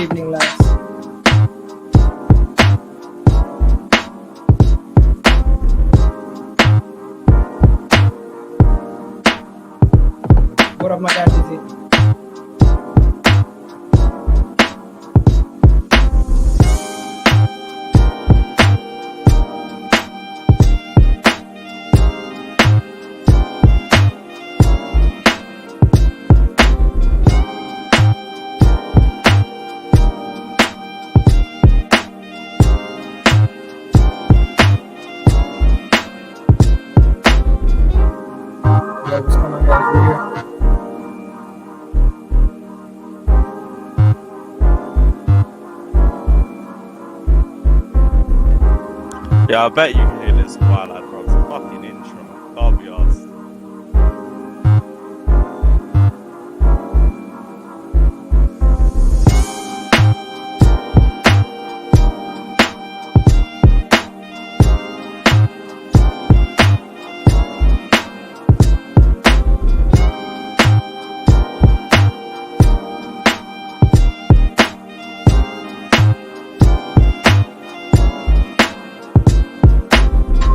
Good evening, lads. What up, my guy, Dizzy? Yo, what's going on, guys? We're here. Yeah, I bet you can hear this while I bro. It's a fucking intro. Can't be asked.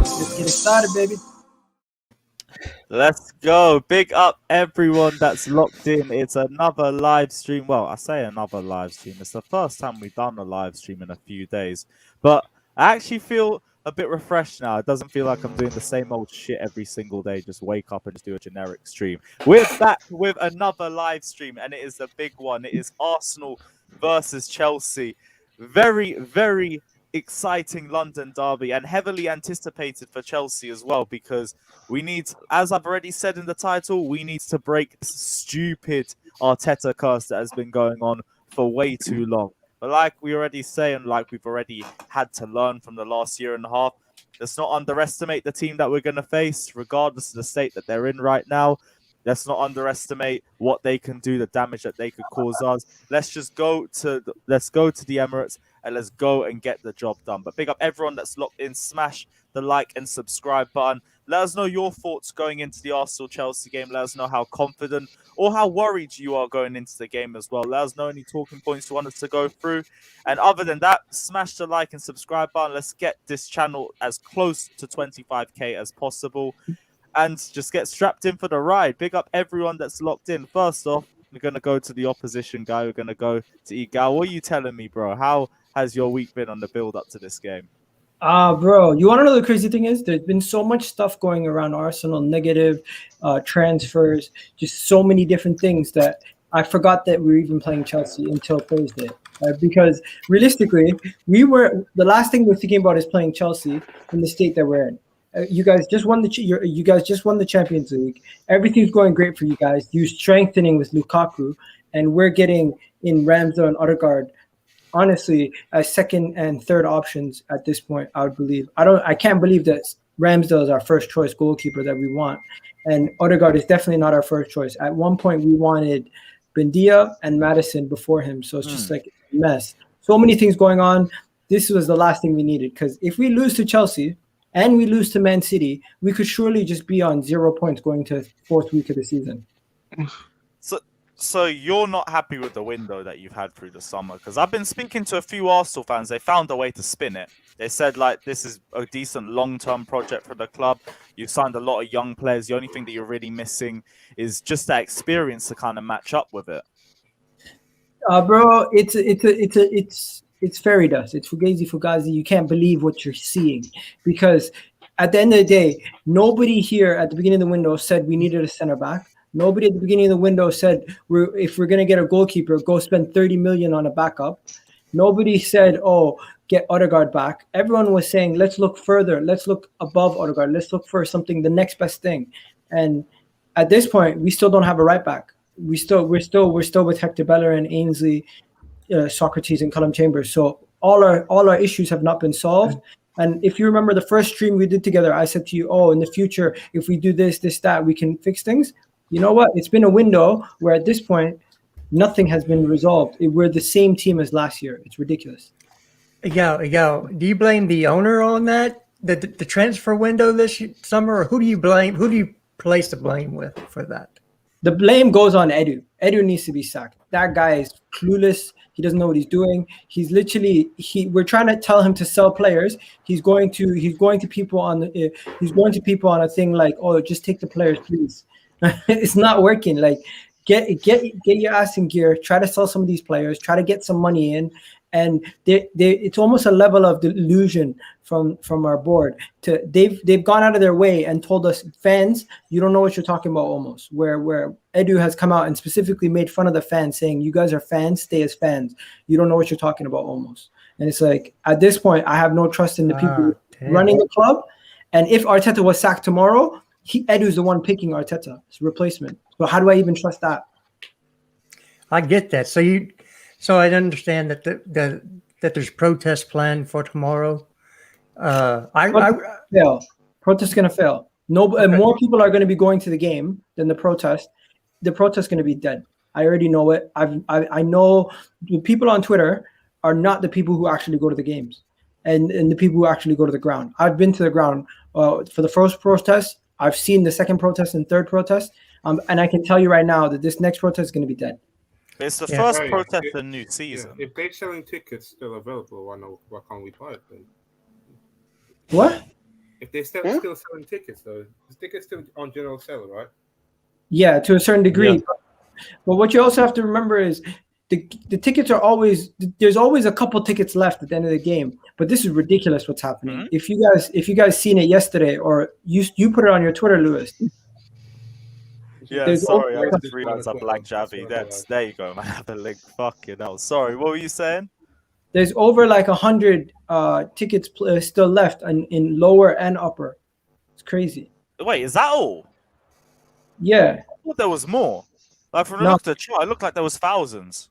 Let's get it started, baby. Let's go. Big up everyone that's locked in. It's another live stream. Well, I say another live stream. It's the first time we've done a live stream in a few days. But I actually feel a bit refreshed now. It doesn't feel like I'm doing the same old shit every single day. Just wake up and just do a generic stream. We're back with another live stream, and it is a big one. It is Arsenal versus Chelsea. Very, very exciting London derby, and heavily anticipated for Chelsea as well, because we need, as I've already said in the title, we need to break this stupid Arteta curse that has been going on for way too long. But like we already say, and like we've already had to learn from the last year and a half, let's not underestimate the team that we're going to face, regardless of the state that they're in right now. Let's not underestimate what they can do, the damage that they could cause us. Let's go to the Emirates and let's go and get the job done. But big up everyone that's locked in. Smash the like and subscribe button. Let us know your thoughts going into the Arsenal-Chelsea game. Let us know how confident or how worried you are going into the game as well. Let us know any talking points you want us to go through. And other than that, smash the like and subscribe button. Let's get this channel as close to 25k as possible. And just get strapped in for the ride. Big up everyone that's locked in. First off, we're going to go to the opposition guy. We're going to go to Igal. What are you telling me, bro? How has your week been on the build-up to this game? Bro, you want to know the crazy thing is? There's been so much stuff going around Arsenal, negative transfers, just so many different things that I forgot that we were even playing Chelsea until Thursday. Because realistically, the last thing we're thinking about is playing Chelsea in the state that we're in. You guys just won the Champions League. Everything's going great for you guys. You're strengthening with Lukaku, and we're getting in Ramsdale and Odegaard, honestly, as second and third options at this point. I would believe. I can't believe that Ramsdale is our first choice goalkeeper that we want, and Odegaard is definitely not our first choice. At one point, we wanted Bendia and Madison before him, so it's just like a mess. So many things going on. This was the last thing we needed, because if we lose to Chelsea and we lose to Man City, we could surely just be on 0 points going to the fourth week of the season. So you're not happy with the window that you've had through the summer? Because I've been speaking to a few Arsenal fans. They found a way to spin it. They said, like, this is a decent long-term project for the club. You've signed a lot of young players. The only thing that you're really missing is just that experience to kind of match up with it. Bro, it's fairy dust. It's fugazi. You can't believe what you're seeing, because at the end of the day, nobody here at the beginning of the window said we needed a center back. Nobody at the beginning of the window said if we're going to get a goalkeeper, go spend 30 million on a backup. Nobody said, oh, get Odegaard back. Everyone was saying, let's look further. Let's look above Odegaard. Let's look for something, the next best thing. And at this point, we still don't have a right back. We're still with Hector Bellerin, Ainsley, Socrates, and Callum Chambers. So all our issues have not been solved. And if you remember the first stream we did together, I said to you, oh, in the future, if we do this, that, we can fix things. You know what? It's been a window where at this point, nothing has been resolved. We're the same team as last year. It's ridiculous. Yo, do you blame the owner on that? The transfer window this summer, or who do you blame? Who do you place the blame with for that? The blame goes on Edu. Edu needs to be sacked. That guy is clueless. He doesn't know what he's doing. He's literally we're trying to tell him to sell players. He's going to people on a thing like, oh, just take the players, please. It's not working. Like, get your ass in gear. Try to sell some of these players. Try to get some money in. And it's almost a level of delusion from our board. They've gone out of their way and told us, fans, you don't know what you're talking about. Almost where Edu has come out and specifically made fun of the fans, saying, you guys are fans, stay as fans. You don't know what you're talking about. Almost. And it's like, at this point, I have no trust in the people running the club. And if Arteta was sacked tomorrow, Edu's the one picking Arteta's replacement. So how do I even trust that? I get that. So I understand that that there's protest planned for tomorrow. Protest is gonna fail. More people are going to be going to the game than the protest. The protest is going to be dead. I already know it. I know the people on Twitter are not the people who actually go to the games, and the people who actually go to the ground. I've been to the ground for the first protest. I've seen the second protest and third protest, and I can tell you right now that this next protest is going to be dead. It's the first protest of the new season. If they're selling tickets still available, why can't we buy it then? What? If they're still selling tickets, though, the tickets still on general sale, right? Yeah, to a certain degree. Yeah. But what you also have to remember is the tickets are there's always a couple tickets left at the end of the game. But this is ridiculous what's happening. Mm-hmm. If you guys seen it yesterday, or you put it on your Twitter, Lewis. Yeah, sorry, I just realized I blanked Javi. There you go, man. I have the link. Fucking hell. Sorry, what were you saying? There's over like 100 tickets still left in lower and upper. It's crazy. Wait, is that all? Yeah. I thought there was more. Like from the look at the chart, it looked like there was thousands.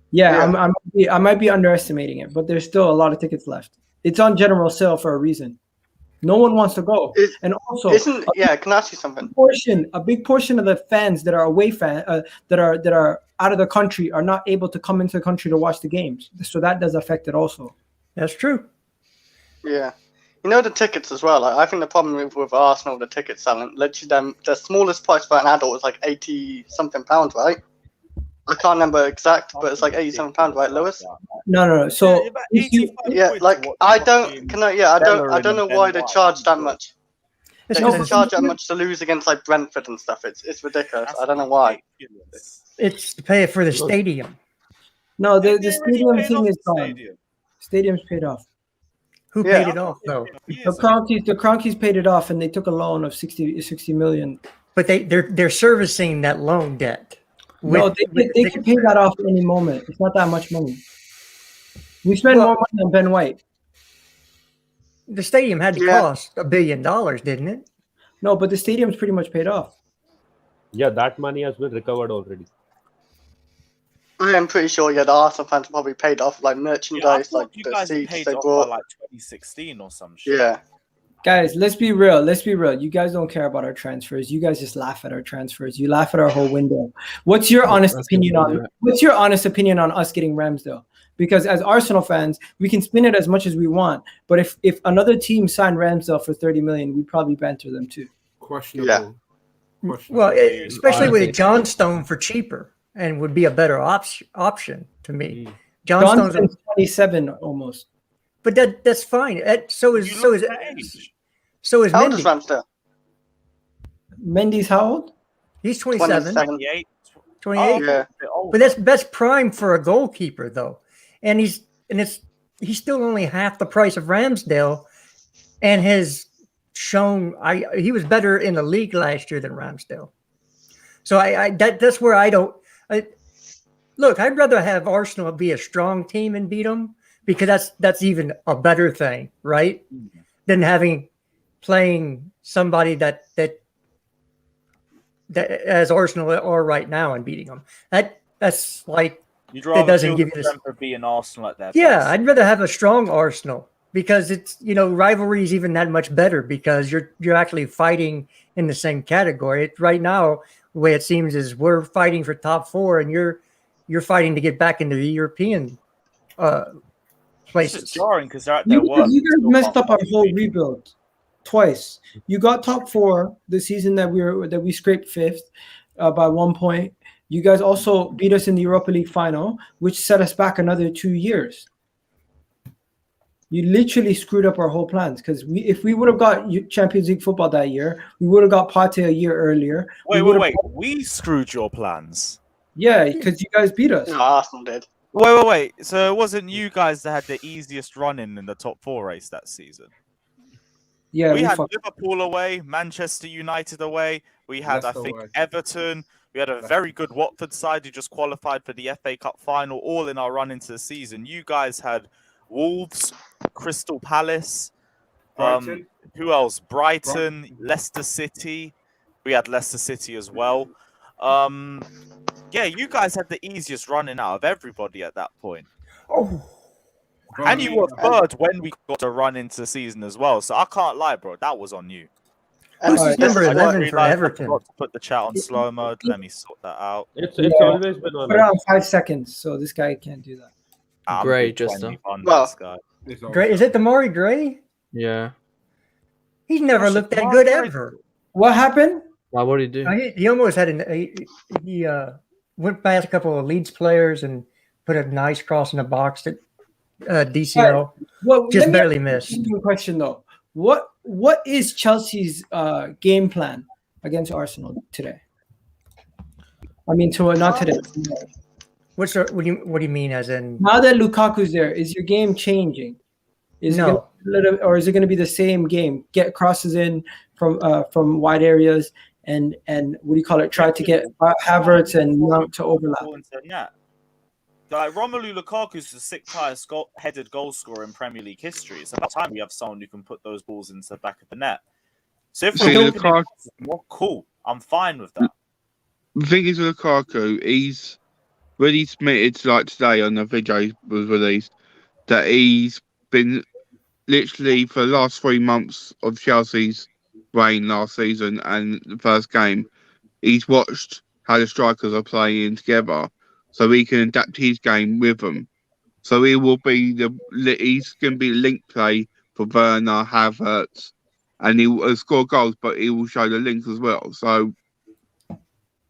Yeah. I might be underestimating it, but there's still a lot of tickets left. It's on general sale for a reason. No one wants to go. And also, can I ask you something? A big portion of the fans that are away that are out of the country are not able to come into the country to watch the games. So that does affect it also. That's true. Yeah. You know, the tickets as well. Like, I think the problem with Arsenal, the ticket selling, literally the smallest price for an adult was like £80-something, right? I can't remember exact, but it's like £87, right, Lewis? No. So I don't know why they charge that much. They charge that much to lose against like Brentford and stuff. It's ridiculous. I don't know why. It's to pay for the stadium. No, the stadium thing is gone. Stadium's paid off. Who paid it off though? The Kroenkes paid it off, and they took a loan of 60 million. But they're servicing that loan debt. No, they can pay that off at any moment. It's not that much money. We spend more money on Ben White. The stadium had to cost $1 billion, didn't it? No, but the stadium's pretty much paid off. Yeah, that money has been recovered already. I am pretty sure, the Arsenal fans probably paid off like merchandise, like the seats they bought. Like 2016 or some shit. Yeah. Guys, let's be real. You guys don't care about our transfers. You guys just laugh at our transfers. You laugh at our whole window. What's your honest opinion on us getting Ramsdale? Because as Arsenal fans, we can spin it as much as we want. But if another team signed Ramsdale for 30 million, we'd probably banter them too. Questionable. Yeah. Well, especially with John Stone for cheaper, and would be a better option to me. John Stone's 27 almost. But that's fine. So is how old is Mendy. Ramsdale? Mendy's how old? He's 27. 28. 28. Yeah. But that's prime for a goalkeeper though. And he's still only half the price of Ramsdale, and has shown he was better in the league last year than Ramsdale. So that's where look, I'd rather have Arsenal be a strong team and beat them, because that's even a better thing, right? Mm-hmm. Than playing somebody that as Arsenal are right now and beating them. That's like, you'd rather doesn't give you them for being Arsenal at that. Yeah, I'd rather have a strong Arsenal, because it's, rivalry is even that much better, because you're actually fighting in the same category. Right now, the way it seems is we're fighting for top 4, and you're fighting to get back into the European places. It's jarring because they're at their work. You guys messed up our whole rebuild twice. You got top 4 the season that we scraped 5th. by 1 point. You guys also beat us in the Europa League final, which set us back another 2 years. You literally screwed up our whole plans because if we would have got Champions League football that year, we would have got Pate a year earlier. Wait. We screwed your plans. Yeah, because you guys beat us. No, Arsenal did. Wait. So it wasn't you guys that had the easiest run in the top 4 race that season? Yeah, we had fucked. Liverpool away, Manchester United away. We had, Leicester I think, away. Everton. We had a very good Watford side who just qualified for the FA Cup final, all in our run into the season. You guys had Wolves, Crystal Palace, Brighton. who else? Brighton, Leicester City. We had Leicester City as well. Yeah, you guys had the easiest running out of everybody at that point. Oh, And you were third when we got to run into the season as well. So I can't lie, bro. That was on you. And Who's this number is 11 what- for I Everton? forgot to put the chat on slow mode. Let me sort that out. It's Yeah. always been on Put it us. on 5 seconds, so this guy can't do that. I'm Gray, big just 20 on Well, this guy. It's on. Gray, is it Damari Gray? Yeah. He's never Gosh, looked that Damari good Gray- ever. What happened? Why? What did he do? He almost had he went past a couple of Leeds players and put a nice cross in the box that DCL Well, just let me barely ask missed. you a question though. What is Chelsea's game plan against Arsenal today? I mean, not today. What do you mean? As in Now that Lukaku's there, is your game changing? Is No. or is it going to be the same game? Get crosses in from wide areas and what do you call it? Try to get Havertz and Mount to overlap. Like Romelu Lukaku's the 6th highest headed goal scorer in Premier League history. It's about time we have someone who can put those balls into the back of the net. So if See, we're Lukaku, well, cool, I'm fine with that. the thing is with Lukaku, he's really admitted, like today on the video was released, that he's been literally for the last 3 months of Chelsea's reign last season and the first game, he's watched how the strikers are playing together, so he can adapt his game with them. So he will be he's going to be link play for Werner, Havertz, and he will score goals, but he will show the links as well. So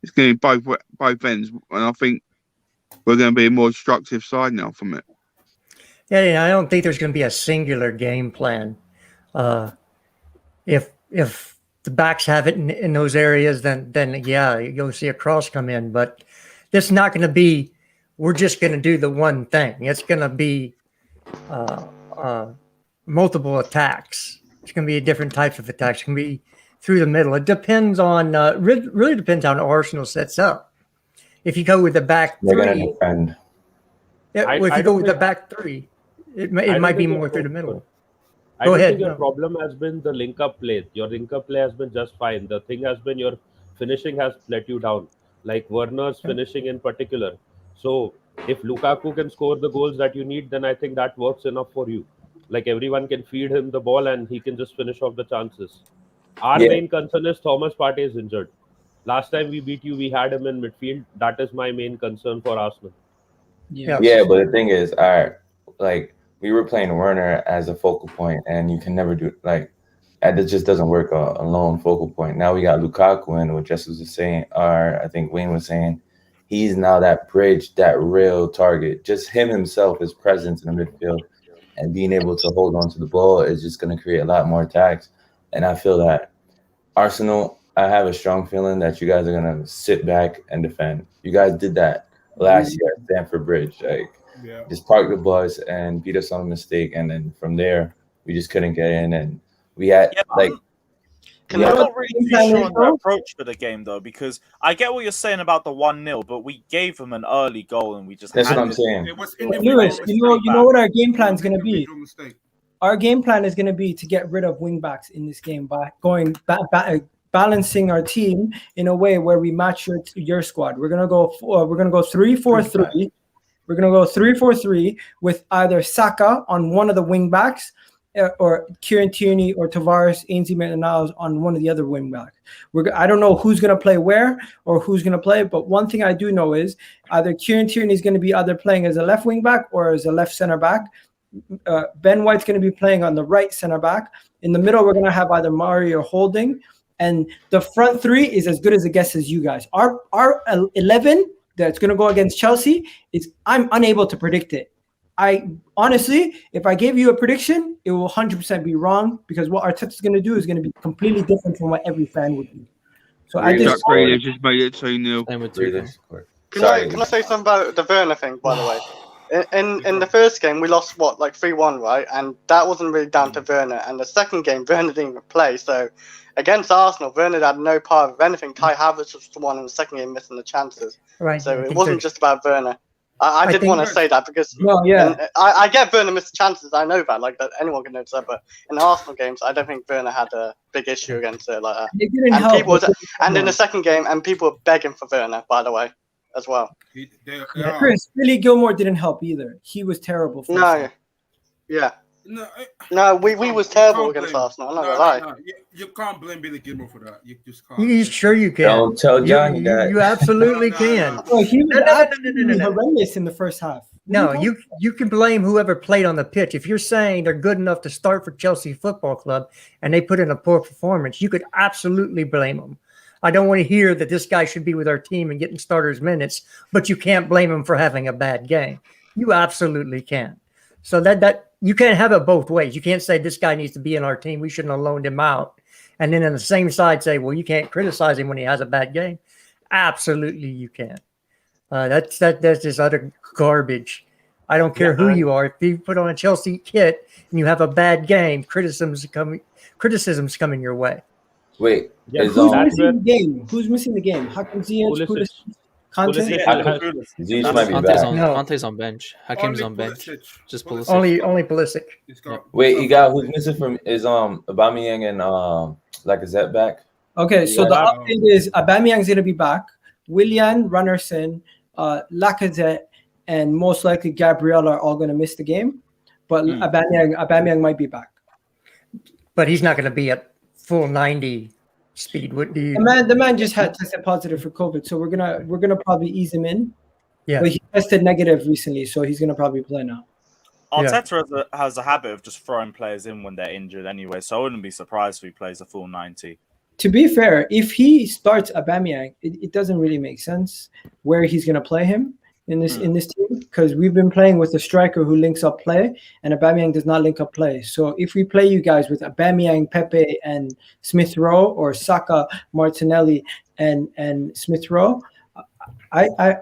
it's going to be both ends, and I think we're going to be a more destructive side now from it. Yeah, I don't think there's going to be a singular game plan. If the backs have it in those areas, then yeah, you'll see a cross come in. But it's not going to be. We're just going to do the one thing. It's going to be multiple attacks. It's going to be different types of attacks. It's going to be through the middle. It depends on really depends on how Arsenal sets up. If you go with the back They're going to three, defend. yeah, I if you go don't with the think- back three, it I might don't be think more it's through the possible. middle. I Go don't ahead, think your no. problem has been the link-up play. Your link-up play has been just fine. The thing has been your finishing has let you down, like Werner's finishing in particular. So if Lukaku can score the goals that you need, then I think that works enough for you. Like everyone can feed him the ball and he can just finish off the chances. Our Yeah. main concern is Thomas Partey is injured. Last time we beat you, we had him in midfield. That is my main concern for Arsenal. Yeah. Yeah, but the thing is, all right, like we were playing Werner as a focal point, and you can never do like that. Just doesn't work a lone focal point. Now we got Lukaku in, what Jess was saying, or I think Wayne was saying, he's now that bridge, that real target. Just him himself, his presence in the midfield, and being able to hold on to the ball is just going to create a lot more attacks. And I feel that Arsenal, I have a strong feeling that you guys are going to sit back and defend. You guys did that last year at Stamford Bridge. Like, Yeah. just park the bus and beat us on a mistake. And then from there, we just couldn't get in. And we had, Yeah, but like, Can Yeah. I'm I, not really too Plan sure is on the though? approach for the game though, because I get what you're saying about the 1-0, but we gave them an early goal and we just that's what I'm handed saying. It was individual Lewis, mistake. you know what our game plan is going to be. Individual mistake. Our game plan is going to be to get rid of wing backs in this game by going balancing our team in a way where we match your squad. We're gonna go 3-4-3. We're gonna go 3-4-3 with either Saka on one of the wing backs, or Kieran Tierney or Tavares, Ainsley Maitland-Niles on one of the other wing backs. I don't know who's gonna play where or who's gonna play, but one thing I do know is either Kieran Tierney is gonna be either playing as a left wing back or as a left center back. Ben White's going to be playing on the right center back. In the middle, we're going to have either Mari or Holding. and the front three is as good as it gets as you guys. Our 11 that's going to go against Chelsea is I'm unable to predict it. I honestly, if I gave you a prediction, it will 100% be wrong because what Arteta is going to do is going to be completely different from what every fan would do. So I Really? just Jack Grealish just made it 2-0. Same with Really Tuchel. scored. Can Sorry. I say something about the Werner thing, by the way? In the first game, we lost, like 3-1, right? And that wasn't really down to Werner. And the second game, Werner didn't even play. So against Arsenal, Werner had no part of anything. Kai Havertz was the one in the second game missing the chances. Right. So I it think wasn't that- just about Werner. I did think- want to say that because and I get Werner missed chances. I know that, like that anyone can notice that. But in the Arsenal games, I don't think Werner had a big issue against it like that. It didn't And help. people was, and in the second game, and people were begging for Werner, by the way, as well. Chris, Billy Gilmore didn't help either. He was terrible. For No, yeah. No, No, we was terrible against Arsenal. I'm not gonna lie. No. You can't blame Billy Gilmore for that. You just can't. You sure you can? Don't tell Johnny that. You absolutely can. Oh, he was No. absolutely horrendous in the first half. No, you can blame whoever played on the pitch. If you're saying they're good enough to start for Chelsea Football Club and they put in a poor performance, you could absolutely blame them. I don't want to hear that this guy should be with our team and getting starters minutes, but you can't blame him for having a bad game. You absolutely can. So that you can't have it both ways. You can't say this guy needs to be in our team. We shouldn't have loaned him out. And then on the same side say, well, you can't criticize him when he has a bad game. Absolutely, you can. That's just utter garbage. I don't care who you are. If you put on a Chelsea kit and you have a bad game, criticism's coming your way. Wait, Yeah, is Who's that's missing the game? Who's missing the game? Hakim Ziyech, Pulisic. Conte? Pulisic. Ziyech might be Conte's back. on, No. Conte's on bench. Hakim's on bench. Just Pulisic. Only Pulisic. Wait, you got who's missing from is Aubameyang and Lacazette back? Okay, so Yeah. the update is Aubameyang's going to be back. Willian, Runnerson, Lacazette, and most likely Gabriel are all going to miss the game. But Aubameyang might be back. But he's not going to be at full 90 speed. What do you? The man just had tested positive for COVID, so we're gonna probably ease him in. Yeah. But he tested negative recently, so he's gonna probably play now. Arteta has a habit of just throwing players in when they're injured anyway, so I wouldn't be surprised if he plays a full 90. To be fair, if he starts Aubameyang, it doesn't really make sense where he's gonna play him in this team because we've been playing with a striker who links up play, and Aubameyang does not link up play. So if we play you guys with Aubameyang, Pepe, and Smith Rowe, or Saka, Martinelli, and Smith Rowe,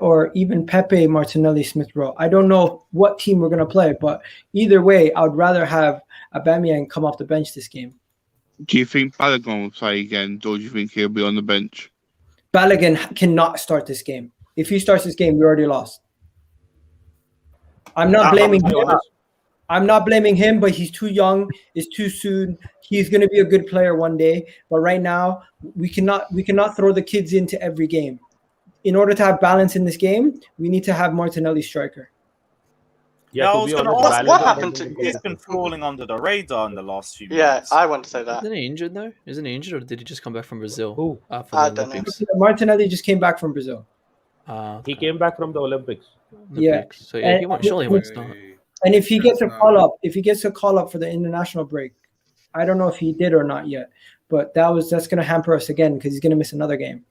or even Pepe, Martinelli, Smith Rowe, I don't know what team we're gonna play, but either way, I would rather have Aubameyang come off the bench this game. Do you think Balogun will play again, or do you think he'll be on the bench? Balogun cannot start this game. If he starts this game, we already lost. I'm not blaming him. I'm not blaming him, but he's too young. It's too soon. He's going to be a good player one day, but right now we cannot throw the kids into every game. In order to have balance in this game, we need to have Martinelli striker. Yeah, I to was be going to honest, ask, what happened to- he's been falling under the radar in the last few Yeah, months. I want to say that. Isn't he injured though? Isn't he injured, or did he just come back from Brazil? Who? For I the don't know. Olympics? Martinelli just came back from Brazil. He came back from the Olympics. Olympics. So yeah, he won't. Surely he won't start. And if he gets a call up for the international break, I don't know if he did or not yet, but that's going to hamper us again because he's going to miss another game.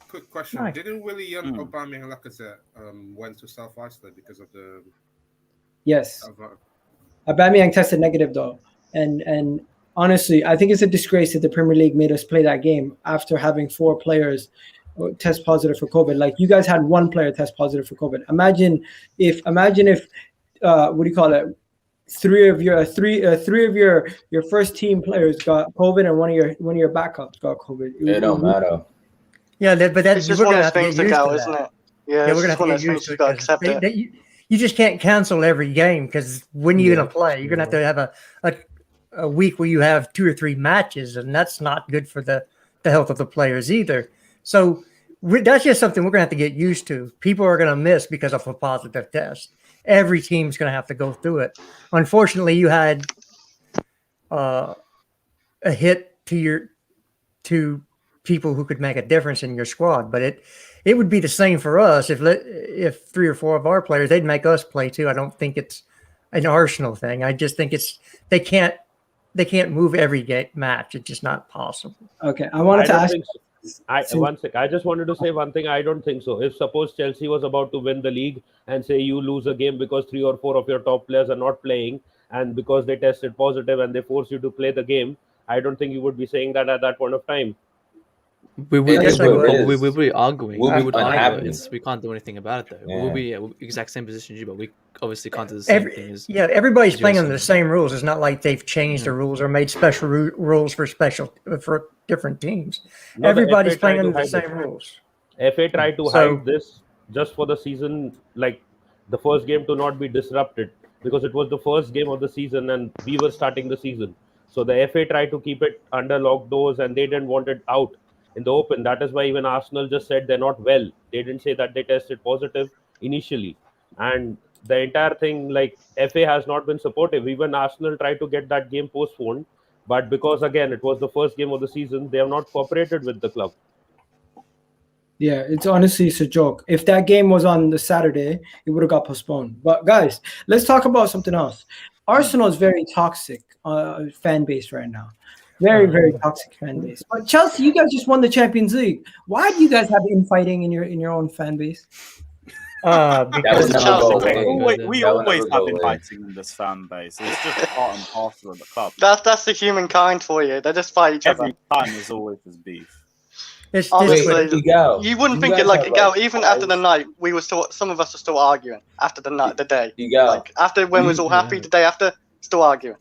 Quick question: Nice. Didn't Willian, Aubameyang, and Lacazette went to South Iceland because of the? Yes, Aubameyang tested negative though, and honestly, I think it's a disgrace that the Premier League made us play that game after having 4 players test positive for COVID. Like you guys had 1 player test positive for COVID. Imagine if what do you call it? 3 of your first team players got COVID and one of your backups got COVID. It don't matter. Yeah, but that's It's just we're one gonna of have those to things get to used go, to isn't that. it? Yeah, Yeah, it's we're gonna just one of have those to get things used to you it got to 'cause accept it. you just can't cancel every game because when you're gonna play, you're gonna have to have a week where you have 2 or 3 matches, and that's not good for the health of the players either. So that's just something we're gonna have to get used to. People are gonna miss because of a positive test. Every team's gonna have to go through it. Unfortunately, you had a hit to people who could make a difference in your squad, but it would be the same for us if 3 or 4 of our players, they'd make us play too. I don't think it's an Arsenal thing. I just think they they can't move every match. It's just not possible. Okay, I wanted to ask. One sec. I just wanted to say one thing. I don't think so. If suppose Chelsea was about to win the league and say you lose a game because 3 or 4 of your top players are not playing and because they tested positive and they force you to play the game, I don't think you would be saying that at that point of time. We would Yes, I would. we would be arguing. We'll we be would unhappy. argue. We can't do anything about it though. Yeah. We'll be exact same position as you, but we obviously can't do the same thing as. Everybody's as playing you're under the saying. same rules. It's not like they've changed the rules or made special rules for different teams. No, the Everybody's FA playing tried to under the hide same it. rules. FA tried to So- hide this just for the season, like the first game to not be disrupted because it was the first game of the season and we were starting the season. So the FA tried to keep it under locked doors and they didn't want it out in the open. That is why even Arsenal just said they're not well. They didn't say that they tested positive initially. And the entire thing, like FA has not been supportive. Even Arsenal tried to get that game postponed. But because, again, it was the first game of the season, they have not cooperated with the club. Yeah, it's honestly a joke. If that game was on the Saturday, it would have got postponed. But guys, let's talk about something else. Arsenal is very toxic fan base right now. Very, very toxic fan base. But Chelsea, you guys just won the Champions League. Why do you guys have infighting in your own fan base? Because We always have infighting in this fan base. It's just part and parcel of the club. That's the humankind for you. They just fight each Every other. time there's always this beef. Honestly, Igal, you wouldn't you think guys it like have, Igal. like, Even after the night, we were still. Some of us are still arguing after the day. Igal, Like after when we was all happy, the day after, still arguing.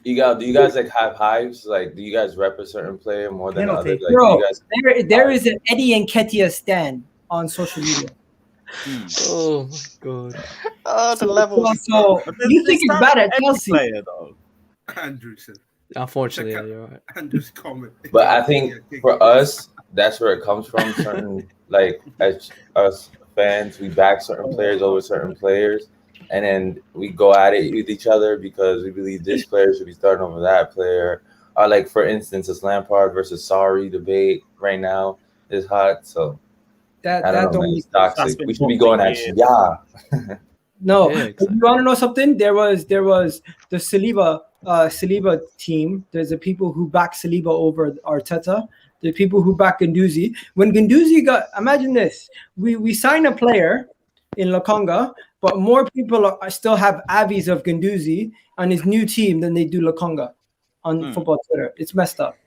Igal, do you guys like have hives? Like, do you guys rep a certain player more than others? Like, Bro, do you guys? there is an Eddie and Ketia stand on social media. Oh my god! Oh, the levels. So you think it's bad at Chelsea? Anderson. Unfortunately, yeah, you're right. Andrew's comment. But I think for us, that's where it comes from. Certain like as us fans, we back certain players over certain players, and then we go at it with each other because we believe this player should be starting over that player. Or like for instance, this Lampard versus Sarri debate right now is hot. So I don't know, man, it's toxic. We should be going at No, Yeah, exactly. you want to know something? There was the Saliba team. There's the people who back Saliba over Arteta. The people who back Guendouzi. When Guendouzi imagine this: we sign a player in Lokonga, but more people still have avies of Guendouzi on his new team than they do Lokonga on football Twitter. It's messed up.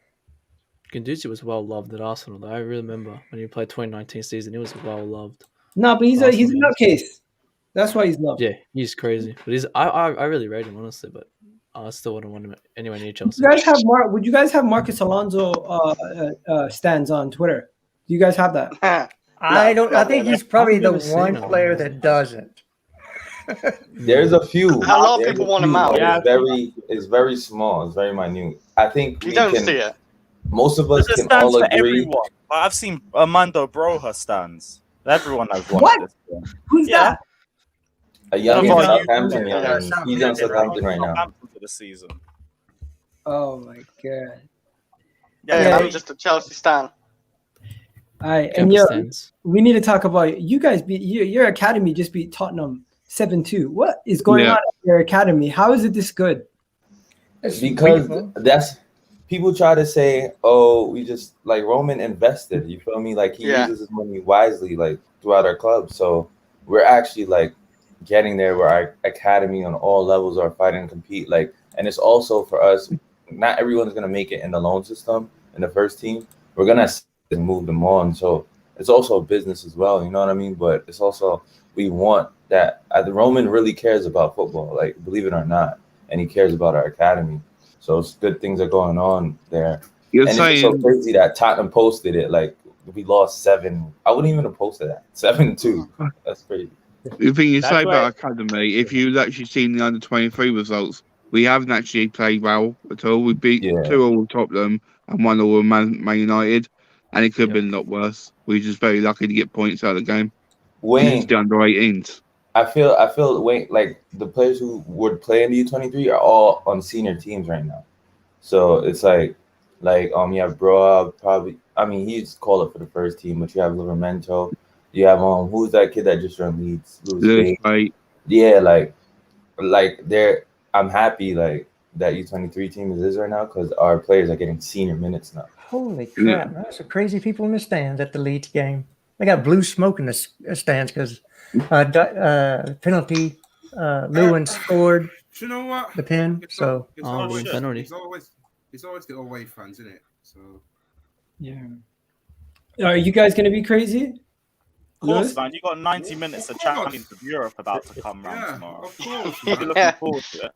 Guendouzi was well loved at Arsenal. Though. I really remember when he played 2019 season, he was well loved. No, but he's a nutcase. That's why he's loved. Yeah, he's crazy. But I really rate him honestly, but I still wouldn't want him anywhere near Chelsea. Would you guys have Marcus Alonso stands on Twitter? Do you guys have that? I don't. I think he's probably the never seen one him. player that doesn't. There's a few. A lot of people want him out. Yeah, it's very small. It's very minute. I think You don't see it. Most of us There's can stands all for agree. everyone. Like, I've seen Armando Broja stands. Everyone has one. What? At this point. Who's that? A young Yeah. Southampton, Yeah. he's on Southampton right now. Southampton for the season. Oh my god! Yeah, I'm just a Chelsea stan. All right, Kepa and stands. we need to talk about you guys. Your academy just beat Tottenham 7-2. What is going on at your academy? How is it this good? Because that's people try to say, oh, we just like Roman invested. You feel me? Like he uses his money wisely, like throughout our club. So we're actually like getting there where our academy on all levels are fighting and compete. Like, and it's also for us. Not everyone's gonna make it in the loan system in the first team. We're gonna move them on. So it's also a business as well. You know what I mean? But it's also we want that. The Roman really cares about football. Like, believe it or not, and he cares about our academy. So it's good things are going on there. You're and saying it's so crazy that Tottenham posted it. Like we lost 7. I wouldn't even have posted that 7-2. That's crazy. The thing you That's say why- about academy, if you've actually seen the under-23 results, we haven't actually played well at all. We beat 2-all Tottenham and 1-all Man United, and it could have been a lot worse. We were just very lucky to get points out of the game. Wayne, It's the under-18s. I feel Wayne, like the players who would play in the U23 are all on senior teams right now. So it's like you have Bro, probably. I mean, he's called up for the first team, but you have Livramento. You have who's that kid that just run Leeds? Lewis Bate. Yeah, like they're. I'm happy. Like that U23 team is right now because our players are getting senior minutes now. Holy crap! That's some crazy people in the stands at the Leeds game. They got blue smoke in the stands because penalty. Lewin scored Do you know what? the pin. It's So it's Oh, always penalty. it's always the away fans, isn't it? So Yeah. Are you guys gonna be crazy? Of course, Lewis? man. You got 90 minutes of Champions of Europe about to come round yeah, tomorrow. of course. I'll be Man. looking Yeah. forward to it.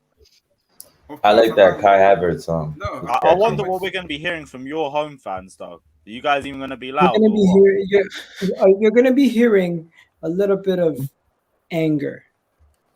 Of I course, like that can't Kai wait. Havertz song. No, I wonder what we're going to be hearing from your home fans, though. Are you guys even going to be You're loud? gonna Or be what? you're gonna be hearing a little bit of anger.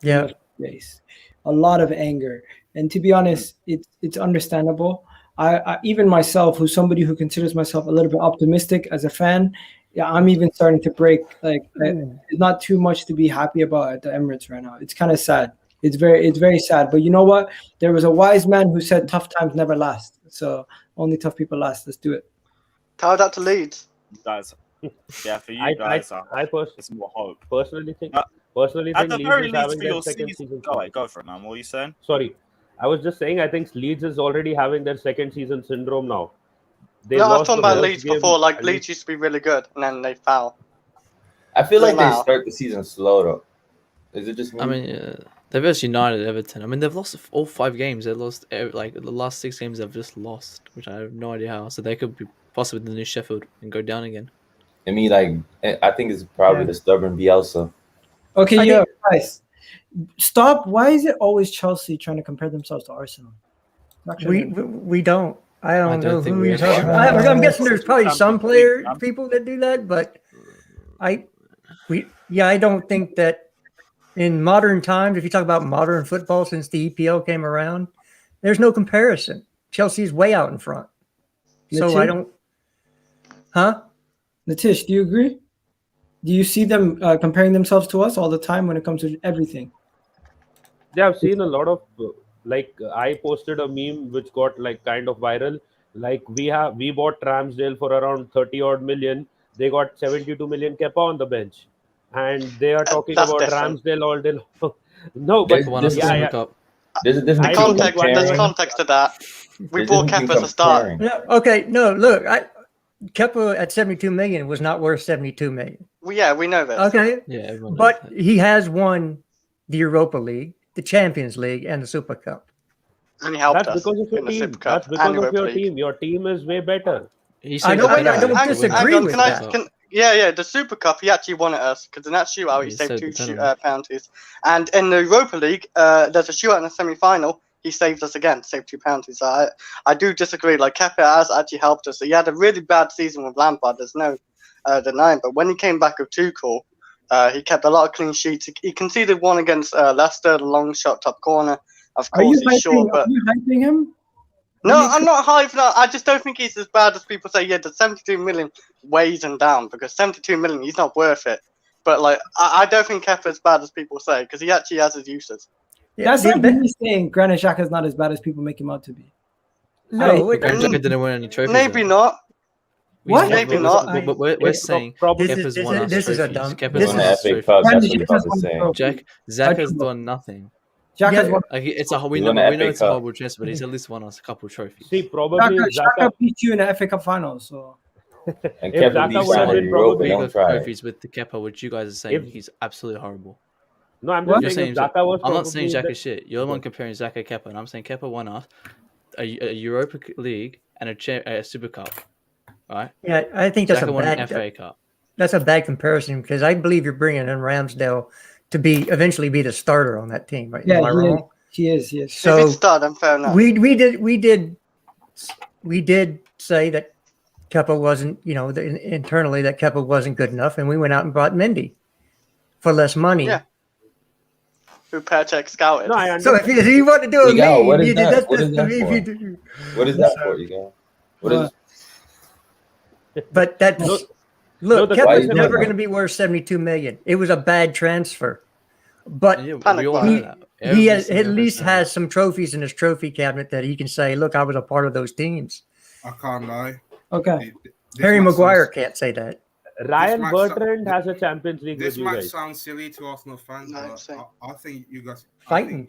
in yeah, the face, a lot of anger, and to be honest, it's understandable. I even myself, who's somebody who considers myself a little bit optimistic as a fan, yeah, I'm even starting to break. It's not too much to be happy about at the Emirates right now. It's kind of sad. It's very sad. But you know what? There was a wise man who said, "Tough times never last." So only tough people last. Let's do it. Tell that to Leeds. You guys, yeah, for you I guys, personally it's more hope. think At Leeds the is very least, having for their your second season. season. Go for it, man. What are you saying? Sorry, I was just saying I think Leeds is already having their second season syndrome now. They No, I was lost talking the about first Leeds game, before. Like and Leeds used to be really good, and then they fell. I feel like they Now. start the season slow though. Is it just me? I mean, they've versus United, Everton. I mean, they've lost all 5 games. They lost like the last 6 games. They've just lost, which I have no idea how. So they could be possibly the new Sheffield and go down again. I mean, like I think it's probably Yeah. the stubborn Bielsa. Okay, I yeah, guys, stop. Why is it always Chelsea trying to compare themselves to Arsenal? we don't. I don't know think who we you're actually talking about. should. I'm guessing there's probably some Champions League, people that do that, but I don't think that in modern times, if you talk about modern football since the EPL came around, there's no comparison. Chelsea's way out in front. So Natish? I don't. Huh? Natish, do you agree? Do you see them comparing themselves to us all the time when it comes to everything? yeah, I've seen a lot of I posted a meme which got like kind of viral. Like we bought Ramsdale for around 30 odd million. They got 72 million Kepa on the bench, and they are talking That's about different. Ramsdale all day long. No, but Kepa won us the Super Cup. There's a difference I The don't between think context, there's why- context to that. We there's a bought difference Kepa as a start. comparing. No, okay, no, look, Kepa at 72 million was not worth 72 million. Well, yeah, we know this. Okay, Yeah, everyone but knows that. he has won the Europa League, the Champions League, and the Super Cup. And he helped that's us because of your in the team. Super Cup That's because and of Europa your League. team. Your team is way better. He I saved don't- the I don't penalty to win disagree the with Super that. Cup. Yeah, the Super Cup, he actually won it us because in that shootout he He saved saved 2 the penalty. penalties. And in the Europa League, there's a shootout in the semi-final. He saved us again, saved 2 penalties. So I do disagree. Like Kepa has actually helped us. He had a really bad season with Lampard. There's no denying. But when he came back with Tuchel, he kept a lot of clean sheets. He conceded one against Leicester, the long shot top corner. Of Are you course, he's short, but are you hyping him? no, I'm not hyping up. I just don't think he's as bad as people say. Yeah, the 72 million weighs him down because 72 million, he's not worth it. But like, I don't think Kepa as bad as people say because he actually has his uses. Yeah, That's the- like me saying Granit Xhaka is not as bad as people make him out to be. no, But Granit Xhaka didn't win any trophies. Maybe though. not. What? Maybe not. But we're saying Probably- Kepa's won us this is a trophies. dumb- Kepa's this Won won the us FA trophies. Cup. That's Granit what he's Xhaka's about to won say. trophies. Jack, Xhaka's Actually, done nothing. Xhaka's Yeah. won. Like we He know won we the know FA it's a Cup. horrible chance, but he's at least won us a couple of trophies. See, probably Xhaka Xhaka. beat you in the FA Cup final, so And If Kepa Xhaka leads would have on been Europa. probably We Don't got try. trophies with the Kepa, which you guys are saying If- he's absolutely horrible. No, I'm What? just You're saying if saying Xhaka was I'm not saying probably Xhaka shit. You're the one comparing Xhaka and Kepa, and I'm saying Kepa won us a Europa League and a Super Cup. Right? Yeah, I think that's Xhaka a won an bad. FA Cup. That's a bad comparison because I believe you're bringing in Ramsdale to eventually be the starter on that team. Right? yeah, Am I wrong? he is. Yes. If So it's start, then fair enough. we did say that Kepa wasn't, internally that Kepa wasn't good enough, and we went out and brought Mendy for less money. Yeah. Who Perchek scouted. No, I So understand. if you want to do a Miguel, meme, what is you that? that's What is that if for? you do- What is that for, you guys? What is? But that's No, look, the Kepa's question is- never going to be worth 72 million. It was a bad transfer, but Yeah, Panic we all buy. know he, that. he Every has, single at least person has some trophies in his trophy cabinet that he can say, "Look, I was a part of those teams." I can't lie. Okay. This Harry might Maguire sound- can't say that. Ryan might Bertrand sound- has a Champions League This with you might guys. sound silly to Arsenal fans, No, but same. I think you guys Fighting.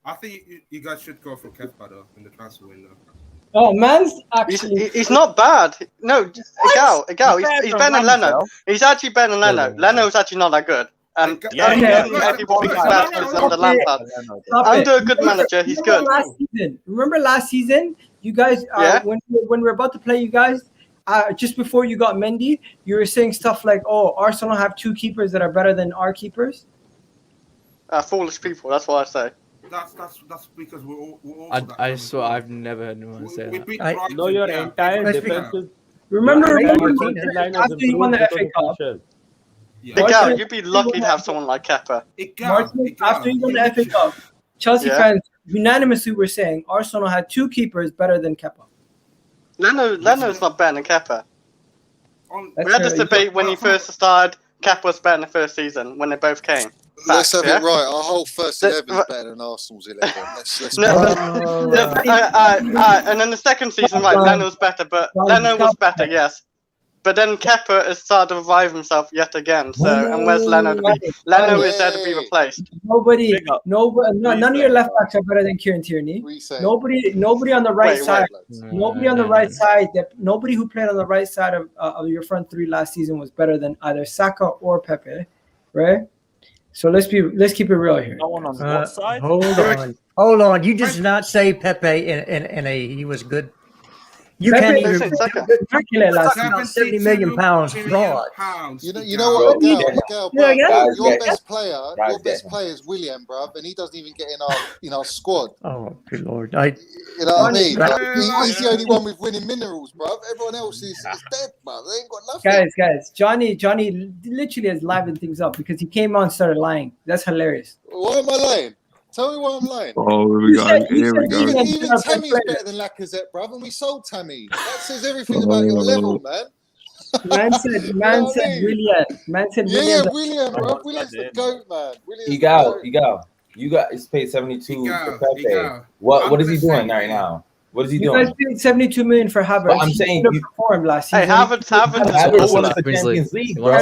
I think you guys should go for Kepa though in the transfer window. Oh, man's actually. He's not bad. No, Egal. He's better than Leno. He's actually better than Leno. Leno's actually not that good. And everyone is better under Lampard. Under a good manager, he's good. Remember last season? You guys, when we were about to play you guys, just before you got Mendy, you were saying stuff like, "Oh, Arsenal have 2 keepers that are better than our keepers." Foolish people. That's what I say. That's because we're all I swear I've never heard anyone say that. No, your entire defensive. Remember after you won the FA Cup. Egal, you'd be lucky to have someone like Kepa. After you won the FA Cup, Chelsea fans unanimously were saying Arsenal had 2 keepers better than Kepa. Leno's not better than Kepa. We had this debate when he first started. Kepa was better in the first season when they both came. Let's have it right. Our whole first 11 is better than Arsenal's 11. And then the second season, right, Leno was better, but Leno was better, yes. But then Kepa has started to revive himself yet again. So, and where's Leno to be? Leno is there to be replaced. None of your left backs are better than Kieran Tierney. Nobody on the right side. Nobody on the right side. Nobody who played on the right side of your front 3 last season was better than either Saka or Pepe, right? So let's keep it real here. No one on what side? Hold on. You did not say Pepe in a he was good. You can't even last 70 million pounds fraud. You know what, Miguel, your best player is William, bruv, and he doesn't even get in our squad. Oh, good lord! You know what I mean? He's the only one with winning minerals, bruv. Everyone else is dead, bruv. They ain't got nothing. Guys, Johnny literally has livened things up because he came on and started lying. That's hilarious. Why am I lying? Tell me why I'm lying. Oh, here we go. Even Tammy's better than Lacazette, bruv, and we sold Tammy. That says everything about your level, man. Man said William. William, bro. William's the GOAT, man. You guys paid 72 for Pepe. What is he doing right now? What is he doing? You guys paid 72 million for Havertz. But I'm saying he performed last season. Hey, Havertz won the Champions League, bro.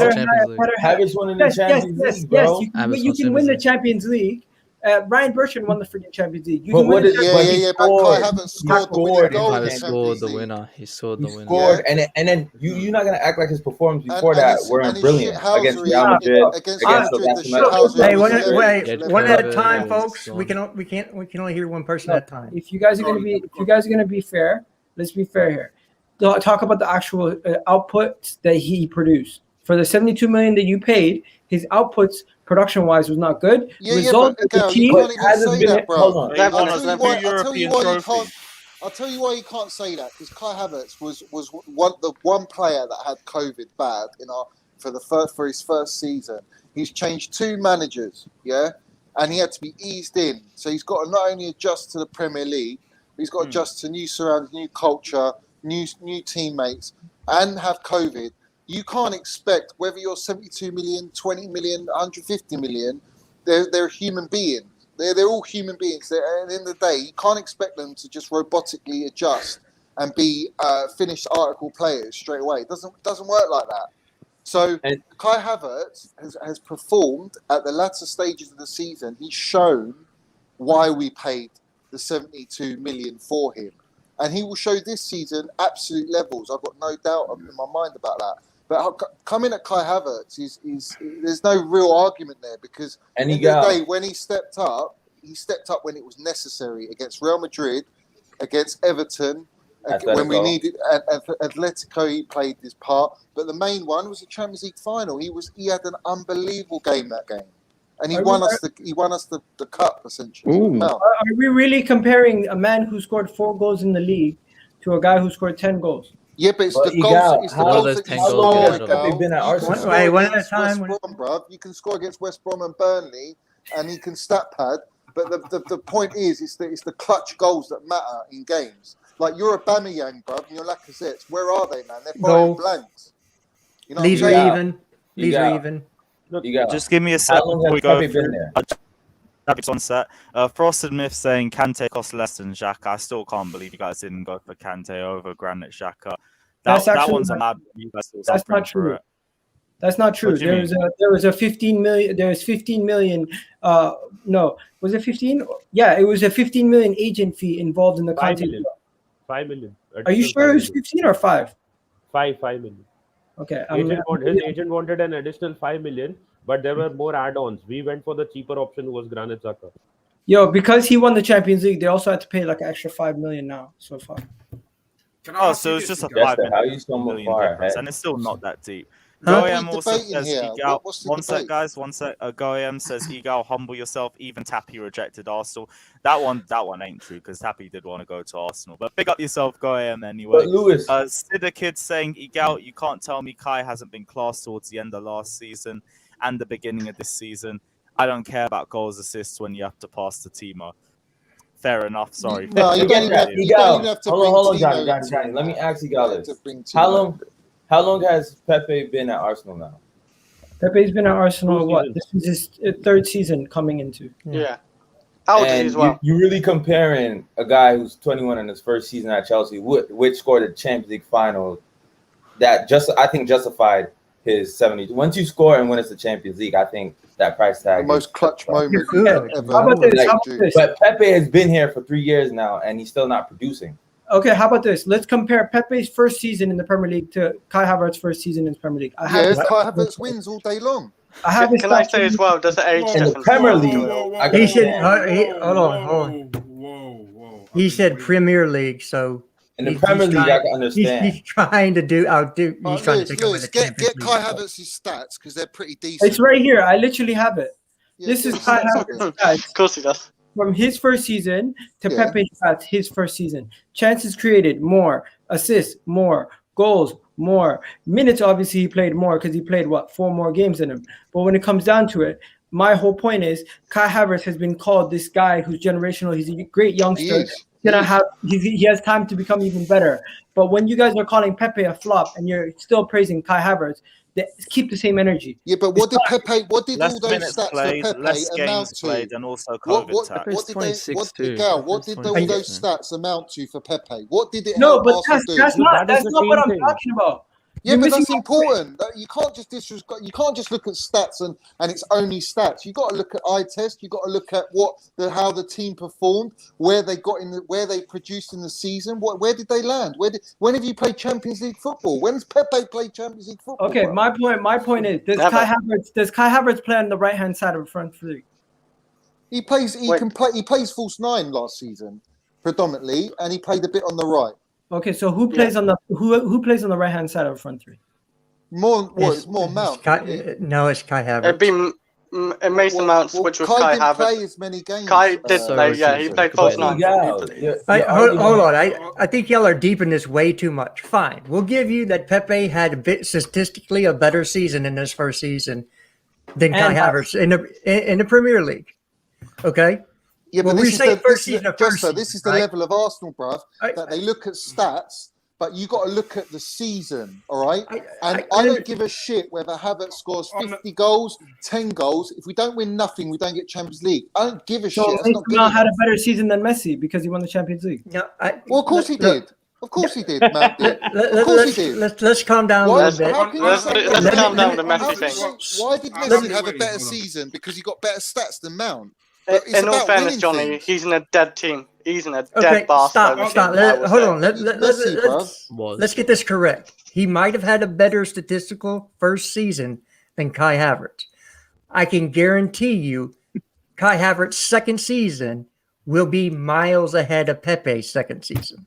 Havertz won the Champions League, bro. You can win the Champions League. Ryan Bertrand won the freaking Champions League. But Kai haven't scored the winner. He scored the winner. Scored, and then you're not gonna act like his performance before that weren't brilliant against Real Madrid, one at a time, folks. We can only hear one person at a time. If you guys are gonna be fair, let's be fair here. Talk about the actual output that he produced. For the 72 million that you paid, his outputs production-wise was not good. Result of the team hasn't been. Hold on. I'll tell you why you can't say that, because Kai Havertz was the one player that had COVID bad for his first season. He's changed 2 managers, and he had to be eased in. So he's got to not only adjust to the Premier League, but he's got to adjust to new surroundings, new culture, new teammates, and have COVID. You can't expect, whether you're 72 million, 20 million, 150 million, they're human beings. They're all human beings. At the end of the day, you can't expect them to just robotically adjust and be finished article players straight away. It doesn't work like that. So Kai Havertz has performed at the latter stages of the season. He's shown why we paid the 72 million for him. And he will show this season absolute levels. I've got no doubt in my mind about that. But coming at Kai Havertz, there's no real argument there, because at the end of the day, when he stepped up when it was necessary against Real Madrid, against Everton, when we needed Atletico, he played his part. But the main one was the Champions League final. He had an unbelievable game that game, and he won us the cup essentially. Are we really comparing a man who scored 4 goals in the league to a guy who scored 10 goals? Yeah, but it's the goals. They've been at Arsenal. One at a time. You can score against West Brom and Burnley, and he can stat pad. But the point is, it's the clutch goals that matter in games. Like you're a Aubameyang, bruv, and you're Lacazette. Where are they, man? They're firing blanks. You know these are even. These are even. Just give me a sec before we go through. On set. Frosted Myth saying Kante cost less than Xhaka. I still can't believe you guys didn't go for Kante over Granit Xhaka. That one's a mad. You guys still that's not true. That's not true. What do you mean? There was a 15 million. There's 15 million. No, was it 15? Yeah, it was a 15 million agent fee involved in the 5 content. million. 5 million. Are you sure it was 15 or 5? 5 million. Okay. His agent wanted an additional 5 million, but there were more add-ons. We went for the cheaper option, who was Granit Xhaka. Yo, because he won the Champions League, they also had to pay like an extra 5 million now so far. Oh, so it's just a Jester, 5 how you so million far difference, ahead? and it's still not that deep. What are Goem we also debating says, here? Egal, What's the one sec, debate? guys, one sec. Goem says, Egal, humble yourself. Even Tappy rejected Arsenal. That one ain't true because Tappy did want to go to Arsenal. But big up yourself, Goem, anyway. But Lewis, Sidda Kid saying, Egal, you can't tell me Kai hasn't been class towards the end of last season and the beginning of this season. I don't care about goals, assists when you have to pass the teamer. Fair enough. Sorry. No, you don't even have, you don't even have to bring hold on, Tino Johnny. into Let me it. ask you You don't guys have this. to bring Tino. How long has Pepe been at Arsenal now? Pepe's been at Arsenal. 2 What? seasons. This is his third season coming into. Yeah. How old is he And as well? you really comparing a guy who's 21 in his first season at Chelsea, which scored a Champions League final, that I think justified his 70. Once you score and win us the Champions League, I think that price tag. The most clutch moment Yeah. ever. How about this? Like, How about this? But Pepe has been here for 3 years now, and he's still not producing. Okay, how about this? Let's compare Pepe's first season in the Premier League to Kai Havertz's first season in the Premier League. Yeah, Kai Havertz wins all day long. I have his Can I stats say as well, does the age In the difference? Premier as League, well? I He got should. Hold on. Whoa. He said Premier League, so in the he's Premier League, I trying- can understand. He's trying to outdo. He's Right, trying Lewis, to take over Lewis, the get Champions Kai League. Havertz's stats because they're pretty decent. It's right here. I literally have it. Yeah, This get is his Kai stats up Havertz's there. stats Of course he does. from his first season to Yeah. Pepe's stats his first season. Chances created, more. Assists, more. Goals, more. Minutes, obviously, he played more because he played, 4 more games than him. But when it comes down to it, my whole point is Kai Havertz has been called this guy who's generational. He's a great youngster. He is. He has time to become even better. But when you guys are calling Pepe a flop and you're still praising Kai Havertz, keep the same energy. Yeah, but what did Pepe? What did Less all those minutes stats played, for Pepe less amount games to? played, and also What COVID tax. what did 26 they? too. Gal, what did Pepe's all 26. those stats amount to for Pepe? What did it No, help but Arsenal do? that's not That is the what team I'm thing. talking about. Yeah, You're but missing that's my point. important. You can't just disregard. You can't just look at stats and it's only stats. You got to look at eye test. You got to look at how the team performed, where they got where they produced in the season. Where did they land? When have you played Champions League football? When's Pepe played Champions League football? Okay, bro? my point is does Never. Kai Havertz play on the right hand side of the front three? He plays. He Wait. can play. He plays false nine last season, predominantly, and he played a bit on the right. Okay, so who plays on the who plays on the right hand side of the front three? It's more Mount. No, it's Kai Havertz. It'd be Mason Mounts, which was Kai didn't play Havertz. as many games. Kai did So play, is yeah, he, he so played he false could nine. play. Hold on. I think y'all are deeping this way too much. Fine. We'll give you that Pepe had a bit statistically a better season in his first season than Kai And- Havertz in the Premier League. Okay? Yeah, Well, but we this is say the, first this is season the, of first Jester, this is season, the right? level of Arsenal, bruv, I- that they look at stats, but you got to look at the season, all right? And I I don't give a shit whether Havertz scores 50 goals, 10 goals. If we don't win nothing, we don't get Champions League. I don't give a So shit. That's Mason not good Mount had a enough. better season than Messi because he won the Champions League. No, Well, of course he did. Of course he did, Mount did. Of course he did. Let's calm down a Why, little bit. how can you Let's- say let's that? calm down with the How Messi can you thing. say- Why did Messi have a better season? Because he got better stats than Mount. But it's In all about fairness, winning Johnny, things. he's in a dead team. He's in a Okay, dead bastard. stop. Hold on. Let's get this correct. He might have had a better statistical first season than Kai Havertz. I can guarantee you, Kai Havertz's second season will be miles ahead of Pepe's second season.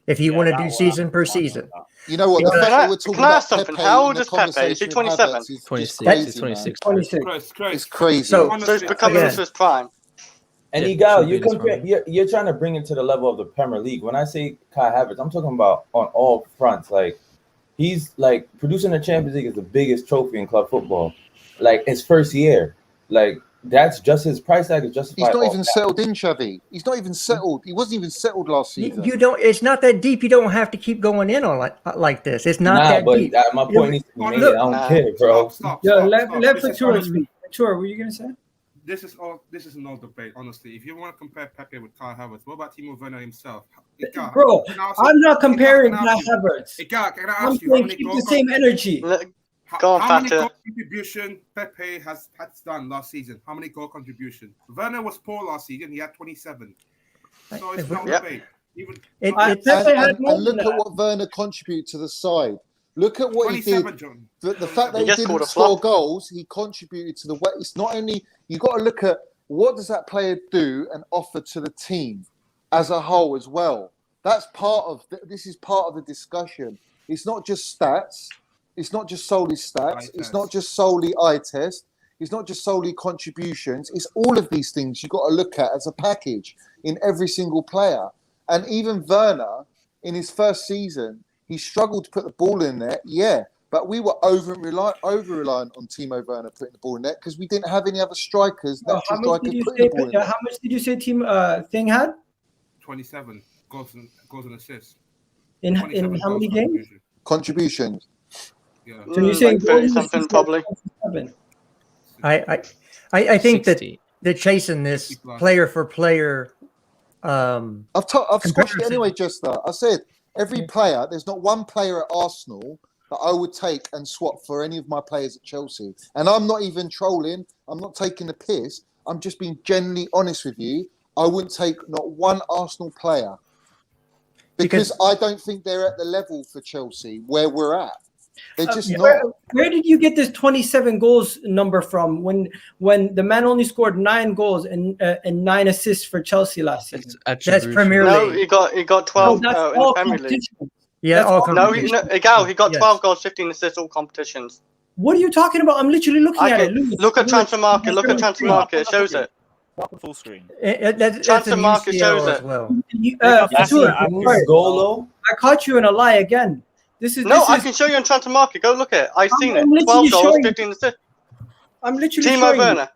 If you want to do season per season. You know what? The Can fact I- that we're talking can I about ask something? Pepe How old in the is Pepe? Is he conversation with 27? Havertz is 26, crazy, he's 26. 26. It's crazy. So- So he's becoming Again. into his prime. And Yeah, Egal, should be you're this comparing, problem. you're trying to bring it to the level of the Premier League. When I say Kai Havertz, I'm talking about on all fronts. Like, he's like producing the Champions League is the biggest trophy in club football. Like, his first year, like that's just his price tag is justified. He's not off even that. settled in, Xavi. He's not even settled. He wasn't even settled last season. You don't. It's not that deep. You don't have to keep going in on like this. It's not Nah, that but deep. my point needs to be made. Look- I don't care, bro. Stop. Yo, stop, let stop. let This is Fatura honestly- speak. Fatura, what were you gonna say? This is no debate, honestly. If you want to compare Pepe with Kai Havertz, what about Timo Werner himself? Igal, Bro, can I ask you- I'm not comparing Igal, Kai can I ask you- Havertz. Igal, can I I'm ask you how saying many keep goals? the same energy. Go on, How many Patrick. goal contribution Pepe has done last season? How many goal contribution? Werner was poor last season. He had 27. So it's not Yep. debate. Even Pepe And, had and, more and look than at that. what Werner contributed to the side. Look at what he did. 27, John. The fact that He he just scored didn't a flop. score goals, he contributed to the way. It's not only you got to look at what does that player do and offer to the team as a whole as well. That's part of this is part of the discussion. It's not just stats. It's not just solely stats. It's not just solely eye test. It's not just solely contributions. It's all of these things you've got to look at as a package in every single player. And even Werner, in his first season, he struggled to put the ball in there. Yeah, but we were over reliant on Timo Werner putting the ball in there because we didn't have any other strikers. How much did you say? How much did you say team thing had? 27 goals and assists. In how many games? Contributions. Yeah. So you're saying 30 something probably. I think that they're chasing this player for player. I've squashed it anyway. I said every player. There's not one player at Arsenal that I would take and swap for any of my players at Chelsea. And I'm not even trolling. I'm not taking the piss. I'm just being genuinely honest with you. I wouldn't take not one Arsenal player because I don't think they're at the level for Chelsea where we're at. They're just not. Where did you get this 27 goals number from when the man only scored 9 goals and 9 assists for Chelsea last season? That's Premier League. No, he got 12 No, that's in all the Premier League. competition. Yeah, That's all all- competition. Egal, he got 12 goals, 15 assists, all competitions. What are you talking about? I'm literally looking at it. Look at transfer market. Look at transfer market. It shows it. Full screen. Transfer market shows it. as well. I caught you in a lie again. I can show you on transfer market. Go look at it. I've seen it. I'm literally 12 goals, showing- 15 assists. I'm literally Timo showing you. Werner.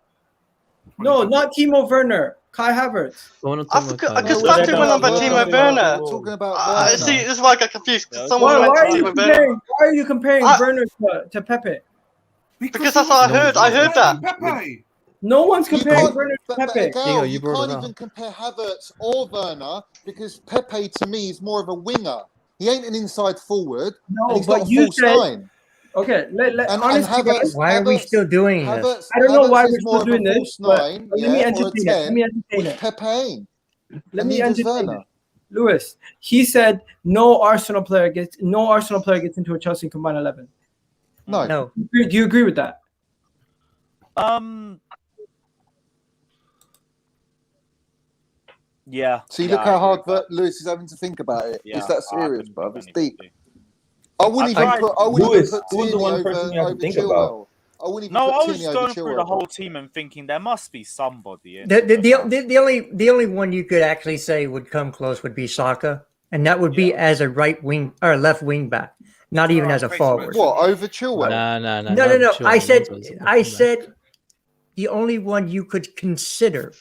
No, not Timo Werner. Kai Havertz. Because Patrick went on about Timo Werner. Talking about See, this is why I got confused. Why are you Timo Werner. comparing? Why are you comparing Werner to Pepe? Because that's what I heard. I heard that. Pepe. No one's You comparing can't, Werner to but Pepe. Miguel, you you brought can't it up. even compare Havertz or Werner because Pepe to me is more of a winger. He ain't an inside forward. No, and he's but not a you false said- nine. Okay, And honestly, guys, Havertz, Why are we still doing this? Havertz, I don't know why Havertz we're is more still doing of a this, false but nine, let me or a entertain it. 10, Let me entertain which it. Pepe ain't. Let And me neither is entertain Werner. it. Lewis, he said no Arsenal player gets into a Chelsea combined 11. No. Do you agree with that? Yeah. See, yeah, look I how agree hard with that. Lewis is having to think about it. Yeah, It's that I serious, couldn't bruv. think It's of deep. anything. I wouldn't I even tried- put. I wouldn't Lewis, even put who's the Tierney one person over, you have to over think Chilwell. about? I wouldn't even No, I put was Tierney just over going through Chilwell. the whole team and thinking there must be somebody in. The only one you could actually say would come close would be Saka, and that would be as a right wing or left wing back, not even as a forward. What over Chilwell? No. No. Chill, I said no, said the only one you could consider.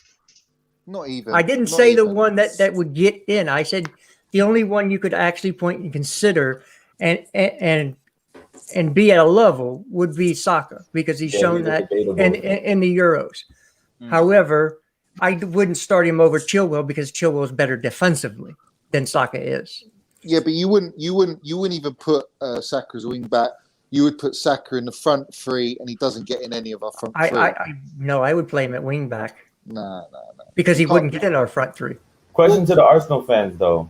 Not even. I didn't Not say the even. one that would get in. I said the only one you could actually point and consider and be at a level would be Saka because he's Yeah, shown he's that debatable. in the Euros. However, I wouldn't start him over Chilwell because Chilwell is better defensively than Saka is. Yeah, but you wouldn't even put Saka as a wing back. You would put Saka in the front three, and he doesn't get in any of our front three. I would play him at wing back No. because he wouldn't get in our front three. Question to the Arsenal fans though: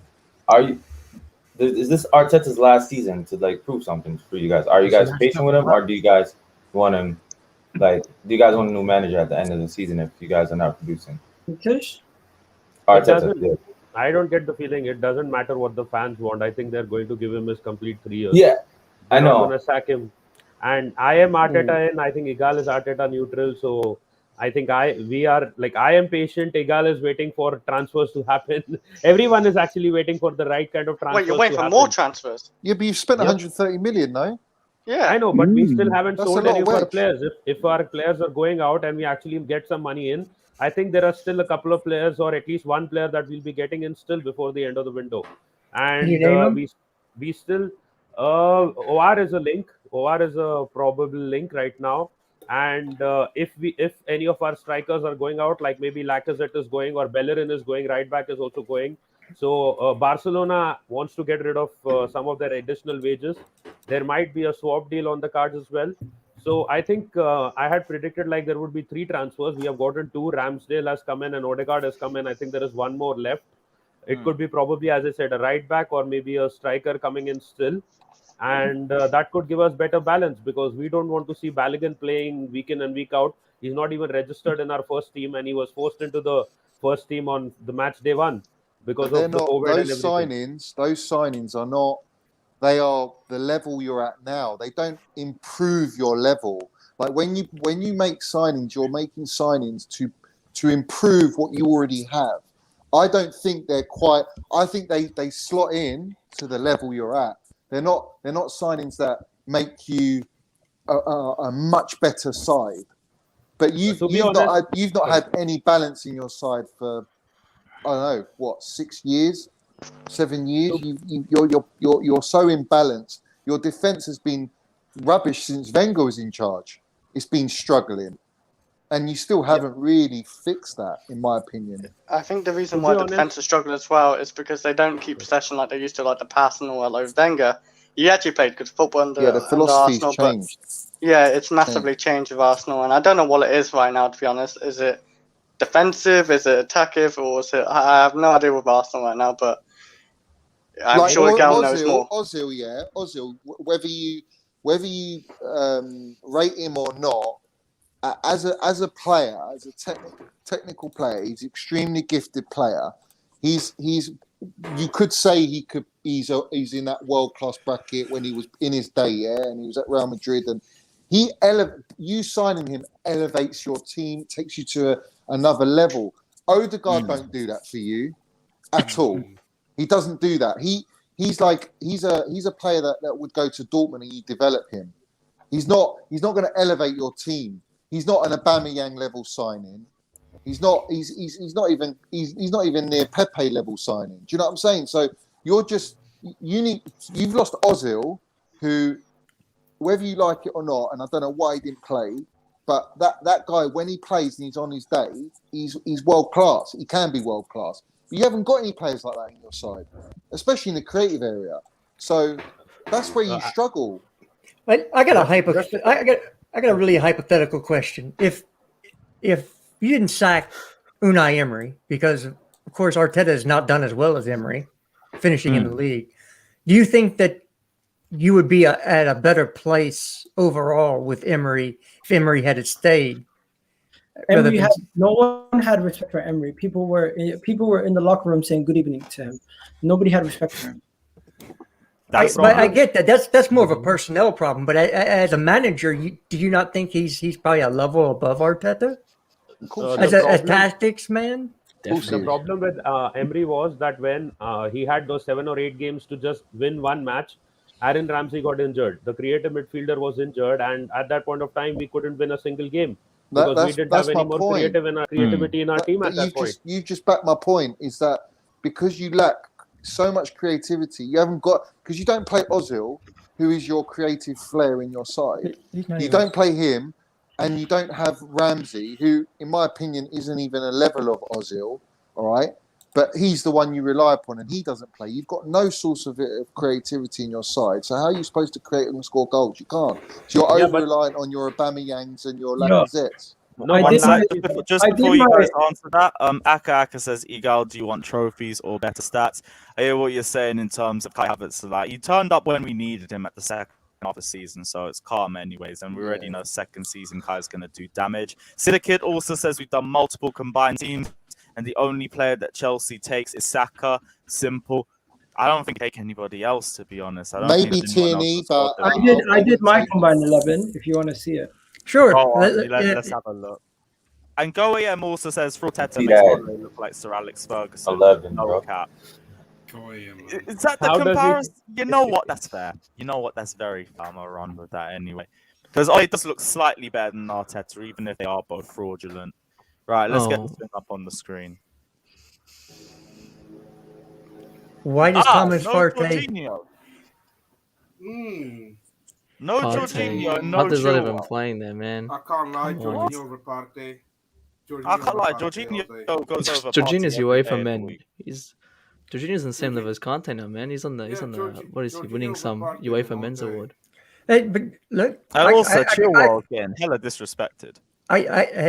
is this Arteta's last season to like prove something for you guys? Are you guys patient with him, or do you guys want him? Like, do you guys want a new manager at the end of the season if you guys are not producing? Arteta, yeah. I don't get the feeling. It doesn't matter what the fans want. I think they're going to give him his complete 3 years. Yeah, I They're know. not going to sack him. And I am Arteta in. I think Igal is Arteta neutral. So I think I am patient. Igal is waiting for transfers to happen. Everyone is actually waiting for the right kind of transfers. Wait, you're waiting to for happen. more transfers? Yeah, but you've spent Yep. 130 million, no? Yeah. I know, but we still haven't That's a sold lot any of of our wedge. players. If our players are going out and we actually get some money in, I think there are still a couple of players or at least one player that we'll be getting in still before the end of the window. Can you And name him? we still OR is a link. OR is a probable link right now. And if any of our strikers are going out, like maybe Lacazette is going or Bellerin is going, right back is also going. So Barcelona wants to get rid of some of their additional wages. There might be a swap deal on the cards as well. So I think I had predicted like there would be 3 transfers. We have gotten 2. Ramsdale has come in and Odegaard has come in. I think there is one more left. It could be probably, as I said, a right back or maybe a striker coming in still. And that could give us better balance, because we don't want to see Balogun playing week in and week out. He's not even registered in our first team, and he was forced into the first team on the match day 1 because But they're of the not COVID and those everything. signings. Those signings are not. They are the level you're at now. They don't improve your level. Like when you make signings, you're making signings to improve what you already have. I don't think they're quite. I think they slot in to the level you're at. They're not signings that make you a much better side. But you've not had any balance in your side for, I don't know, what, 6 years, 7 years. You're so imbalanced. Your defense has been rubbish since Wenger was in charge. It's been struggling, and you still haven't really fixed that, in my opinion. I think the reason why the defense is struggling as well is because they don't keep possession like they used to, like the pass and all that. Like Wenger, he actually played good football under, the philosophy's Arsenal, changed. but yeah, it's massively changed with Arsenal, and I don't know what it is right now, to be honest. Is it defensive? Is it attackive? Or is it? I have no idea with Arsenal right now, but I'm sure Gal knows more. Ozil, whether you rate him or not, as a player, as a technical player, he's an extremely gifted player. He's you could say he's in that world class bracket when he was in his day, and he was at Real Madrid, and you signing him elevates your team, takes you to another level. Odegaard don't do that for you at all. He doesn't do that. He's a player that would go to Dortmund and you develop him. He's not going to elevate your team. He's not an Aubameyang level signing. He's not even near Pepe level signing. Do you know what I'm saying? So you've lost Ozil, who, whether you like it or not, and I don't know why he didn't play, but that guy, when he plays and he's on his day, he's world class. He can be world class. You haven't got any players like that in your side, especially in the creative area. So that's where you struggle. I got a really hypothetical question. If you didn't sack Unai Emery, because of course Arteta has not done as well as Emery, finishing in the league, do you think that you would be at a better place overall with Emery if Emery had stayed? No one had respect for Emery. People were in the locker room saying good evening to him. Nobody had respect for him. I get that. That's more of a personnel problem. But as a manager, do you not think he's probably a level above Arteta? As a tactics man? The problem with Emery was that when he had those 7 or 8 games to just win one match, Aaron Ramsey got injured. The creative midfielder was injured, and at that point of time, we couldn't win a single game because we didn't have any more creativity in our team at that point. You've just backed my point, is that because you lack so much creativity, you haven't got, because you don't play Ozil, who is your creative flair in your side. You don't play him, and you don't have Ramsey, who, in my opinion, isn't even a level of Ozil, all right? But he's the one you rely upon, and he doesn't play. You've got no source of creativity in your side. So how are you supposed to create and score goals? You can't. So you're over-reliant on your Aubameyangs and your Lacazettes. Just before you guys answer that, Aka says, Igal, do you want trophies or better stats? I hear what you're saying in terms of Kai Havertz. Like, he turned up when we needed him at the second half of the season, so it's calm anyways, and we already know second season Kai's going to do damage. Sidakid also says we've done multiple combined teams, and the only player that Chelsea takes is Saka. Simple. I don't think they take anybody else, to be honest. I don't Maybe Tierney, but I did my combined 11. If you want to see it, sure. Let's have a look. And GoAM also says Arteta makes Rodri look like Sir Alex Ferguson. 11, no bro. cap. Is that the comparison? You know what? That's fair. You know what? That's very fair. I'm gonna run with that anyway. Because it does look slightly better than Arteta, even if they are both fraudulent. Right, let's get this thing up on the screen. Why does Thomas Partey? No Partey. Jorginho, no Partey's not even Chilwell. playing there, man. I can't lie, Come on. Jorginho over Partey. I can't lie, Jorginho over Partey Jorginho all day. goes over Jorginho's Partey every day UEFA of the man. week. Jorginho's on the same level as Kante now, man. He's on the what is he winning Jorginho some over Partey UEFA all men's day. award? Hey, but look, And also, Chilwell getting hella disrespected.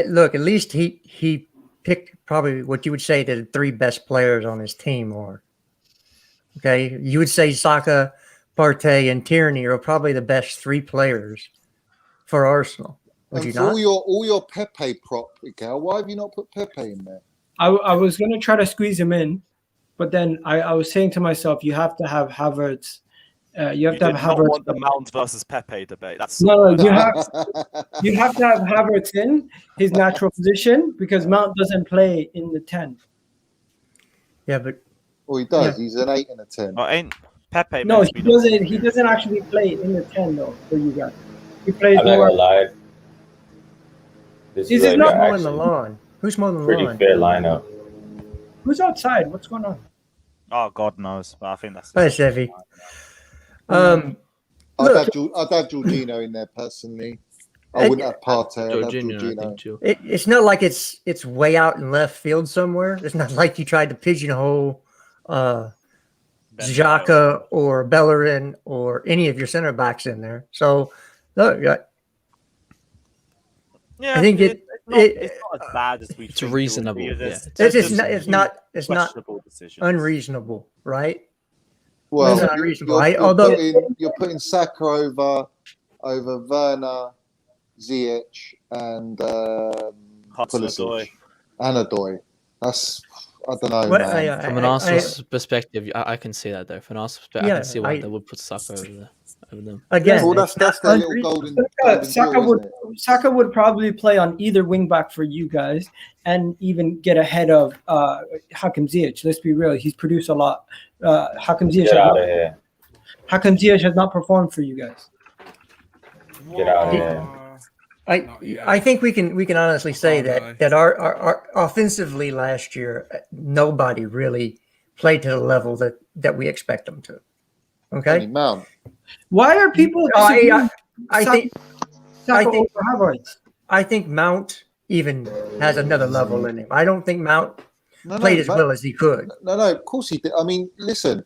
look. At least he picked probably what you would say the 3 best players on his team are. Okay, you would say Saka, Partey, and Tierney are probably the best 3 players for Arsenal. Would And you for not? all your Pepe prop, Miguel, why have you not put Pepe in there? I was going to try to squeeze him in, but then I was saying to myself, you have to have Havertz. You have to did have not Havertz. want the Mount versus Pepe debate. That's No, you have to have Havertz in his natural position because Mount doesn't play in the 10. Yeah, but Well, he does. Yeah. He's an 8 and a 10. Well, ain't Pepe? No, meant to he be the- doesn't. He doesn't actually play in the 10 though for you guys. He plays I'm not more. gonna lie. This Is is it like not a mowing the actually lawn. Who's mowing the pretty lawn? fair lineup. Who's outside? What's going on? Oh, God knows. But I think that's. Hi, Sevi. I'd Look, have Jorginho in there personally. I wouldn't have Partey. I'd have Jorginho, I think, Jorginho. too. it's not like it's way out in left field somewhere. It's not like you tried to pigeonhole Xhaka or Bellerin or any of your center backs in there. So, look, Yeah, I think it's not as bad as we. It's think reasonable, It would be. yeah. it's not questionable decisions. unreasonable, right? Well, It's not unreasonable. Although you're putting Saka over Werner, Ziyech, and Hudson-Odoi. Pulisic and Odoi. That's I don't know, What- man. From an Arsenal perspective, I can see that though. From an Arsenal perspective, I Yeah, can see why I- they would put Saka over them. again, Well, it's that's not their little unreasonable. golden Saka deal, would isn't it? Saka would probably play on either wing back for you guys and even get ahead of Hakim Ziyech. Let's be real; he's produced a lot. Hakim Ziyech, Get out of here. Hakim Ziyech has not performed for you guys. Get out of here. I think we can honestly say that our offensively last year nobody really played to the level that we expect them to. Okay. Only Mount. Why are people? I think Saka I think- over Havertz? I think Mount even has another level in him. I don't think Mount No, played as Mount- well as he could. No, of course he did. I mean, listen,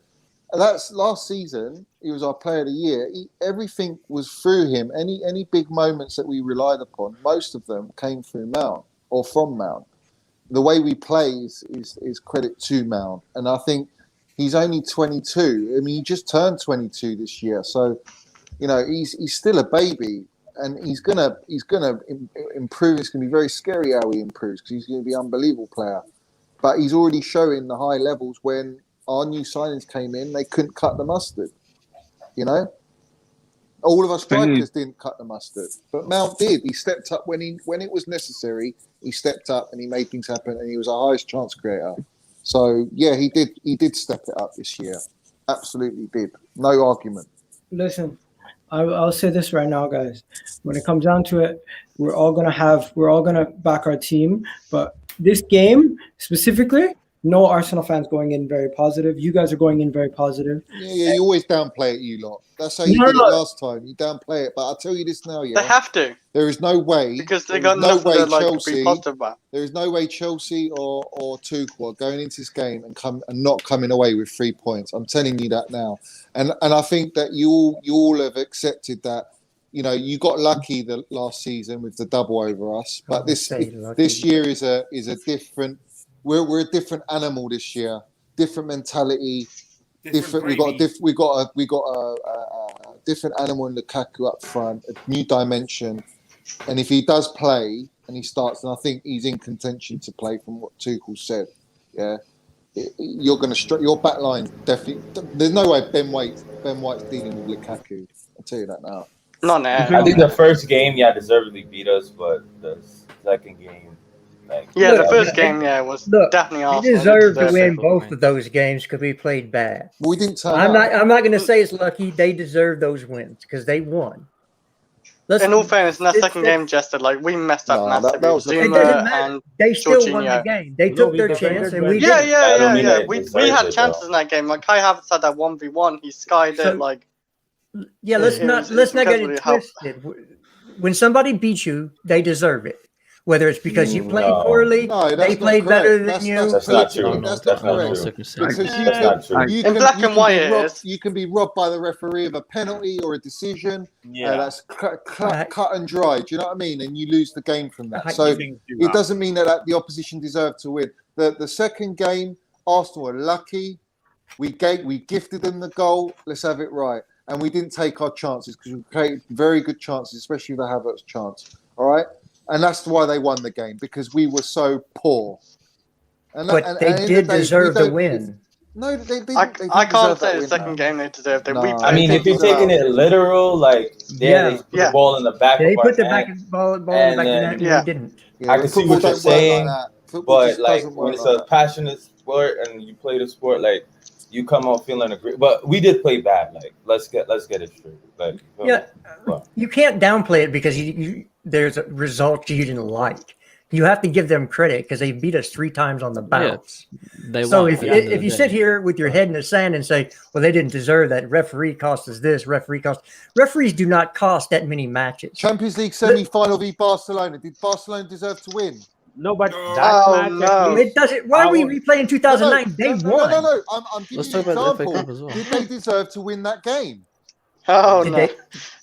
that's last season. He was our player of the year. Everything was through him. Any big moments that we relied upon, most of them came through Mount or from Mount. The way we play is credit to Mount, and I think he's only 22. I mean, he just turned 22 this year, so you know he's still a baby, and he's gonna improve. It's gonna be very scary how he improves because he's gonna be an unbelievable player. But he's already showing the high levels when our new signings came in, they couldn't cut the mustard. You know, all of our strikers didn't cut the mustard, but Mount did. He stepped up when it was necessary. He stepped up and he made things happen, and he was our highest chance creator. So yeah, he did step it up this year. Absolutely did. No argument. Listen, I'll say this right now, guys. When it comes down to it, we're all gonna back our team, but this game specifically, no Arsenal fans going in very positive. You guys are going in very positive. Yeah, you always downplay it, you lot. That's how you did it last time. You downplay it, but I'll tell you this now, yeah. They have to There is no way because they there got is no nothing way to like Chelsea. be positive about. There is no way Chelsea or Tuchel are going into this game and not coming away with 3 points. I'm telling you that now, and I think that you all have accepted that. You know, you got lucky the last season with the double over us, but this year is a different. We're a different animal this year. Different mentality. Different. We got a different animal in Lukaku up front. A new dimension. And if he does play and he starts, then I think he's in contention to play. From what Tuchel said, yeah, you're going to your back line definitely. There's no way Ben White's dealing with Lukaku. I'll tell you that now. Not now. I think the first game, deservedly beat us, but the second game, the first game, was definitely Arsenal. We deserved to win it. both of those games because we played bad. We didn't turn I'm up. not going to say it's lucky. They deserve those wins because they won. In all fairness, in that second game, Jester, like we messed up massively. that was It Zuma doesn't matter. and They still won the Jorginho. game. They took their chance and we Yeah, didn't. I don't mean yeah. that We deserves had it, chances though. in that game. Like Kai Havertz had that 1v1. He skied So- it. Like Yeah, let's not get incredibly it twisted. When somebody beats you, they deserve it. Whether it's because you played poorly, No, they that's not played better correct. than you. That's not true. That's That's not not correct. true. Because That's not true. you In can, black you and can white be it robbed. is. You can be robbed by the referee of a penalty or a decision. Yeah. That's cut and dry. Do you know what I mean? And you lose the game from that. So You think do it that. doesn't mean that the opposition deserved to win. The second game, Arsenal were lucky. We gifted them the goal. Let's have it right. And we didn't take our chances because we created very good chances, especially the Havertz chance. All right, and that's why they won the game, because we were so poor. But they did deserve the win. No, they didn't. I can't say the second game they deserved it. We No. played I mean, if you're taking it literal, like they put the ball in the back They of our put the net, ball in the and back of the then net, and we didn't. I can see what you're saying, Football but just like doesn't when work it's like a that. passionate sport and you play the sport, like you come out feeling agree. But we did play bad. Like let's get it straight. Like Yeah, you can't downplay it because there's a result you didn't like. You have to give them credit because they beat us 3 times on the bounce. They So won if at the end of if the you day. sit here with your head in the sand and say, "Well, they didn't deserve that. Referee cost us this. Referees do not cost that many matches." Champions League semi-final v Barcelona. Did Barcelona deserve to win? No, but that match at least. It doesn't. Why are we replaying 2009? They won. No. I'm giving Let's you talk an about the FA example. Cup as well. Did they deserve to win that game? Oh Did no! they-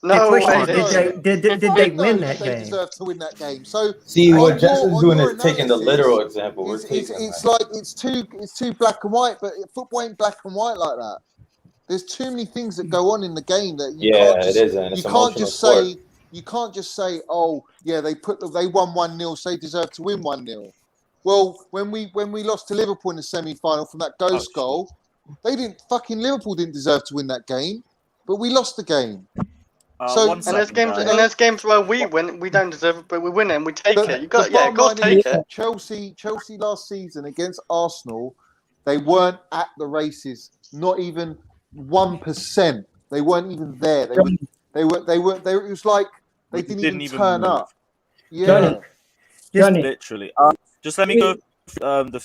No the question way. is, did I they know win that that they game? deserve to win that game. So see on what your- Justin's on doing your is taking the analysis, literal example. We're It's, taking it's like it's too black and white, but football ain't black and white like that. There's too many things that go on in the game that you Yeah, can't just, it is, and it's you can't emotional just sport. say you can't just say, oh yeah, they won 1-0, so they deserve to win 1-0. Well, when we lost to Liverpool in the semi-final from that ghost goal, Liverpool didn't deserve to win that game, but we lost the game. So And there's games where we win, we don't deserve it, but we win it and we take it. You got, bottom got to line take is it. Chelsea last season against Arsenal, they weren't at the races, not even 1%. They weren't even there. They were. It was like they didn't even turn move. up. Yeah, Literally. Just let me go. The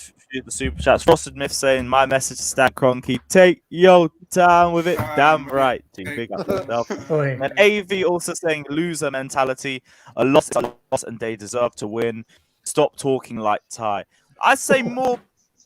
super chats. Frosted Myth saying, "My message to Stan Kroenke: take your time with it." Damn right, team. Big up yourself. And AV also saying, "Loser mentality. A loss is a loss, and they deserve to win. Stop talking like Ty." I say more.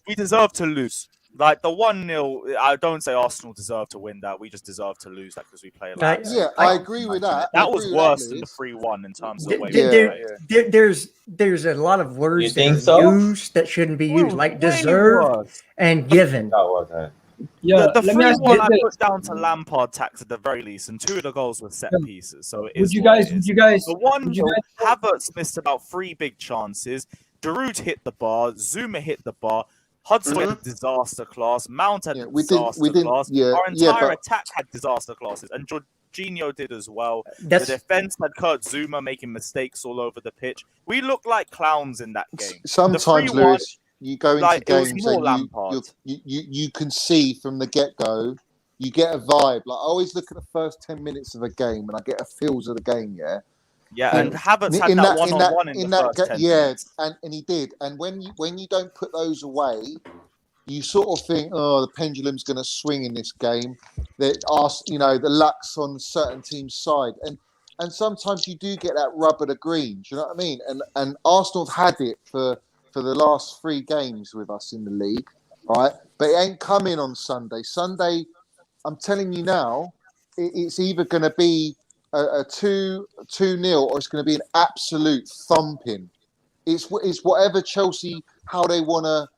We deserve to lose. Like the 1-0, I don't say Arsenal deserve to win that. We just deserve to lose that because we play like I agree with that. That was worse than the 3-1 in terms of the way we played. There's a lot of words You that think are so? used that shouldn't be used, like way deserve worse. and given. The let me ask 3-1 you I this. put down to Lampard tax at the very least, and 2 of the goals were set pieces. So it is Would you what guys? it is. Would you guys? The one, Would you guys? Havertz missed about 3 big chances. Giroud hit the bar. Zuma hit the bar. Hudson had disaster class. Mount had disaster class. Our entire attack had disaster classes, and Jorginho did as well. The defense had Kurt Zuma making mistakes all over the pitch. We looked like clowns in that game. Sometimes, Lewis, you go into games and you can see from the get-go, you get a vibe. Like I always look at the first 10 minutes of a game and I get a feels of the game, yeah? Yeah, and Havertz had that one-on-one in the first 10 minutes. and he did. And when you don't put those away, you sort of think, oh, the pendulum's going to swing in this game. The luck's on certain team's side. And sometimes you do get that rub of the green. Do you know what I mean? And Arsenal have had it for the last 3 games with us in the league, right? But it ain't coming on Sunday. Sunday, I'm telling you now, it's either going to be a 2-0 or it's going to be an absolute thumping. It's whatever Chelsea, how they want to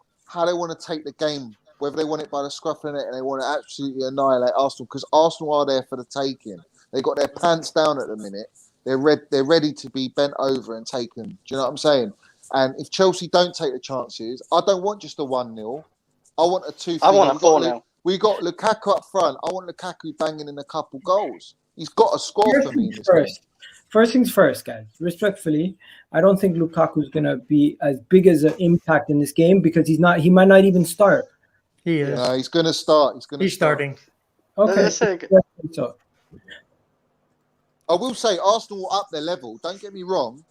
take the game, whether they want it by the scruff of the neck and they want to absolutely annihilate Arsenal, because Arsenal are there for the taking. They got their pants down at the minute. They're ready to be bent over and taken. Do you know what I'm saying? And if Chelsea don't take the chances, I don't want just a 1-0. I want a 2-3. I want a 4-0. We got Lukaku up front. I want Lukaku banging in a couple goals. He's got to score for me. First things first, guys. Respectfully, I don't think Lukaku is gonna be as big as an impact in this game because he's not. He might not even start. He is. No, he's going to start. He's starting. Okay. So. I will say Arsenal will up their level. Don't get me wrong.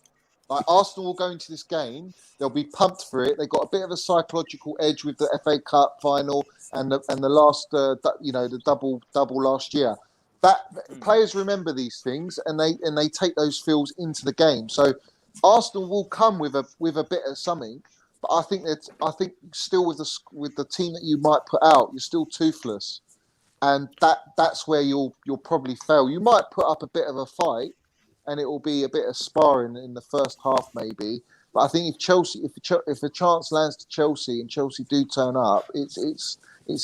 Like Arsenal will go into this game, they'll be pumped for it. They've got a bit of a psychological edge with the FA Cup final and the last, the double last year. Players remember these things, and they take those feels into the game. So Arsenal will come with a bit of something, but I think still with the team that you might put out, you're still toothless, and that's where you'll probably fail. You might put up a bit of a fight, and it will be a bit of sparring in the first half maybe. But I think if a chance lands to Chelsea and Chelsea do turn up, it's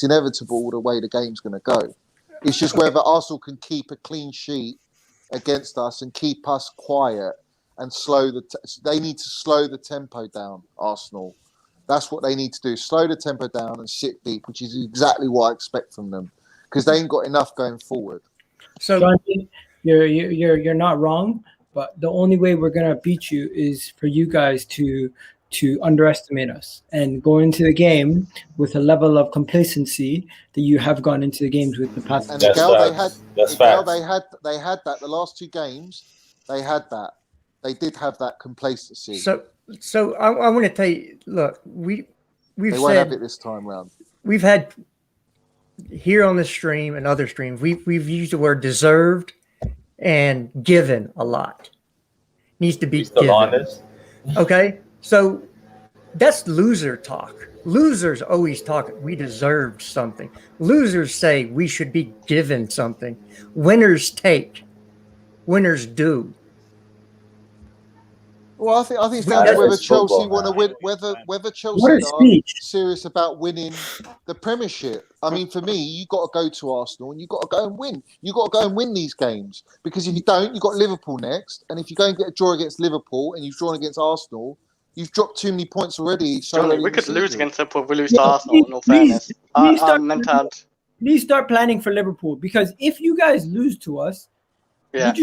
inevitable the way the game's going to go. It's just whether Arsenal can keep a clean sheet against us and keep us quiet and slow they need to slow the tempo down. Arsenal, that's what they need to do: slow the tempo down and sit deep, which is exactly what I expect from them because they ain't got enough going forward. So, Johnny, you're not wrong. But the only way we're gonna beat you is for you guys to underestimate us and go into the game with a level of complacency that you have gone into the games with the past. And they had that the last 2 games. They had that. They did have that complacency. So I want to tell you. Look, they won't have it this time round. We've had here on this stream and other streams. We've used the word deserved and given a lot. Needs to be given. Honest. Okay, so that's loser talk. Losers always talk, we deserved something. Losers say we should be given something. Winners take. Winners do. Well, I think it's down to whether Chelsea want to win, whether Chelsea are serious about winning the Premiership. I mean, for me, you got to go to Arsenal and you got to go and win. You got to go and win these games because if you don't, you got Liverpool next, and if you go and get a draw against Liverpool and you've drawn against Arsenal, you've dropped too many points already. Johnny, we could lose against Liverpool. We lose to Arsenal. In all fairness, please start planning for Liverpool because if you guys lose to us. Yeah.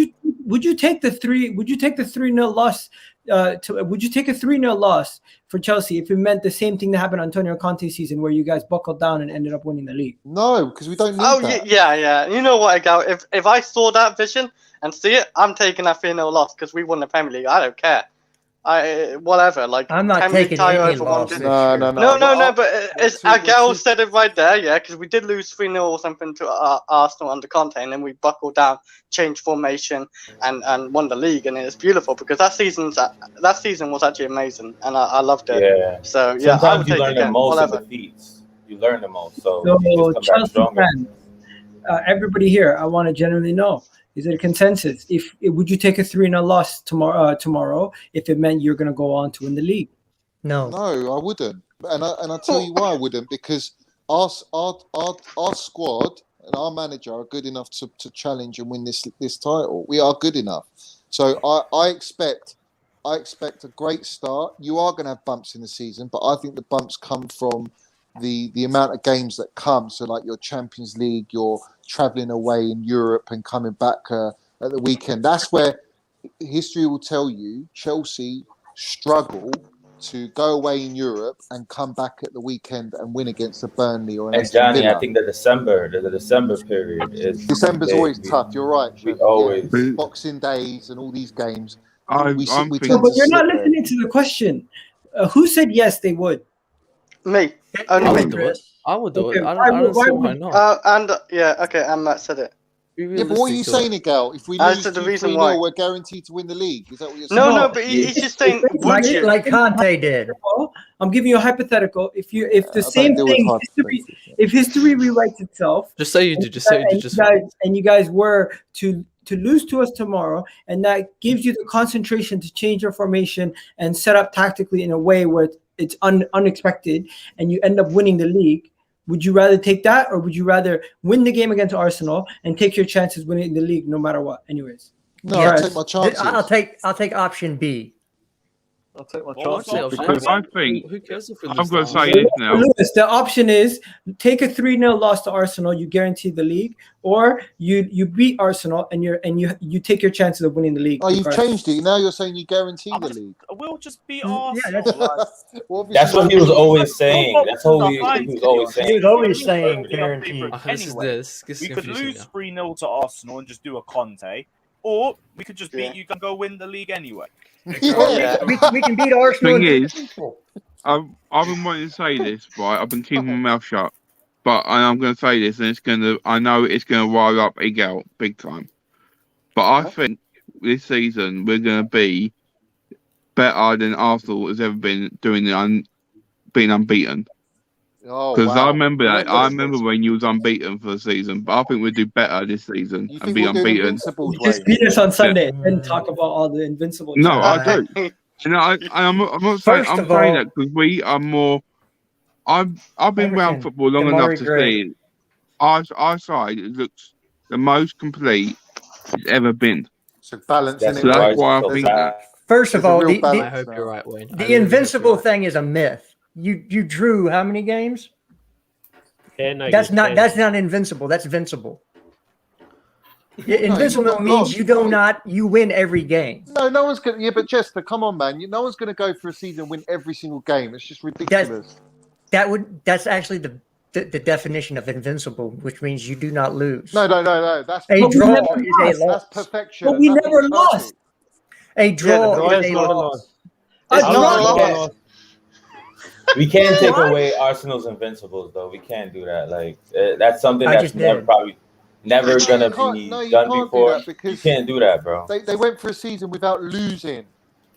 Would you take the 3-0 loss? Would you take a 3-0 loss for Chelsea if it meant the same thing that happened in Antonio Conte's season, where you guys buckled down and ended up winning the league? No, because we don't need that. Yeah. You know what, Gal? If I saw that vision and see it, I'm taking that 3-0 loss because we won the Premier League. I don't care. Whatever. Like I'm not taking any loss. No. But as Agal said it right there, yeah, because we did lose 3-0 or something to Arsenal under Conte, and then we buckled down, changed formation, and won the league, and it's beautiful because that season was actually amazing, and I loved it. Yeah. So yeah, sometimes you learn the most in defeats. You learn the most. So Chelsea fans, everybody here, I want to genuinely know. Is it a consensus? Would you take a 3-0 loss tomorrow if it meant you're going to go on to win the league? No, I wouldn't, and I'll tell you why I wouldn't, because our squad and our manager are good enough to challenge and win this title. We are good enough, so I expect a great start. You are going to have bumps in the season, but I think the bumps come from the amount of games that come. So like your Champions League, your traveling away in Europe and coming back at the weekend. That's where history will tell you Chelsea struggle to go away in Europe and come back at the weekend and win against a Burnley or an Aston Johnny, Villa. I think the December period is December's always tough. You're right. We always Boxing Days and all these games. But you're not listening to the question. Who said yes they would? Me. I would do it. I don't see why not. And Matt said it. Yeah, but what are you saying, Miguel? If we lose 3-0, we're guaranteed to win the league. Is that what you're saying? No, but he's just saying like Conte did. I'm giving you a hypothetical. If the same thing, if history rewrites itself, just say you do. And you guys were to lose to us tomorrow, and that gives you the concentration to change your formation and set up tactically in a way where it's unexpected, and you end up winning the league. Would you rather take that, or would you rather win the game against Arsenal and take your chances winning the league no matter what? Anyways, no, I'll take my chances. I'll take option B. I'll take my chances because I think who cares if I'm going to say this now. Lewis, the option is take a 3-0 loss to Arsenal, you guarantee the league, or you beat Arsenal and you take your chances of winning the league. Oh, you've changed it. Now you're saying you guarantee the league. We'll just beat Arsenal. That's what he was always saying. That's what he was always saying. He was always saying guarantee. This we could lose 3-0 to Arsenal and just do a Conte, or we could just beat you and go win the league anyway. We can beat Arsenal. Thing is, I've been wanting to say this, right? I've been keeping my mouth shut. but I'm going to say this, and I know it's going to rile up Egal big time. But I think this season we're going to be better than Arsenal has ever been doing being unbeaten. Oh Because I wow! remember that. I remember Relentless. when you was unbeaten for the season, but I think we'll do better this season You and think be we'll do unbeaten. Invincibles, Just Wayne? beat us on Sunday and talk about all the invincible. No, I challenges. do. And I'm not saying First I'm of saying all- that because we are more. I've been around Everton, football long Damari enough to Gray. see our side looks the most complete it's ever been. So balance in That's it, So that's Wayne. why why I it's so think bad. First of There's a all, real the, balance I hope now. you're right, Wayne. I the really hope you're invincible right. thing is a myth. You drew how many games? 10, I That's guess, not 10. that's not invincible. That's invincible. Invincible not means lost, you do right? not you win every game. No one's gonna. Yeah, but Chester, come on, man. No one's gonna go for a season and win every single game. It's just ridiculous. That's actually the definition of invincible, which means you do not lose. No. That's A But we draw never is lost. a that's loss. perfection. But and we nothing's never perfect. lost. A The draw draw is is a not a loss. loss. It's A not draw a is loss. a loss. We can't take Why? away Arsenal's invincibles, though. We can't do that. Like that's something I that's just never did. probably never No, gonna you can't. be No, you done can't do before. that You because can't do that, bro. they went for a season without losing.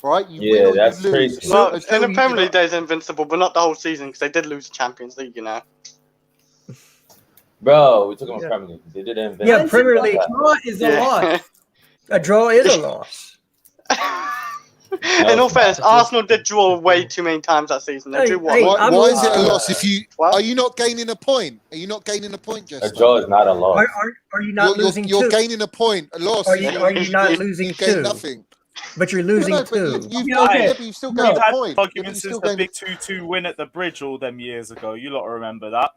Right? You win Yeah, or you that's lose. crazy. Well, So in the you Premier know- League, there's invincible, but not the whole season because they did lose the Champions League. You know. Bro, we're talking about Yeah. Premier League. They did it. Yeah, Premier League. A draw is a loss. Yeah. A draw is a loss. In all fairness, That's Arsenal just- did draw way too many times that season. They Hey, drew what? hey, like, I'm why is it a losing. loss? If you Well- are you not gaining a point? Are you not gaining a point, A Jester? draw is not a loss. Are you not losing you're two? gaining a point. A loss. Are you not you losing gain two? nothing. But you're losing No, but two. you've Okay. yeah, but you've still No. gained We've a had point. Yeah, but arguments you've since still the gained. big 2-2 win at the bridge all them years ago. You lot remember that?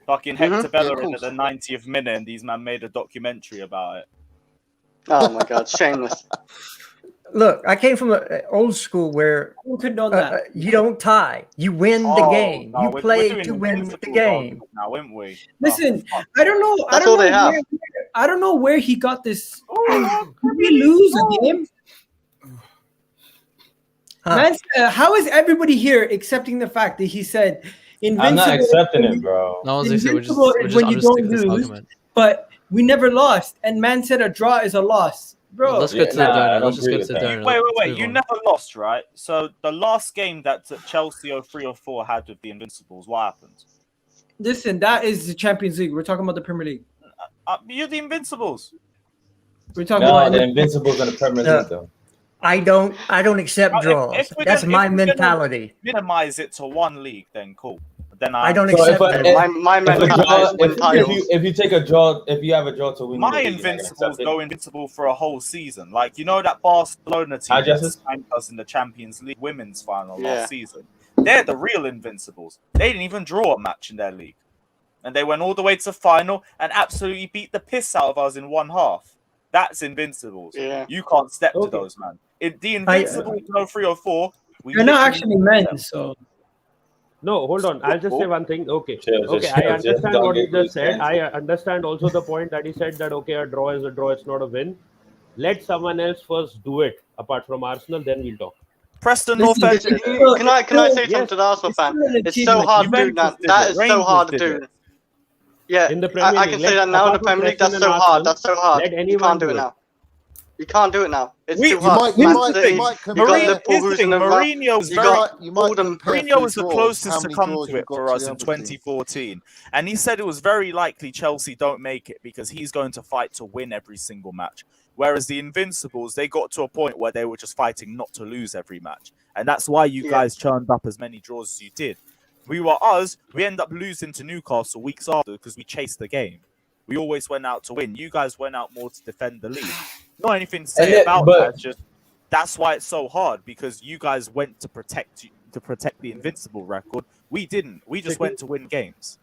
Fucking Mhm. Hector Yeah, of Bellerin at course. the 90th minute, and these man made a documentary about it. Oh my god, shameless. Look, I came from an old school where Who could know that? you don't tie. You win the Oh, game. no, You we're play doing to win the invincibles game. now, weren't we? Listen, Oh, fuck. I don't know. I That's don't all know they have. I don't know where he got this. Oh, Did we lose a game? Huh. Man, how is everybody here accepting the fact that he said invincible? I'm not accepting it, bro. No one's accepting. We're just, Invincible we're is just, when I'm you just don't sticking to this lose. argument. But we never lost, and man said a draw is a loss, bro. Well, let's go Yeah, to the nah, I donor. don't Let's just go agree to the with that. donor. Wait, Let's you move on. never lost, right? So the last game that Chelsea 03 or 4 had with the Invincibles, what happened? Listen, that is the Champions League. We're talking about the Premier League. You're the Invincibles. We're talking No, about the Invincibles in the Premier No. League, though. I don't accept If draws. we're That's gonna- my if we're gonna mentality. Minimize it to one league, then cool. Then I don't So accept if I- draws. My If, a mentality draw, is win titles. if you take a draw, if you have a draw to win, My the league, you're not gonna Invincibles accept it? go invincible for a whole season. Like, you know that Barcelona team Hi, that Justice. spanked us in the Champions League women's final Yeah. last season? They're the real Invincibles. They didn't even draw a match in their league. And they went all the way to final and absolutely beat the piss out of us in one half. That's Invincibles. Yeah. You can't step to Okay. those, man. The Invincibles go 3 or 4. We you're not literally actually beat them. men, so No, hold on. I'll just say one thing. Okay. Chill, Okay, just I chill, understand don't what he get just too said. I fancy. understand also the point that he said that, okay, a draw is a draw, it's not a win. Let someone else first do it, apart from Arsenal, then we'll talk. Preston Listen, North End. Can I say Yes, something to the Arsenal it's fan? still an It's so achievement. hard to do Juventus that. did That it. is so Rangers hard to did do. it. Yeah, In the Premier I League, can say that now in the apart from Premier League. That's Preston so and hard. Arsenal, That's so hard. let You anyone can't do do it it. now. You can't do it now. It's We- too You hard. might, Man you might, City, you might you got compare. Liverpool Here's the who's thing, in the run. Mourinho's You very got You all might them. compare Mourinho three was the draws, closest how to many come draws to you've it got for to us the in other team. 2014, and he said it was very likely Chelsea don't make it because he's going to fight to win every single match. Whereas the Invincibles, they got to a point where they were just fighting not to lose every match, and that's why you Yeah. guys churned up as many draws as you did. We were us. We end up losing to Newcastle weeks after because we chased the game. We always went out to win. You guys went out more to defend the lead. Not anything to say And it- about but- that. It's just that's why it's so hard because you guys went to protect the Invincible record. We didn't. We just went to win games.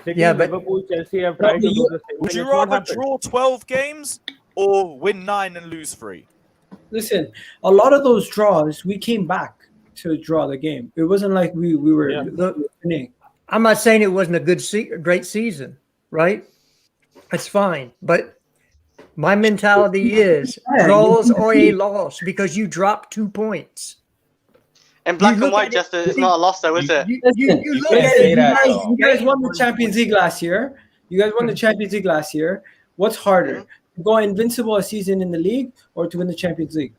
City, Yeah, but- Liverpool, Chelsea have tried to do the same Would thing. you It's not rather happened. draw 12 games or win 9 and lose 3? listen, a lot of those draws, we came back to draw the game. It wasn't like we were Yeah. winning. I'm not saying it wasn't a great season, right? It's fine, but my mentality is Yeah, draws you- or a loss because you dropped 2 points. In black and look white, at it- just it's not a loss, though, is it? You You look can't at say it. that, guys- though. You guys won the Champions League last year. You guys won the Champions League last year. What's harder, to go invincible a season in the league or to win the Champions League?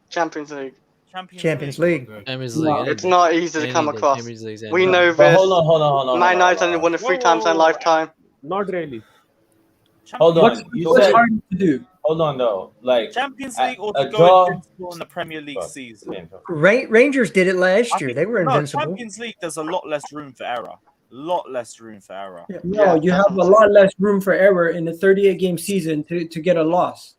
Champions League. Champions League. Champions No. League. It's not easy to come across. Champions League's We any- know But this. hold on. Man United's only won it 3 times in a lifetime. Not really. Hold on. What's You said, harder to do? hold on though. Like Champions a- League or a to go draw- invincible in the Premier League season? Rangers did it last I year. think- They were no, invincible. Champions League, there's a lot less room for error. Lot less room for error. No, you have a lot less room for error in a 38-game season to get a loss.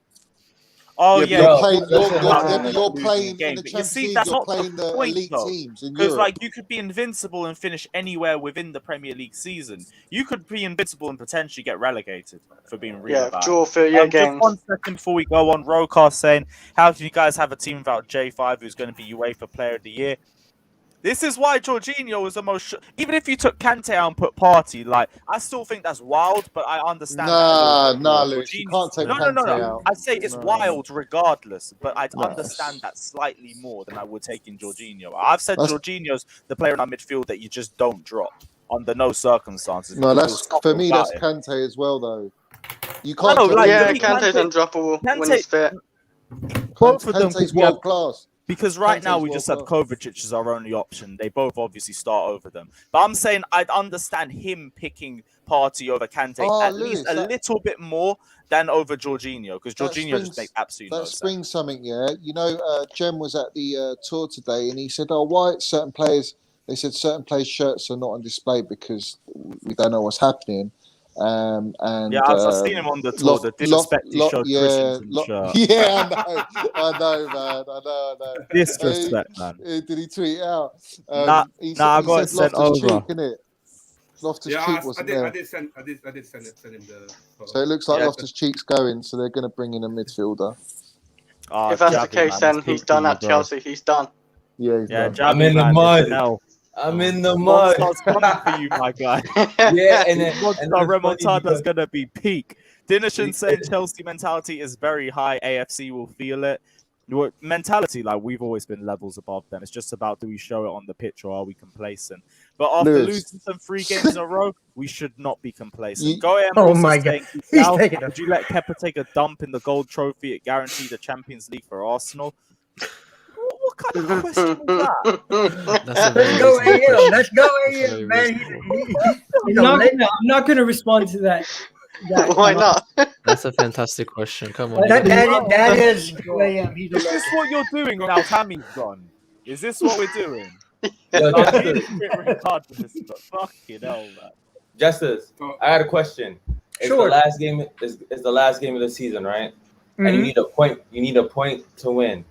Oh Yeah, yeah, but you're but playing- that's you're- about you're- losing you're the playing game. in the But you Champions see, League, that's you're not playing the the point, elite though. teams in Because Europe. like you could be invincible and finish anywhere within the Premier League season. You could be invincible and potentially get relegated for being real Yeah, about draw it. 38 Just games. 1 second before we go on, Rocast saying, how can you guys have a team without J5 who's going to be UEFA Player of the Year? This is why Jorginho was the most... Even if you took Kante out and put Partey, like, I still think that's wild, but I understand that. Nah, Lewis, you can't take No. Kante out. I'd say it's No. wild regardless, but I'd No. understand that slightly more than I would taking Jorginho. I've said That's- Jorginho's the player in our midfield that you just don't drop under no circumstances. No, because that's there's for me. something That's about it. Kante as well, though. You can't. No, take like, Yeah, Kante- Kante's undroppable when Kante- he's fit. Both of them Kante's could be a- world class. Because right Kante's now we world just have class. Kovacic as our only option. They both obviously start over them. But I'm saying I'd understand him picking Partey over Kante Oh, at Lewis, least a that- little bit more than over Jorginho, because That Jorginho springs- just makes absolutely no That sense. springs something, yeah. You know, Jem was at the tour today, and he said, "Oh, why certain players?" They said certain players' shirts are not on display because we don't know what's happening. And Yeah, I've seen him on the tour. The disrespect he showed Christensen's shirt. Yeah, I know, man. I know. Disrespect, man. Did he tweet it out? Nah, he I said got it sent Loftus over. Cheek, innit? Loftus Yeah, Cheek I wasn't did. there. I did send him the. So it looks like Yeah. Loftus Cheek's going, so they're going to bring in a midfielder. Oh, If that's the Javi, case, man, then it's he's peak done for you, at bro. Chelsea. He's done. Yeah, he's Yeah, done. Javi, I'm in the man, mud. it's an L. I'm in the mud. Monster's coming for you, my guy. Yeah, and then Monster and it's funny Remontada's because- gonna be peak. Dinishan It- said Chelsea mentality is very high. AFC will feel it. Your mentality, like we've always been levels above them. It's just about, do we show it on the pitch or are we complacent? But after Lewis. losing some 3 games in a row, we should not be complacent. You- Go ahead. Oh my God. He's taking a- Would you let Kepa take a dump in the gold trophy? It guaranteed the Champions League for Arsenal. What kind of question is that? That's a Let's very go reasonable AM. question. Let's go Very AM, man. reasonable. I'm not gonna respond to that. Why not? That's a fantastic question. Come on. That is AM. He's Is this what you're doing now? Tammy's gone. Is this what we're doing? Yo, I'm Justice, being a bit regardless, but fucking hell, man. Justice, I had a question. It's Sure. the last game. Is the last game of the season, right? And you Mhm. need a point. You need a point to win.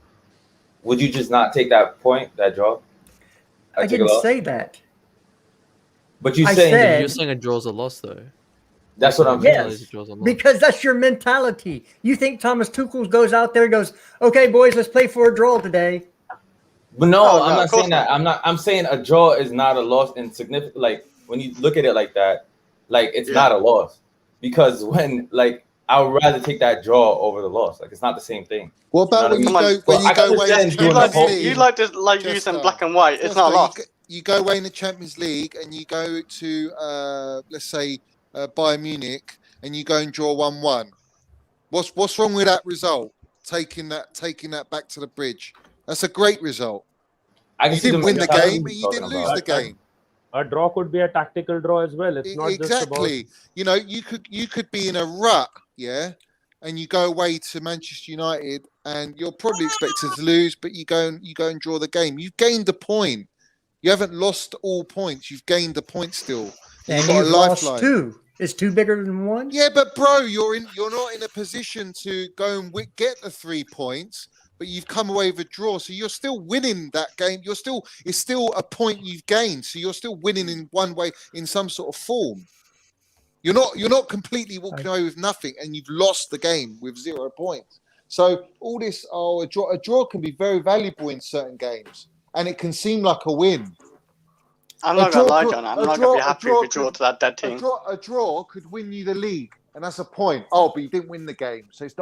Would you just not take that point, that draw? I take a didn't loss? say that. But you I saying said- You're saying a draw's a loss, though. that's what I'm Yes. saying. It's a draw's a loss. Because that's your mentality. You think Thomas Tuchel goes out there and goes, "Okay, boys, let's play for a draw today." But no, Oh, no, I'm of not course saying that. I'm saying a draw is not a loss in significant. Like when you look at it like that, like it's not a loss because when like I would rather take that draw over the loss. Like it's not the same thing. What about when you Come on. go when Well, you I go away understand in doing You the like whole- Champions you League? like to like Just, using uh, black and white. It's Just not a like loss. you go away in the Champions League and you go to let's say Bayern Munich and you go and draw 1-1. What's wrong with that result? Taking that back to the bridge. That's a great result. I can You see didn't win the mentality game, but you're you talking didn't lose about. the game. A draw could be a tactical draw as well. It's not just about. Exactly. You know, you could be in a rut, yeah, and you go away to Manchester United and you're probably expected to lose, but you go and draw the game. You've gained a point. You haven't lost all points. You've gained a point still. And You've got a you've lost lifeline. 2. Is 2 bigger than 1? Yeah, but bro, you're not in a position to go and get the 3 points, but you've come away with a draw, so you're still winning that game. It's still a point you've gained, so you're still winning in one way, in some sort of form. You're not completely walking away with nothing, and you've lost the game with 0 points. So all this, a draw can be very valuable in certain games, and it can seem like a win. I'm not gonna lie, John. a I'm not draw- gonna be a happy draw if we draw could- to that dead team. A draw could win you the league, and that's a point. Oh, but you didn't win the game, so it's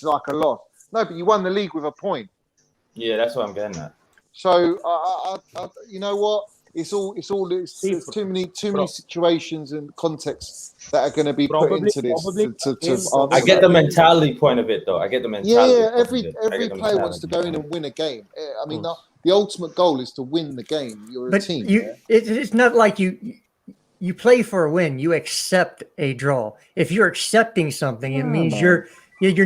like a loss. No, but you won the league with a point. Yeah, that's what I'm getting at. So you know what? There's too many situations and contexts that are going to be put into this. I get the mentality point of it, though. I get the mentality. Yeah, every player wants to go in and win a game. I mean, the ultimate goal is to win the game. You're a team. It's not like you play for a win. You accept a draw. If you're accepting something, it means you're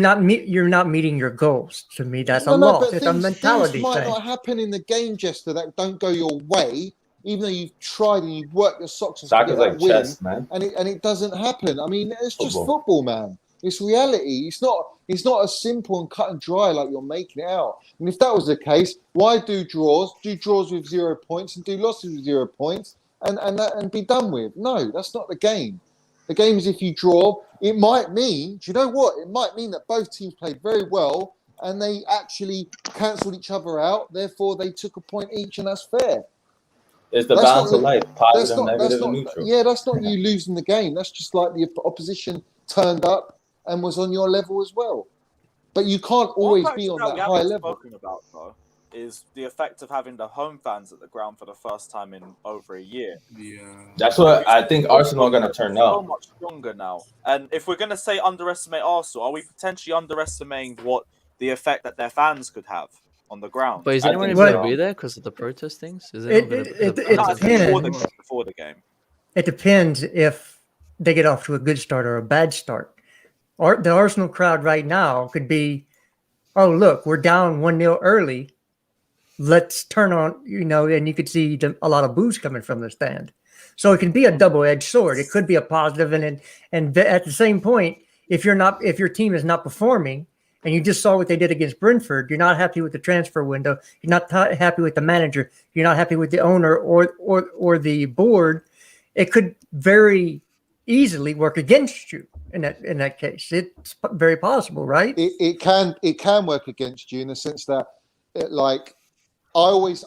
not meeting your goals. To me, that's a loss. It's a mentality things might thing. not happen in the game, Jester, that don't go your way, even though you've tried and you've worked your socks off to get that win, chess, man. and it doesn't happen. I mean, it's just football, man. It's reality. It's not as simple and cut and dry like you're making it out. And if that was the case, why do draws? Do draws with 0 points and do losses with 0 points and be done with? No, that's not the game. The game is if you draw, it might mean, do you know what? It might mean that both teams played very well and they actually cancelled each other out. Therefore, they took a point each, and that's fair. It's the balance of life, positive, negative, and neutral. Yeah, that's not you losing the game. That's just like the opposition turned up and was on your level as well. But you can't always be on that high level. Spoken about, though, is the effect of having the home fans at the ground for the first time in over a year. Yeah, that's what I think Arsenal are going to turn up. So much stronger now. And if we're going to say underestimate Arsenal, are we potentially underestimating what the effect that their fans could have on the ground? But is anyone even going to be there because of the protest things? Is it depends. Before the game? It depends if they get off to a good start or a bad start. The Arsenal crowd right now could be, oh, look, we're down 1-0 early. Let's turn on, and you could see a lot of boos coming from the stand. So it can be a double-edged sword. It could be a positive, and at the same point, if your team is not performing, and you just saw what they did against Brentford, you're not happy with the transfer window, you're not happy with the manager, you're not happy with the owner or the board, it could very easily work against you in that case. It's very possible, right? It can work against you in the sense that I always,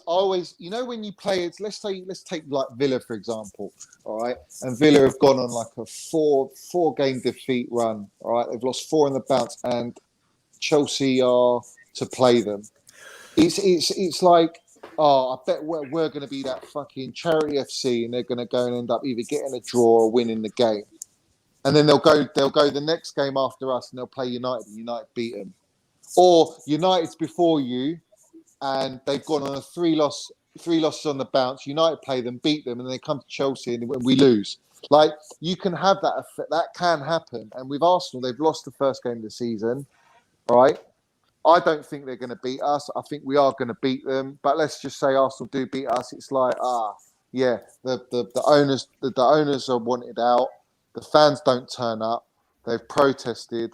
when you play it, let's take like Villa, for example, all right? And Villa have gone on like a four game defeat run, all right? They've lost 4 in the bounce, and Chelsea are to play them. It's like, I bet we're going to be that fucking charity FC, and they're going to go and end up either getting a draw or winning the game. And then they'll go the next game after us, and they'll play United, and United beat them. Or United's before you, and they've gone on a 3 losses on the bounce. United play them, beat them, and they come to Chelsea and we lose. Like, you can have that effect. That can happen. And with Arsenal, they've lost the first game of the season, right? I don't think they're going to beat us. I think we are going to beat them. But let's just say Arsenal do beat us. It's like, the owners are wanted out. The fans don't turn up. They've protested.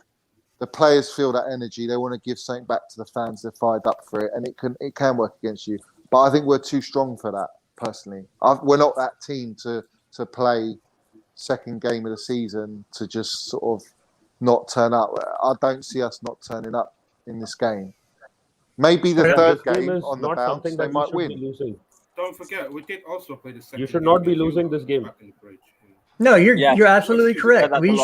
The players feel that energy. They want to give something back to the fans. They're fired up for it, and it can work against you. But I think we're too strong for that, personally. We're not that team to play second game of the season to just sort of not turn up. I don't see us not turning up in this game. Maybe the third game on the bounce, they might win. Don't forget, we did also play the second. You should not be losing this game. No, you're absolutely correct. We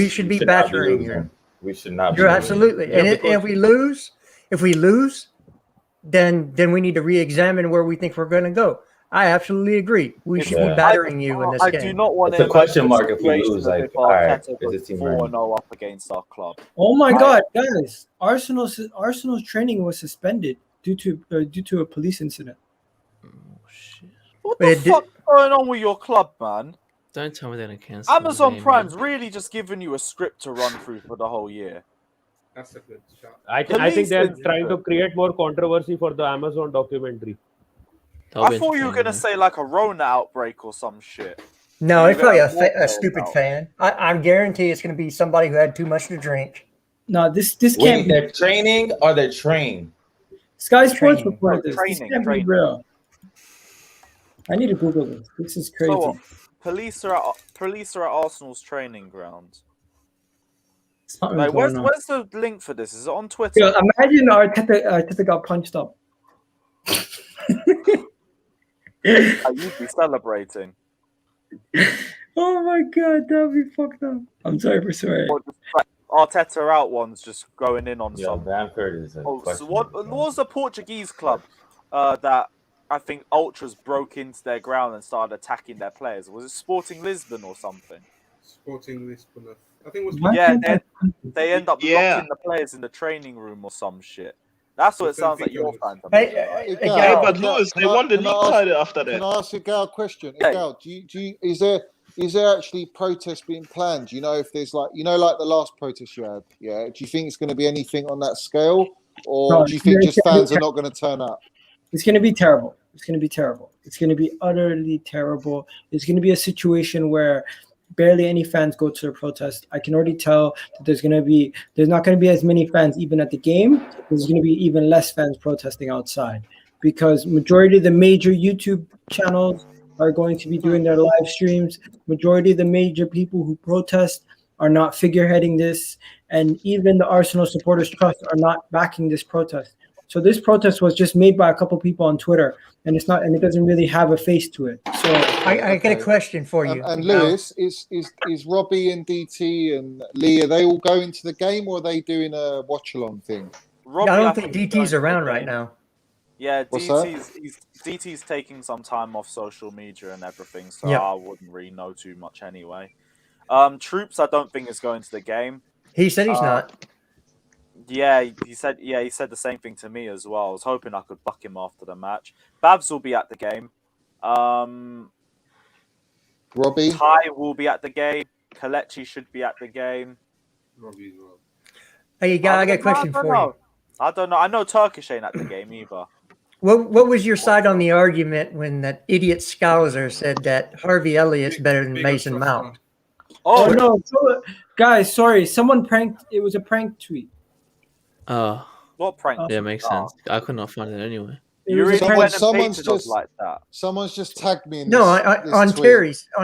should be battering you. We should not. You're absolutely. And if we lose, then we need to re-examine where we think we're going to go. I absolutely agree. We should be battering you in this game. I do not want to. It's a question mark if we lose. Like, all right, is this team 4-0 up against our club? Oh my God, guys! Arsenal's training was suspended due to a police incident. Oh shit! What the fuck is going on with your club, man? Don't tell me they're going to cancel. Amazon Prime's really just giving you a script to run through for the whole year. That's a good shot. I think they're trying to create more controversy for the Amazon documentary. I thought you were going to say like a Rona outbreak or some shit. No, it's probably a stupid fan. I guarantee it's going to be somebody who had too much to drink. No, this can't be. They're training or they're trained? Sky Sports reported this. This can't be real. I need to Google this. This is crazy. So, police are at Arsenal's training ground. Like, where's the link for this? Is it on Twitter? Yo, imagine Arteta got punched up. You'd be celebrating. Oh my God, that'd be fucked up. I'm sorry for swearing. Arteta out one's just going in on some. Bamford is so what was the Portuguese club that I think ultras broke into their ground and started attacking their players. Was it Sporting Lisbon or something? Sporting Lisbon. I think it was. Why Yeah, can't I- they end up Yeah. locking the players in the training room or some shit. That's what it sounds like your fans are Hey, making, right? Gal, Yeah, but Gal, Lewis, can they I- won the can I league ask- title after Can that. I ask a Gal question? Yeah. Gal, is there actually protests being planned? Do you know if there's like like the last protest you had? Yeah. Do you think it's going to be anything on that scale, or No, do you think it's just gonna be fans are not going to turn up? It's going to be terrible. It's going to be terrible. It's going to be utterly terrible. It's going to be a situation where barely any fans go to the protest. I can already tell that there's not going to be as many fans even at the game. There's going to be even less fans protesting outside because majority of the major YouTube channels are going to be doing their live streams. Majority of the major people who protest are not figureheading this, and even the Arsenal Supporters Trust are not backing this protest. So this protest was just made by a couple people on Twitter, and it doesn't really have a face to it. So I get a question for you. And Gal. Lewis, is Robbie and DT and Lee, are they all going to the game, or are they doing a watch along thing? Robbie, I don't I think he's DT's going to the around right game. now. Yeah, What's that? DT's taking some time off social media and everything, so Yep. I wouldn't really know too much anyway. Troops, I don't think is going to the game. He said he's not. Yeah, he said the same thing to me as well. I was hoping I could buck him after the match. Babs will be at the game. Robbie? Ty will be at the game. Kalechi should be at the game. Robbie as well. Hey, Gal, I got a question for you. I don't know. I know Turkish ain't at the game either. What was your side on the argument when that idiot Scouser said that Harvey Elliott's better than Big Mason up Mount? Oh no, guys, sorry. Someone pranked. It was a prank tweet. What prank? Yeah, makes sense. I could not find it anyway. You really went and painted us like that. Someone's just tagged me in No, this, on tweet.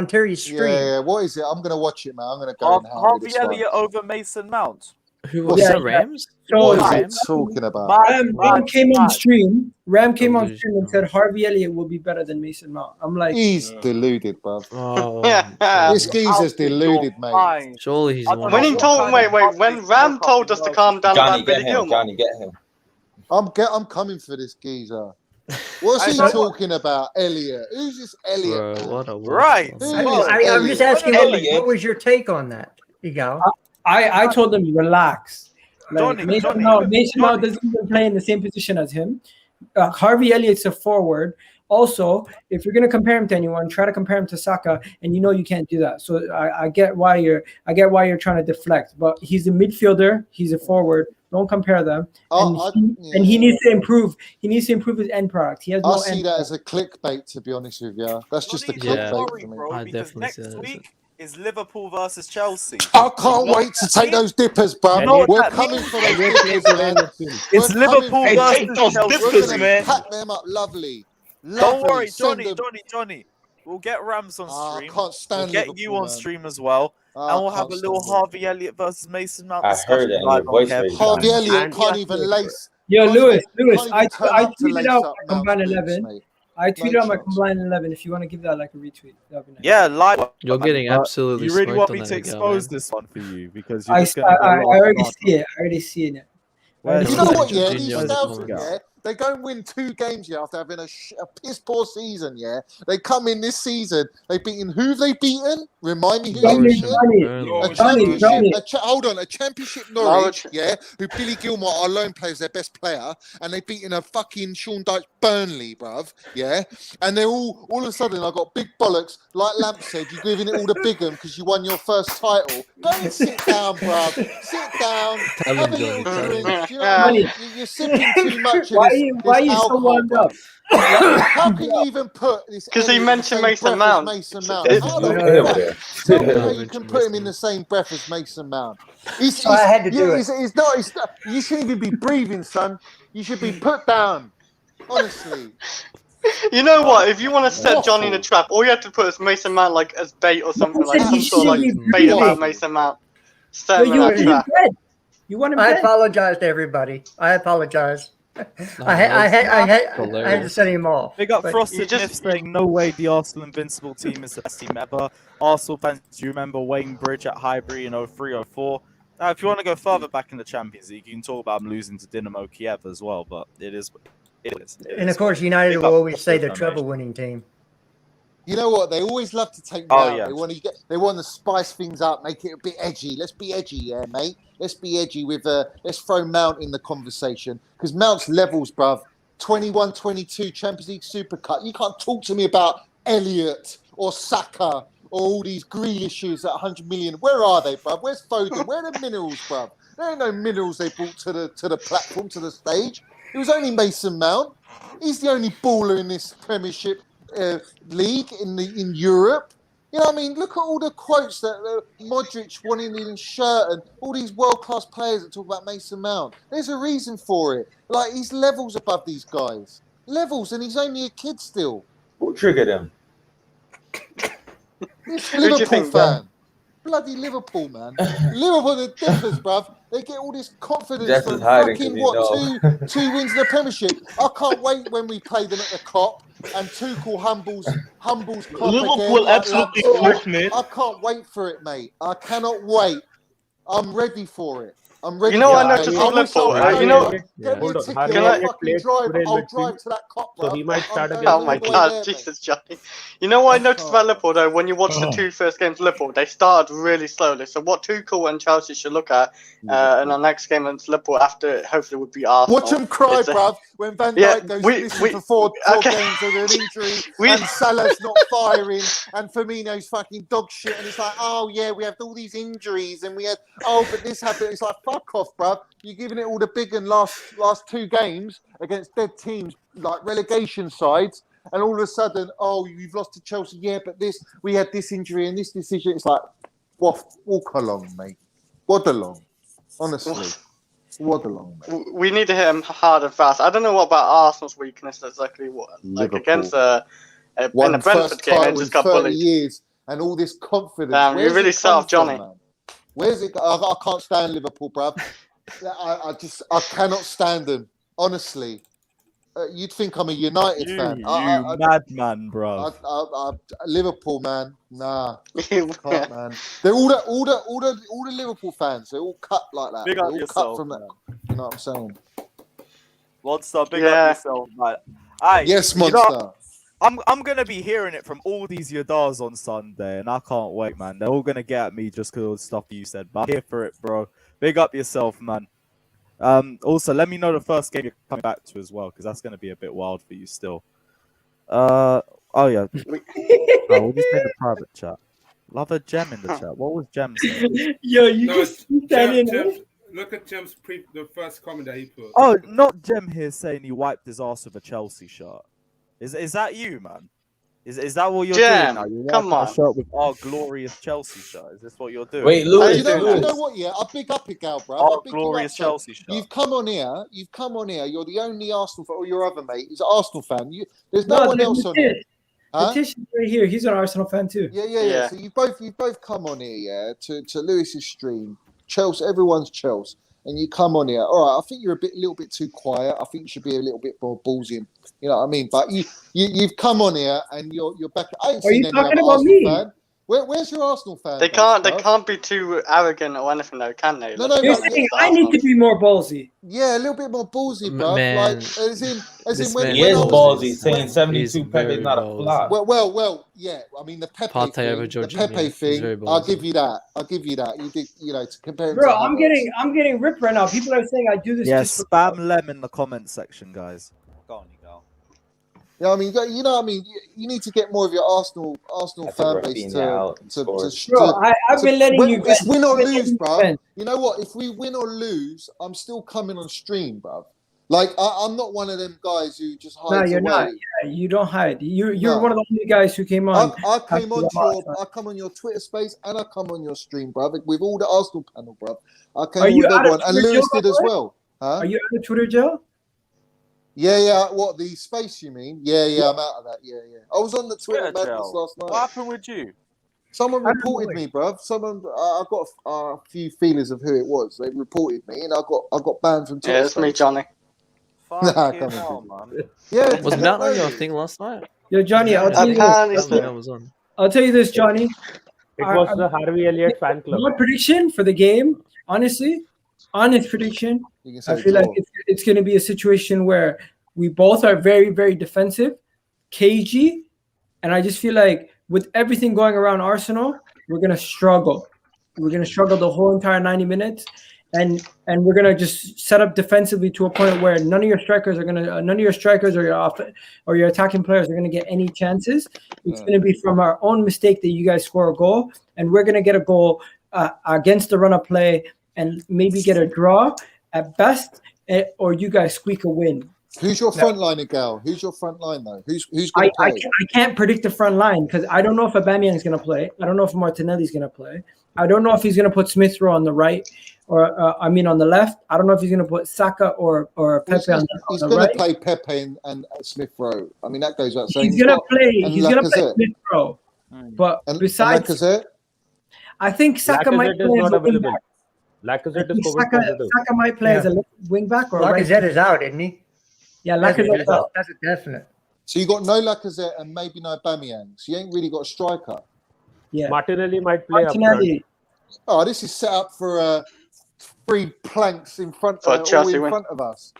Terry's stream. Yeah, what is it? I'm gonna watch it, man. I'm gonna go and handle Harvey this one. Elliott over Mason Mount. Who What's was that? that? Rams? What So is it Rams? talking about? Ram came on stream. Ram came on Delusional. stream and said Harvey Elliott will be better than Mason Mount. I'm like, He's deluded, bruv. Oh, This geezer's deluded, mate. surely he's one. When he told when Ram told us to calm down Johnny, about get Billy him. Gilmore. Johnny, get him. I'm coming for this geezer. What's he talking about, Elliot? Who's this Elliot? Bro, what a Right. Who is I'm just Elliot? asking, Elliott. what was your take on that, Igal? I told him relax. Like, Johnny, Mason Johnny. Mount doesn't even play in the same position as him. Harvey Elliott's a forward. Also, if you're gonna compare him to anyone, try to compare him to Saka, and you know you can't do that. So I get why you're trying to deflect. But he's a midfielder. He's a forward. Don't compare them. And he needs to improve. He needs to improve his end product. He has no I see end that as a clickbait, to be honest with you. That's just a Johnny, clickbait don't for worry, me. bro, I because definitely next see that as week is Liverpool versus Chelsea. I can't wait to take those dippers, bruv. know what We're that coming means? for those dippers, man. It's We're coming Liverpool for versus Hey, take those Chelsea. We're dippers, gonna man. pack them up lovely. Don't worry, Send them. Johnny. We'll get Rams on I stream. can't stand We'll get Liverpool, you on man. stream as well. I And we'll have can't a little stand them. Harvey Elliott versus Mason Mount I discussion heard it in live your on voice Kev. right Harvey now. Elliott And can't yeah, even lace. Yo, can't Lewis, even- can't I even turn up to tweeted lace out up my Mount's combined boots, 11. mate. I tweeted No out my chance. combined 11. If you want to give that like a retweet, that'd be nice. Yeah, live. You're getting absolutely You really smoked want on me that, to Igal, expose man. this one for you because you're I just going to already see it. I already see it. Where's You know the what, yeah? Junior These in the Scouts, comments. yeah, they go and win 2 games here after having a piss poor season, yeah? They come in this season, they've beaten who have they beaten? Remind me who they've Norwich beaten? and A Burnley. championship, hold on, a championship Norwich, Norwich. yeah, who Billy Gilmore, our lone player, is their best player, and they've beaten a fucking Sean Dyche Burnley, bruv, yeah? And they're all of a sudden, I got big bollocks, like Lamp said, you're giving it all to Bigham because you won your first title. Go and sit down, bruv. Sit down, Tell have him, a Johnny, little tell him. drink. Do you know what I mean? You're sipping too much of Why this, are this you so alcohol, wound bruv. up? Like, how can you even put this? 'Cause he Elliot in the mentioned same Mason breath as Mount. Mason Mount. It's How the Luke over fuck? there. Tell me how you can put him in the same breath as Mason Mount. So I had to do it. He's not. You shouldn't even be breathing, son. You should be put down. Honestly. You know what? If you want to set Johnny in a Awful. trap, all you have to put is Mason Mount like as bait or something, like said some he sort of like shouldn't be bait about breathing. Mason Mount. Set him in You that trap. dead. You want him I dead? apologize to everybody. I apologize. I had to send him off. Big up But Frosted you just- Myth saying, no way the Arsenal Invincible team is the best team ever. Arsenal fans, do you remember Wayne Bridge at Highbury in 03-04? Now, if you want to go further back in the Champions League, you can talk about them losing to Dynamo Kiev as well, but it is... It is. And of course, United Big will up always say the Football treble-winning team. You know what? They always love to take me Oh, out. yeah. They want to spice things up, make it a bit edgy. Let's be edgy, yeah, mate. Let's be edgy with let's throw Mount in the conversation because Mount's levels, bruv. 21-22 Champions League Super Cup. You can't talk to me about Elliott or Saka or all these Grealishes at 100 million. Where are they, bruv? Where's Foden? Where are the minerals, bruv? There ain't no minerals they brought to the platform, to the stage. It was only Mason Mount. He's the only baller in this Premiership league in Europe. You know what I mean? Look at all the quotes that Modric wanting in his shirt and all these world-class players that talk about Mason Mount. There's a reason for it. Like, he's levels above these guys. Levels, and he's only a kid still. Who triggered him? He's a Who do you Liverpool think, fan. Bloody Liverpool, man. Liverpool, the differs, bruv. They get all this confidence Just from as hiding fucking, 'cause you know. two wins in the Premiership. I can't wait when we play them at the Kop and Tuchel humbles Klopp Liverpool again, like absolutely Lampard. crushed, mate. I can't wait for it, mate. I cannot wait. I'm ready for it. I'm ready. You know, for I it, noticed mate. with I wish Liverpool, I was you know- there. Get me a Hold on. ticket. Harvey Can I- I'll fucking drive. played I'll with drive me, to that Kop, so bruv. he might start I'm again. going Oh my all the way God, there, mate. Jesus, Johnny. You know what I noticed about Liverpool though? When you watch the two first games of Liverpool, they started really slowly. So what Tuchel and Chelsea should look at in our next game against Liverpool after hopefully would be Arsenal. Watch them cry, It's a- bruv, when Van Yeah, Dijk goes we- missing we- for four okay. games with an injury, We- and Salah's not firing, and Firmino's fucking dog shit, and it's like, oh yeah, we have all these injuries, and we had, oh, but this happened. It's like, fuck off, bruv. You're giving it all the big and last two games against dead teams, like relegation sides, and all of a sudden, oh, you've lost to Chelsea, yeah, but we had this injury and this decision. It's like, walk along, mate. Wad along. Honestly. Wad along, mate. We need to hit him hard and fast. I don't know what about Arsenal's weakness exactly. What like Liverpool. against in Won the first Brentford game and title in just got 30 bullied. years, and all this confidence. Damn, you Where's really it come soft, Johnny. from, man? Where's it? I can't stand Liverpool, bruv. I cannot stand them. Honestly, you'd think I'm a United fan. You madman, bro. Liverpool, man. Nah, can't, man. They're all the Liverpool fans. They're all cut like that. Big They're up all yourself, cut from that. You know what I'm saying? Monster, big Yeah. up yourself, man. Aye, Yes, you know, monster. I'm gonna be hearing it from all these Yadars on Sunday, and I can't wait, man. They're all gonna get at me just because of the stuff you said, but I'm here for it, bro. Big up yourself, man. Also, let me know the first game you're coming back to as well, because that's gonna be a bit wild for you still. Oh yeah. What did you say in the private chat? Love a gem in the chat. What was Gem saying? Yo, you No, just keep that in. Look at Jem's the first comment that he put. Oh, not Gem here saying he wiped his ass with a Chelsea shirt. Is that you, man? Is that what you're Jem, doing now? You're come wiping on. a shirt with our glorious Chelsea shirt. Is this what you're doing? Wait, Do Lewis, you know Lewis. what? Yeah, I big up it, gal, bro. Our I big you glorious up, son. Chelsea shirt. You've come on here. You're the only Arsenal fan, or your other mate is an Arsenal fan. There's no one else on here. Huh? Letitia right here. He's an Arsenal fan too. Yeah. So you both come on here, yeah, to Lewis's stream. Chelsea, everyone's Chelsea, and you come on here. All right, I think you're a little bit too quiet. I think you should be a little bit more ballsy. You know what I mean? But you've come on here and you're back. I ain't Are seen you any talking other about Arsenal me? fan. Where's your Arsenal fan? They base, can't bruv? be too arrogant or anything though, can they? No, Let's no, be but You're honest, saying it's I need Arsenal. to be more ballsy. Yeah, a little bit more ballsy, bro. Man, Like as in this when man He is I was ballsy, saying He's 72 Pepe very is not a ballsy. flop. well, yeah. I mean the Pepe Partey thing. over The Jorginho, Pepe he's thing. very I'll ballsy. give you that. You did, to compare him Bro, to I'm Havertz. getting ripped right now. People are saying I do this Yeah, just for spam Lem in the comment section, guys. Go on, you go. Yeah, I mean, you know, what I mean, you need to get more of your Arsenal That's fan a base Rafinha out and to scores. Bro, I've been letting you It's guys win or I've been letting lose, you bro. guys- You know what? If we win or lose, I'm still coming on stream, bro. Like I'm not one of them guys who just No, hides you're away. not. Yeah, you don't hide. You're No. one of the only guys who came on. I came on after I come on your Twitter space and I come on your stream, bro, with all the Arsenal panel, bro. I came Are on you with out of everyone, and Twitter, Lewis Joe, did as by the way? well. Huh? Are you out of Twitter, Joe? Yeah. What, the space you mean? Yeah. I'm out of that. Yeah. I was on the Twitter Twitter madness jail. last night. What happened with you? Someone I don't reported know. me, bruv. I got a few feelers of who it was. They reported me, and I got banned from Twitter. Yeah, it's me, space. Johnny. Nah, Fucking come hell, on, man. Yeah, Was you Mount don't on know your me. thing last night? Yo, Johnny, I'll tell you this. Apparently That so. man was on. I'll tell you this, Johnny. It was the Harvey Elliott fan club. My prediction for the game, honestly, honest prediction, You can I say feel like draw. it's going to be a situation where we both are very, very defensive, cagey, and I just feel like with everything going around Arsenal, we're gonna struggle. We're gonna struggle the whole entire 90 minutes, and we're gonna just set up defensively to a point where none of your strikers or your attacking players are gonna get any chances. It's gonna be from our own mistake that you guys score a goal, and we're gonna get a goal against the run of play and maybe get a draw at best, or you guys squeak a win. Who's your front line, Gal? Who's your front line though? Who's going to play? I can't predict the front line because I don't know if Aubameyang is going to play. I don't know if Martinelli's going to play. I don't know if he's going to put Smith Rowe on the right or on the left. I don't know if he's going to put Saka or Pepe on the right. He's going to play Pepe and Smith Rowe. I mean, that goes without saying. He's going to play Smith Rowe. But besides, Lacazette? I think Saka might play as a wing back. Lacazette is COVID positive. Saka might play as a wing back or Lacazette is out, isn't he? Yeah, Lacazette is out. That's a definite. So you got no Lacazette and maybe no Aubameyang. So you ain't really got a striker. Yeah, Martinelli might play up front. Oh, this is set up for 3 planks in front of us.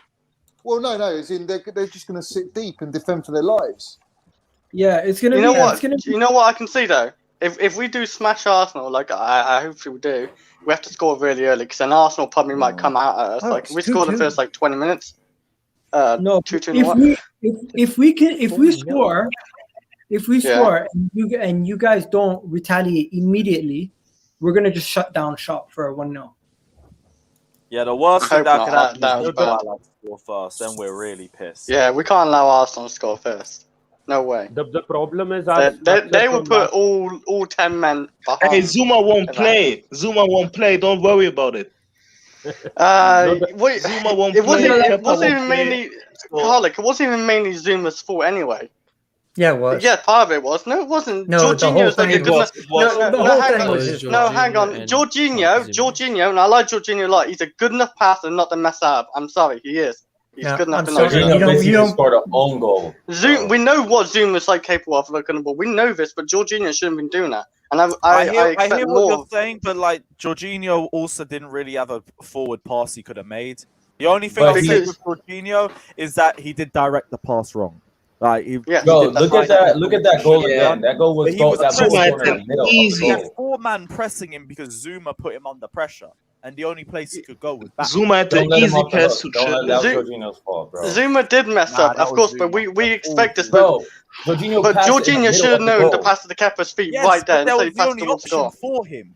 Well, no, as in they're just going to sit deep and defend for their lives. Yeah, it's going to. You know what? You know what I can see though. If we do smash Arsenal, like I hopefully we do, we have to score really early because then Arsenal probably might come out at us. Like if we score the first 20 minutes. No, 2-2. If we score, and you guys don't retaliate immediately, we're gonna just shut down shop for a 1-0. Yeah, the worst thing that could happen that is was Liverpool bad. score first, then we're really pissed. Yeah, we can't allow Arsenal to score first. No way. The problem is they will put all 10 men behind. Hey, Zuma won't play. Zuma won't play. Don't worry about it. Zuma won't play. It wasn't even mainly Garlic. It wasn't even mainly Zuma's fault anyway. Yeah, it was. Yeah, part of it was. No, it wasn't. No, the whole thing was. Hang on. Jorginho, and I like Jorginho a lot. He's a good enough passer not to mess up. I'm sorry, he is. He's good enough to know. Jorginho scored an own goal. We know what Zuma's capable of looking at the ball. We know this, but Jorginho shouldn't have been doing that. And I hear what you're saying, but Jorginho also didn't really have a forward pass he could have made. The only thing I'll say with Jorginho is that he did direct the pass wrong. Look at that goal again. That goal was in the middle. He had 4 men pressing him because Zuma put him under pressure, and the only place he could go was back. Zuma had the easy pass to Jorginho's fault, bro. Zuma did mess up, of course, but we expect this. But Jorginho should have known to pass to the Kepa's feet right there. That was the only option for him.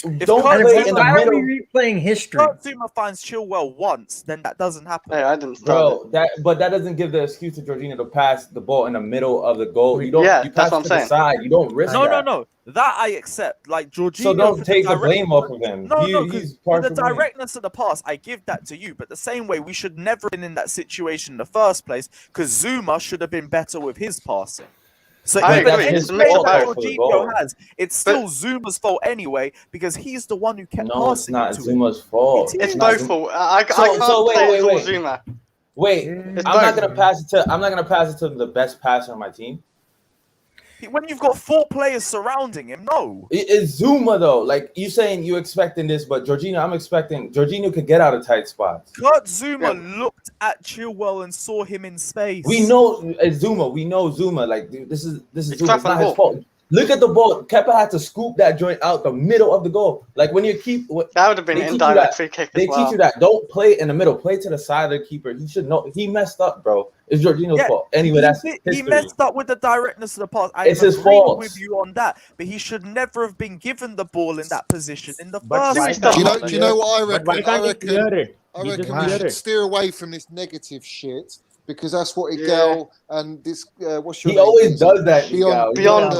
Why are we replaying history? If Zuma finds Chilwell once, then that doesn't happen. Hey, I didn't Bro, that doesn't give the excuse to Jorginho to pass the ball in the middle of the goal. You don't. You pass to the side. You don't risk that. No. That I accept. Jorginho. So don't take the blame off of him. He's for the directness of the pass, I give that to you. But the same way, we should never have been in that situation in the first place because Zuma should have been better with his passing. So even any fault that Jorginho has, it's still Zuma's fault anyway because he's the one who kept passing. No, it's not Zuma's fault. It's both fault. I can't say it's all Zuma. Wait, I'm not gonna pass it to the best passer on my team. When you've got 4 players surrounding him, no. It's Zuma though. Like you saying, you expecting this, but Jorginho, I'm expecting Jorginho could get out of tight spots. Kurt Zuma looked at Chilwell and saw him in space. We know it's Zuma. We know Zuma. Like this is Zuma. It's not his fault. Look at the ball. Kepa had to scoop that joint out the middle of the goal. Like when you keep that would have been an indirect free kick. They teach you that. Don't play in the middle. Play to the side of the keeper. He should know. He messed up, bro. It's Jorginho's fault. Anyway, he messed up with the directness of the pass. It's his fault. With you on that, but he should never have been given the ball in that position in the first place. Do you know what I reckon? Why can't he clear it? I reckon we should steer away from this negative shit. Because that's what Igel and this what's your he name? always does that. Beyond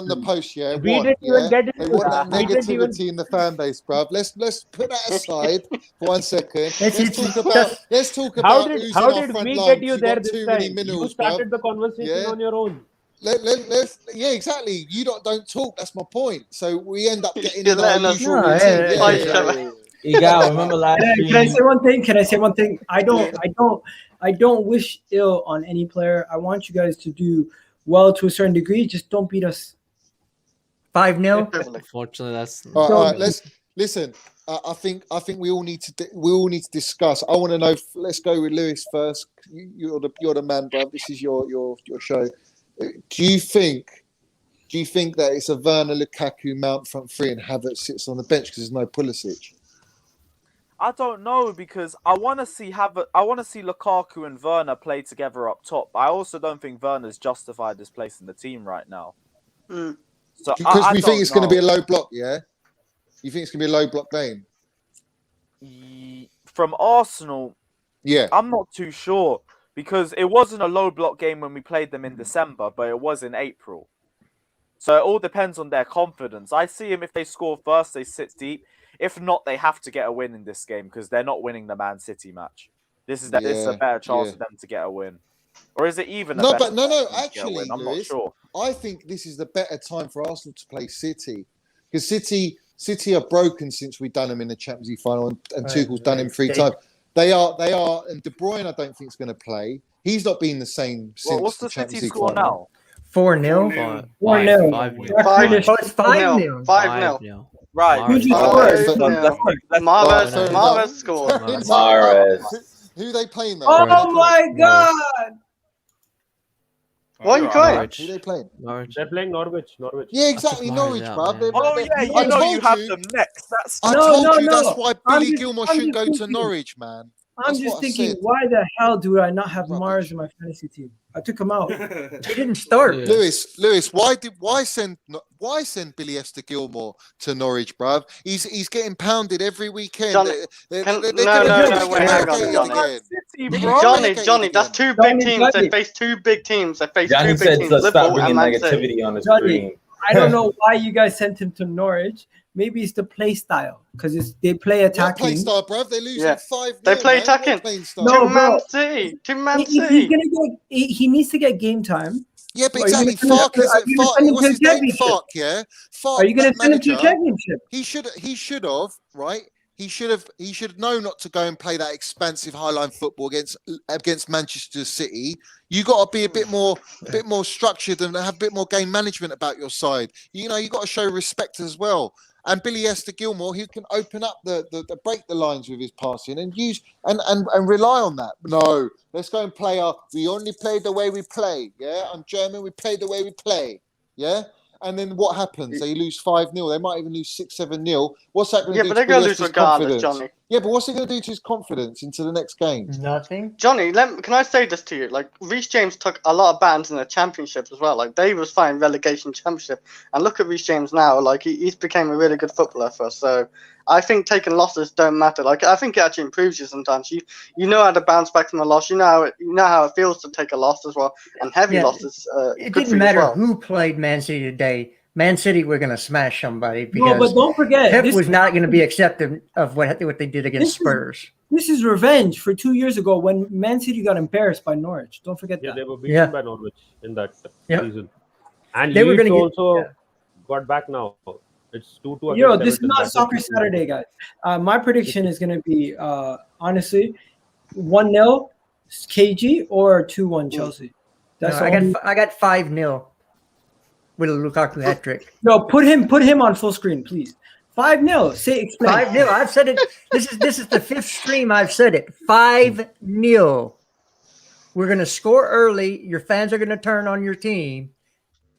the post, yeah. We didn't even get they want that negativity in the fan base, bruv. Let's put that aside for 1 second. Let's talk about how did we get you there this time? You started the conversation on your own. Let's exactly. You don't talk. That's my point. So we end up getting in our usual routine. Igao, remember last Can I say one thing? I don't wish ill on any player. I want you guys to do well to a certain degree. Just don't beat us 5-0. Unfortunately, that's. All right, let's listen. I think we all need to discuss. I want to know. Let's go with Lewis first. You're the man, bro. This is your show. Do you think that it's a Werner, Lukaku, Mount front three, and Havertz sits on the bench because there's no Pulisic? I don't know, because I want to see Lukaku and Werner play together up top. I also don't think Werner's justified his place in the team right now. Mm. So Because we think it's going to be a low block, yeah? You think it's going to be a low block game? From Arsenal, yeah, I'm not too sure, because it wasn't a low block game when we played them in December, but it was in April. So it all depends on their confidence. I see them, if they score first, they sit deep. If not, they have to get a win in this game because they're not winning the Man City match. This is a better chance for them to get a win. Or is it even no? a better But no. chance to get a Actually, win? I'm Lewis, not sure. I think this is the better time for Arsenal to play City because City are broken since we've done them in the Champions League final, and Tuchel's done him 3 times. They are, and De Bruyne I don't think is going to play. He's not been the same since What's the Champions City League score final. now? 4-0. 4-0. 5-0. Oh, it's 5-0. 5-0. Right. Who just scored? Mahrez scored. Mahrez. Who are they playing though? Oh my God! Why are you crying? Who are they playing? They're playing Norwich. Yeah, exactly. Norwich, bruv. Oh yeah, you have them next. That's I No, told you no. that's why I'm Billy just- Gilmore I'm shouldn't just go to thinking. Norwich, man. I'm That's just what I thinking, said. why the hell do I not have Mars in my fantasy team? I took him out. He didn't start. Lewis, why send Billy Esther Gilmore to Norwich, bruv? He's getting pounded every weekend. Johnny, They're no, gonna wait, hang on, Johnny. That's two big teams. They face two big teams. Johnny said teams. let's stop Liverpool bringing and Man City. negativity on the Johnny, screen. I don't know why you guys sent him to Norwich. Maybe it's the play style because they play What attacking. play style, bruv? They're losing 5-0. They play man. attacking. What playing style? No, To Man bro. City. To Man He's City. gonna get. He needs to get game time. Yeah, but Are you exactly. gonna Fark is are you gonna send him what's to his the name? championship? Fark, yeah. Fark, Are you gonna that send him to the manager, championship? He should have, right? He should know not to go and play that expansive highline football against Manchester City. You got to be a bit more structured and have a bit more game management about your side. You got to show respect as well. And Billy Esther Gilmore, who can open up the break the lines with his passing and use and rely on that. No, let's go and play we only play the way we play. Yeah, I'm German. We play the way we play. Yeah. And then what happens? They lose 5-0. They might even lose 6-7-0. What's that going to do? Yeah, but they're going to lose regardless, Johnny. Yeah, but what's it going to do to his confidence into the next game? Nothing. Johnny, can I say this to you? Like, Reece James took a lot of bans in the championship as well. Like, they was fighting relegation championship. And look at Reece James now. Like, he's became a really good footballer for us. So I think taking losses don't matter. Like, I think it actually improves you sometimes. You know how to bounce back from a loss. You know how it feels to take a loss as well. And heavy losses. It good for didn't you as matter well. who played Man City today. Man City were going to smash somebody No, because but don't forget, Pep this- was not going to be accepted of what they did against Spurs. This is revenge for 2 years ago when Man City got embarrassed by Norwich. Don't forget Yeah, that. they were beaten by Norwich in that season. And They were Leeds gonna also got back now. It's 2-2 Yo, against this is Everton. not That Soccer was 2-2. Saturday, guys. My prediction is going to be, honestly, 1-0 KG or 2-1 Chelsea. That's No, all. I got 5-0 with a Lukaku hat trick. No, put him on full screen, please. 5-0. Explain. 5-0. I've said it. This is the 5th stream I've said it. 5-0. We're gonna score early. Your fans are gonna turn on your team,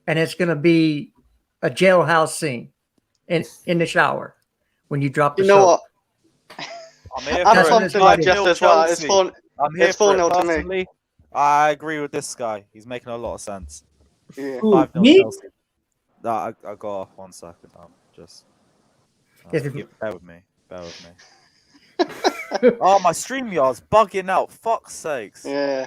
and it's gonna be a jailhouse scene in the shower when you drop the You know soap. what? I'm here I'm for pumped it. for my 5-0 Jeff as well. It's Chelsea. 4 I'm here it's for it 4-0 to me. personally. I agree with this guy. He's making a lot of sense. Yeah. 5-0 me? Chelsea. No, I got off 1 second. Just Yes, if- bear with me. Oh, my StreamYard's bugging out. Fuck's sakes. Yeah.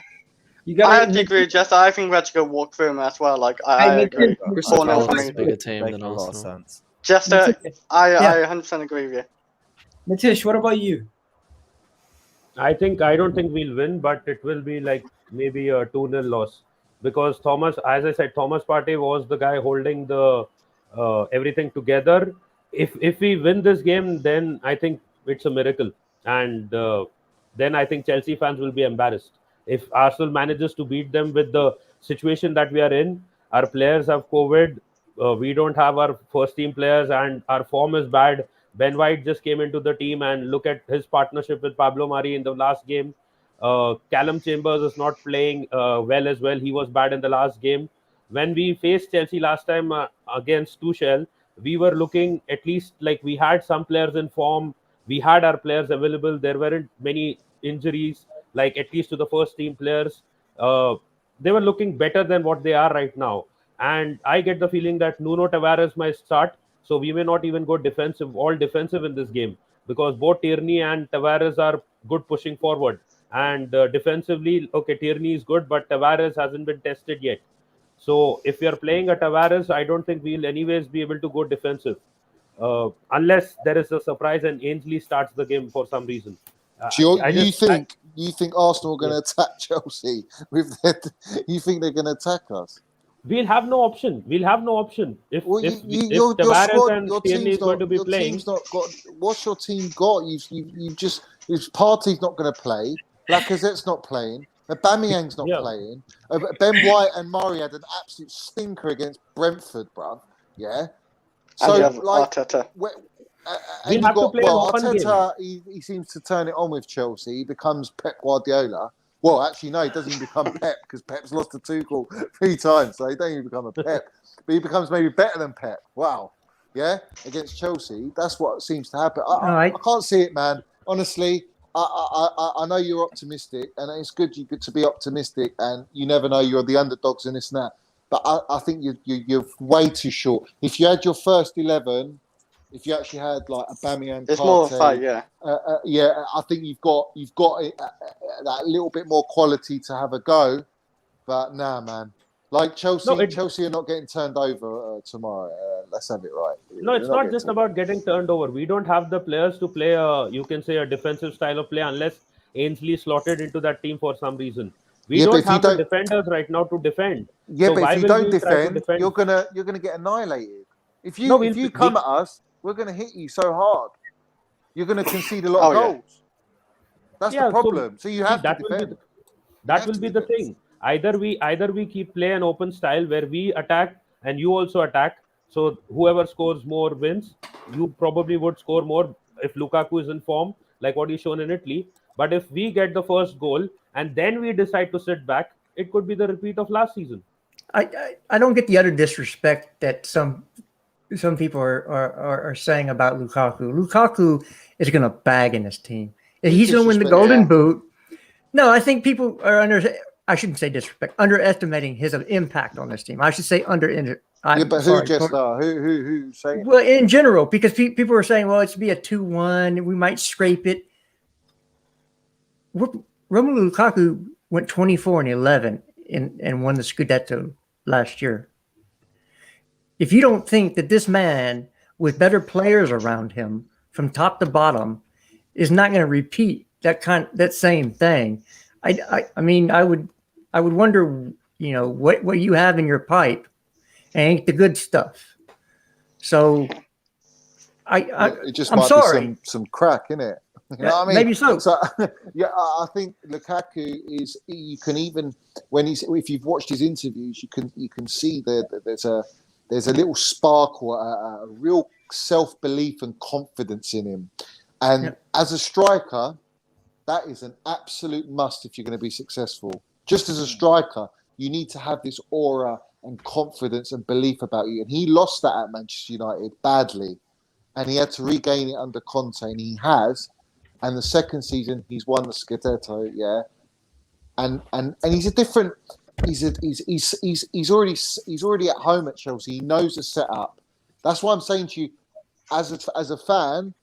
You I gotta have to agree with Jess. I think we have to go walk through him as well. Like, I agree. Crystal 4-0 for Palace is a me. bigger team Making than a lot of Arsenal. sense. Jester, I Yeah. 100% agree with you. Matish, what about you? I don't think we'll win, but it will be like maybe a 2-0 loss because as I said, Thomas Partey was the guy holding the everything together. If we win this game, then I think it's a miracle, and then I think Chelsea fans will be embarrassed. If Arsenal manages to beat them with the situation that we are in, our players have COVID, we don't have our first team players, and our form is bad. Ben White just came into the team, and look at his partnership with Pablo Mari in the last game. Callum Chambers is not playing well as well. He was bad in the last game. When we faced Chelsea last time against Tuchel, we were looking at least like we had some players in form. We had our players available. There weren't many injuries, like at least to the first team players. They were looking better than what they are right now. And I get the feeling that Nuno Tavares might start. So we may not even go defensive, all defensive in this game, because both Tierney and Tavares are good pushing forward. And defensively, okay, Tierney is good, but Tavares hasn't been tested yet. So if we are playing a Tavares, I don't think we'll anyways be able to go defensive, unless there is a surprise and Ainsley starts the game for some reason. So you think Arsenal are going to attack Chelsea with that? You think they're going to attack us? We'll have no option. We'll have no option if your Tavares squad, and your Tierney team's is going to be your playing. team's not got. What's your team got? You've just. If Partey's not going to play, Lacazette's not playing, Aubameyang's not playing. Ben White and Murray had an absolute stinker against Brentford, bruv. Yeah. So Arteta. We'll have to play one Arteta, he seems to turn it on with Chelsea. He becomes Pep Guardiola. Well, actually, no, he doesn't even become Pep because Pep's lost to Tuchel 3 times, so he don't even become a Pep. But he becomes maybe better than Pep. Wow. Yeah? Against Chelsea. That's what seems to happen. I can't see it, man. Honestly, I know you're optimistic, and it's good to be optimistic, and you never know, you're the underdogs and this and that. But I think you're way too short. If you had your first 11... If you actually had like Aubameyang, there's more fight, I think you've got that little bit more quality to have a go. But nah, man, like Chelsea are not getting turned over tomorrow. Let's have it right. No, it's not just about getting turned over. We don't have the players to play you can say a defensive style of play unless Ainsley slotted into that team for some reason. We don't have the defenders right now to defend. Yeah, so but if you don't defend, you're gonna get annihilated. If you come at us, we're going to hit you so hard. You're going to concede a lot of goals. That's the problem. So you have to defend. That will be the thing. Either we keep play an open style where we attack and you also attack. So whoever scores more wins. You probably would score more if Lukaku is in form, like what he's shown in Italy. But if we get the first goal and then we decide to sit back, it could be the repeat of last season. I don't get the utter disrespect that some people are saying about Lukaku. Lukaku is going to bag in this team. He's going to win the Golden Boot. No, I think people are I shouldn't say disrespect, underestimating his impact on this team. I should say who's saying? Well, in general, because people are saying, well, it's be a 2-1. We might scrape it. Romelu Lukaku went 24-11 and won the Scudetto last year. If you don't think that this man with better players around him from top to bottom is not going to repeat that same thing, I mean, I would wonder, what you have in your pipe ain't the good stuff. So it just I'm might sorry. Be some crack in it. You know what I mean? Maybe so. I think Lukaku is. You can even if you've watched his interviews, you can see that there's a little sparkle, a real self-belief and confidence in him. And as a striker, that is an absolute must if you're going to be successful. Just as a striker, you need to have this aura and confidence and belief about you. And he lost that at Manchester United badly. And he had to regain it under Conte, and he has. And the second season, he's won the Scudetto, and he's a different. He's already at home at Chelsea. He knows the setup. That's why I'm saying to you, as a fan,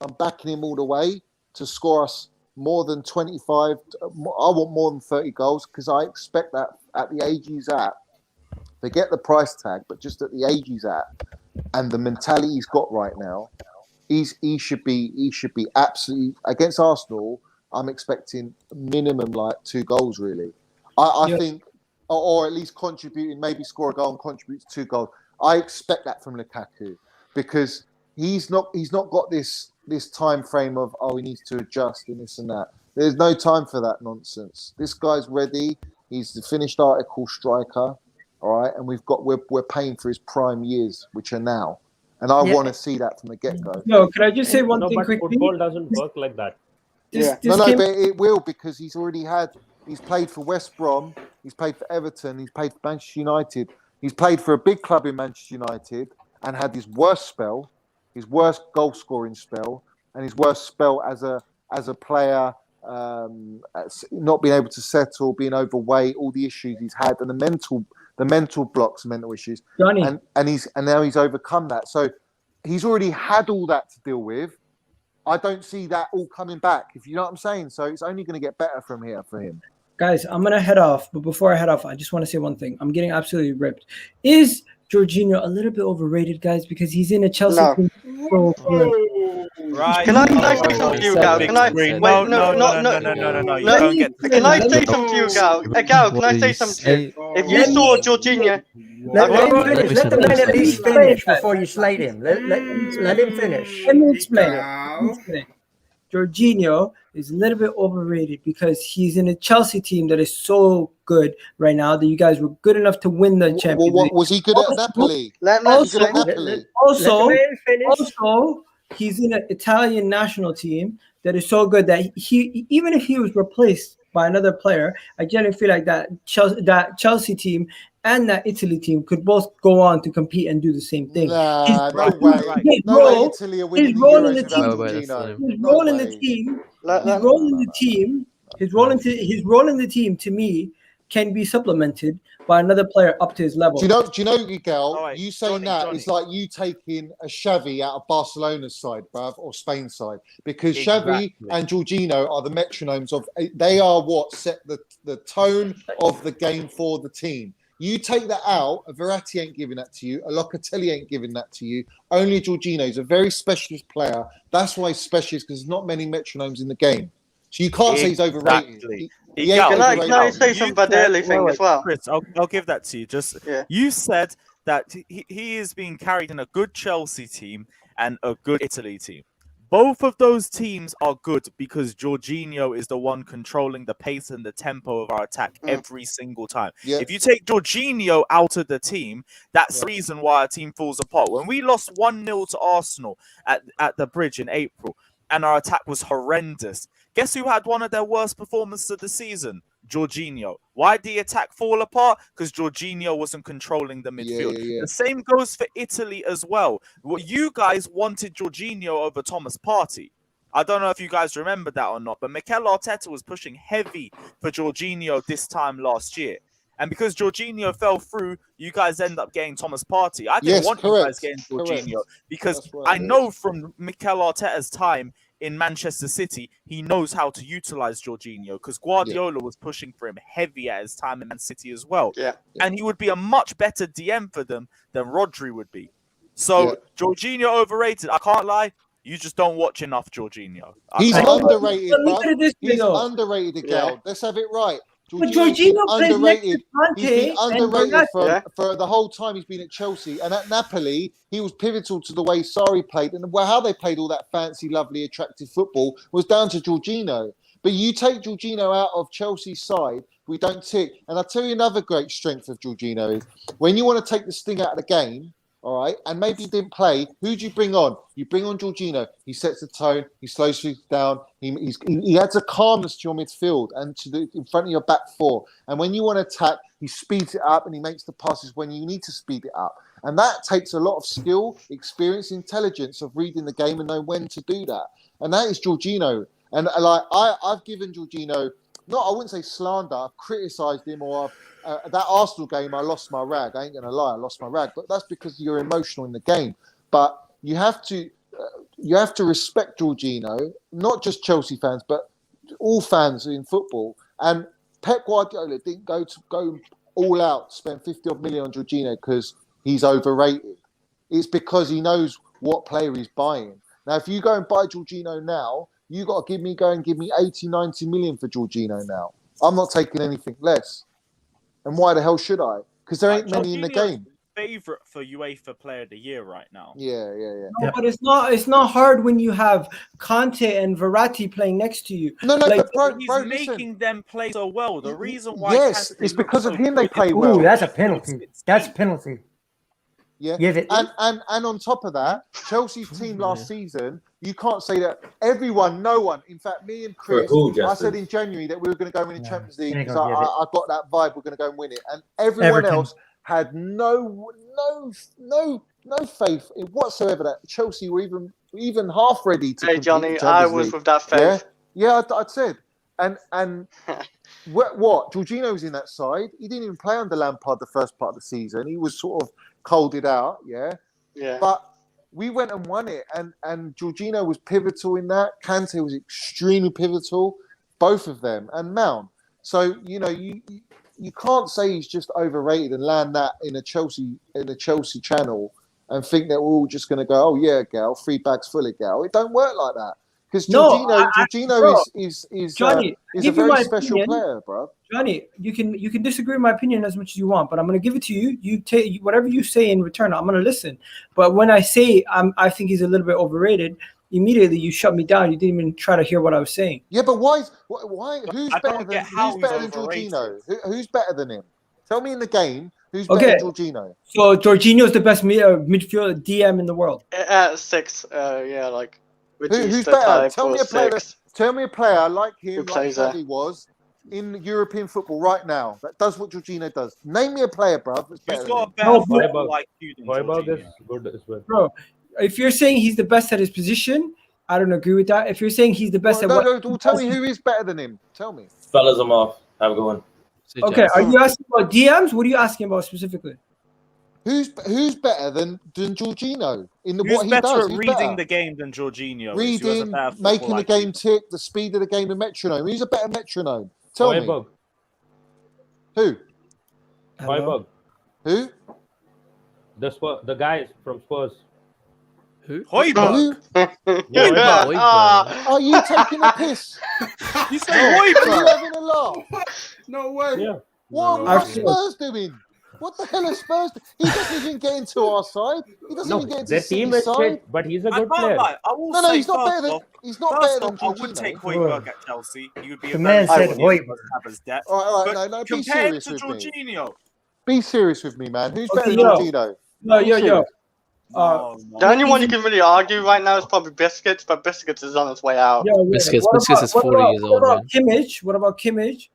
I'm backing him all the way to score us more than 25. I want more than 30 goals because I expect that at the age he's at. Forget the price tag, but just at the age he's at and the mentality he's got right now, he should be absolutely against Arsenal. I'm expecting minimum like 2 goals really. I think, or at least contributing, maybe score a goal and contribute to 2 goals. I expect that from Lukaku because he's not got this time frame of he needs to adjust and this and that. There's no time for that nonsense. This guy's ready. He's the finished article striker. All right, and we're paying for his prime years, which are now. and I Yeah. want to see that from the get-go. No, can I just say one No, thing but quickly? football doesn't work like that. This No, came- but it will, because he's played for West Brom, he's played for Everton, he's played for Manchester United, he's played for a big club in Manchester United and had his worst spell, his worst goal scoring spell, and his worst spell as a player, not being able to settle, being overweight, all the issues he's had, and the mental blocks, mental issues, Johnny. and now he's overcome that. So he's already had all that to deal with. I don't see that all coming back, if you know what I'm saying. So it's only going to get better from here for him. Guys, I'm going to head off. But before I head off, I just want to say one thing. I'm getting absolutely ripped. Is Jorginho a little bit overrated, guys? Because he's in a Chelsea No. team. So good. Right. Can I say something to you, Gal? Can I wait? No. No. You don't get. Can I say something to you, Gal? Gal, can I say something to you? If you saw Jorginho, Let the man at least finish before you slate him. Let him finish. Let me explain. Jorginho is a little bit overrated because he's in a Chelsea team that is so good right now that you guys were good enough to win the Champions League. Was he good at Napoli? Also, he's in an Italian national team that is so good that he, even if he was replaced by another player, I generally feel like that Chelsea team and that Italy team could both go on to compete and do the same thing. Nah, no way. No way Italy are winning the Euros without Jorginho. His role in the team, to me, can be supplemented by another player up to his level. Do you know, Miguel? You saying that is like you taking a Xavi out of Barcelona's side, bruv, or Spain's side, because Xavi and Jorginho are the metronomes of. They are what set the tone of the game for the team. You take that out, a Verratti ain't giving that to you, a Locatelli ain't giving that to you. Only Jorginho is a very specialist player. That's why he's specialist, because there's not many metronomes in the game. So you can't say he's overrated. Can I say some Badeli thing as well? Chris, I'll give that to you. You said that he is being carried in a good Chelsea team and a good Italy team. Both of those teams are good because Jorginho is the one controlling the pace and the tempo of our attack every single time. Yeah. If you take Jorginho out of the team, that's the reason why our team falls apart. When we lost 1-0 to Arsenal at the Bridge in April and our attack was horrendous, guess who had one of their worst performances of the season? Jorginho. Why did the attack fall apart? Because Jorginho wasn't controlling the midfield. The same goes for Italy as well. What you guys wanted Jorginho over Thomas Partey. I don't know if you guys remember that or not, but Mikel Arteta was pushing heavy for Jorginho this time last year. And because Jorginho fell through, you guys end up getting Thomas Partey. I didn't want you guys getting Jorginho because I know from Mikel Arteta's time in Manchester City, he knows how to utilize Jorginho because Guardiola was pushing for him heavy at his time in Man City as well. And he would be a much better DM for them than Rodri would be. So Jorginho overrated. I can't lie. You just don't watch enough Jorginho. He's underrated, bro. He's underrated, Miguel. Let's have it right. Jorginho underrated. He's been underrated and for the whole time he's been at Chelsea. And at Napoli, he was pivotal to the way Sarri played. And how they played all that fancy, lovely, attractive football was down to Jorginho. But you take Jorginho out of Chelsea's side, we don't tick. And I'll tell you another great strength of Jorginho is when you want to take the sting out of the game, all right, and maybe he didn't play, who do you bring on? You bring on Jorginho. He sets the tone. He slows things down. He adds a calmness to your midfield and in front of your back four. And when you want to attack, he speeds it up and he makes the passes when you need to speed it up. And that takes a lot of skill, experience, intelligence of reading the game and know when to do that. And that is Jorginho. And like I've given Jorginho, I wouldn't say slander. I've criticised him or that Arsenal game, I lost my rag. I ain't going to lie, I lost my rag. But that's because you're emotional in the game. But you have to respect Jorginho, not just Chelsea fans, but all fans in football. And Pep Guardiola didn't go all out, spend 50 odd million on Jorginho because he's overrated. It's because he knows what player he's buying. Now, if you go and buy Jorginho now, you got to give me 80, 90 million for Jorginho now. I'm not taking anything less. And why the hell should I? Because there ain't many in the game. Favorite for UEFA Player of the Year right now. Yeah. No, but it's not hard when you have Conte and Verratti playing next to you. No, like, but he's bro, making them play so well. The reason why it's because of him they play well. Ooh, that's a penalty. That's a penalty. Yeah, Give it. and on top of that, Chelsea's team last season, you can't say that no one. In fact, me and For Chris, who, I Justin? said in January that we were going to go win the Champions League ain't because gonna give it. I got that vibe we're going to go and win it, and everyone Everton. else had no faith in whatsoever that Chelsea were even half ready to. Hey compete Johnny, for I Champions was League. with that faith. Yeah, I'd said, and. What? Jorginho was in that side. He didn't even play under Lampard the first part of the season. He was sort of colded out, yeah. But we went and won it, and Jorginho was pivotal in that. Kante was extremely pivotal, both of them, and Mount. So you can't say he's just overrated and land that in a Chelsea channel and think that we're all just going to go, oh yeah, Gal, 3 bags full of Gal. It don't work like that. Because Jorginho is Johnny, is a very special player, bro. Johnny, you can disagree with my opinion as much as you want, but I'm going to give it to you. You take whatever you say in return. I'm going to listen. But when I say I think he's a little bit overrated, immediately you shut me down. You didn't even try to hear what I was saying. Yeah, but why? Who's better than Jorginho? Who's better than him? Tell me in the game who's better than Jorginho. So Jorginho's the best midfield DM in the world. At 6, yeah, like. Who's better? Tell me a player like him, like Xavi was in European football right now that does what Jorginho does. Name me a player, bro. That's better. Who's got a better football IQ than Højbjerg is Jorginho? good as well. Bro, if you're saying he's the best at his position, I don't agree with that. If you're saying he's the best tell me who is better than him. Tell me. Fellas, I'm off. Have a good one. Okay, are you asking about DMs? What are you asking about specifically? Who's better than Jorginho in Who's what he better does? at reading the game than Jorginho? Reading, making the game tick, the speed of the game, the metronome. Who's a better metronome? Tell me. Who? Højbjerg. Who? The guy from Spurs. Who? Højbjerg. Are you taking a piss? You say Højbjerg? Are you having a laugh? No way. Yeah. What are Spurs doing? What the hell is Spurs doing? He doesn't even get into our side. He doesn't even get into their the team City is side. shit, but he's a good player. I will No, say he's not better than. He's not better than I would take Jorginho. Højbjerg at Chelsea. He would be The a man very said good Højbjerg. have his depth. All right, But no, be compared serious to with me. Jorginho, Be serious with me, man. Who's Okay, better than Jorginho? Yo. The only one you can really argue right now is probably Biscuits, but Biscuits is on its way out. Biscuits is 40 years old, What about man. Kimmich? What about Kimmich?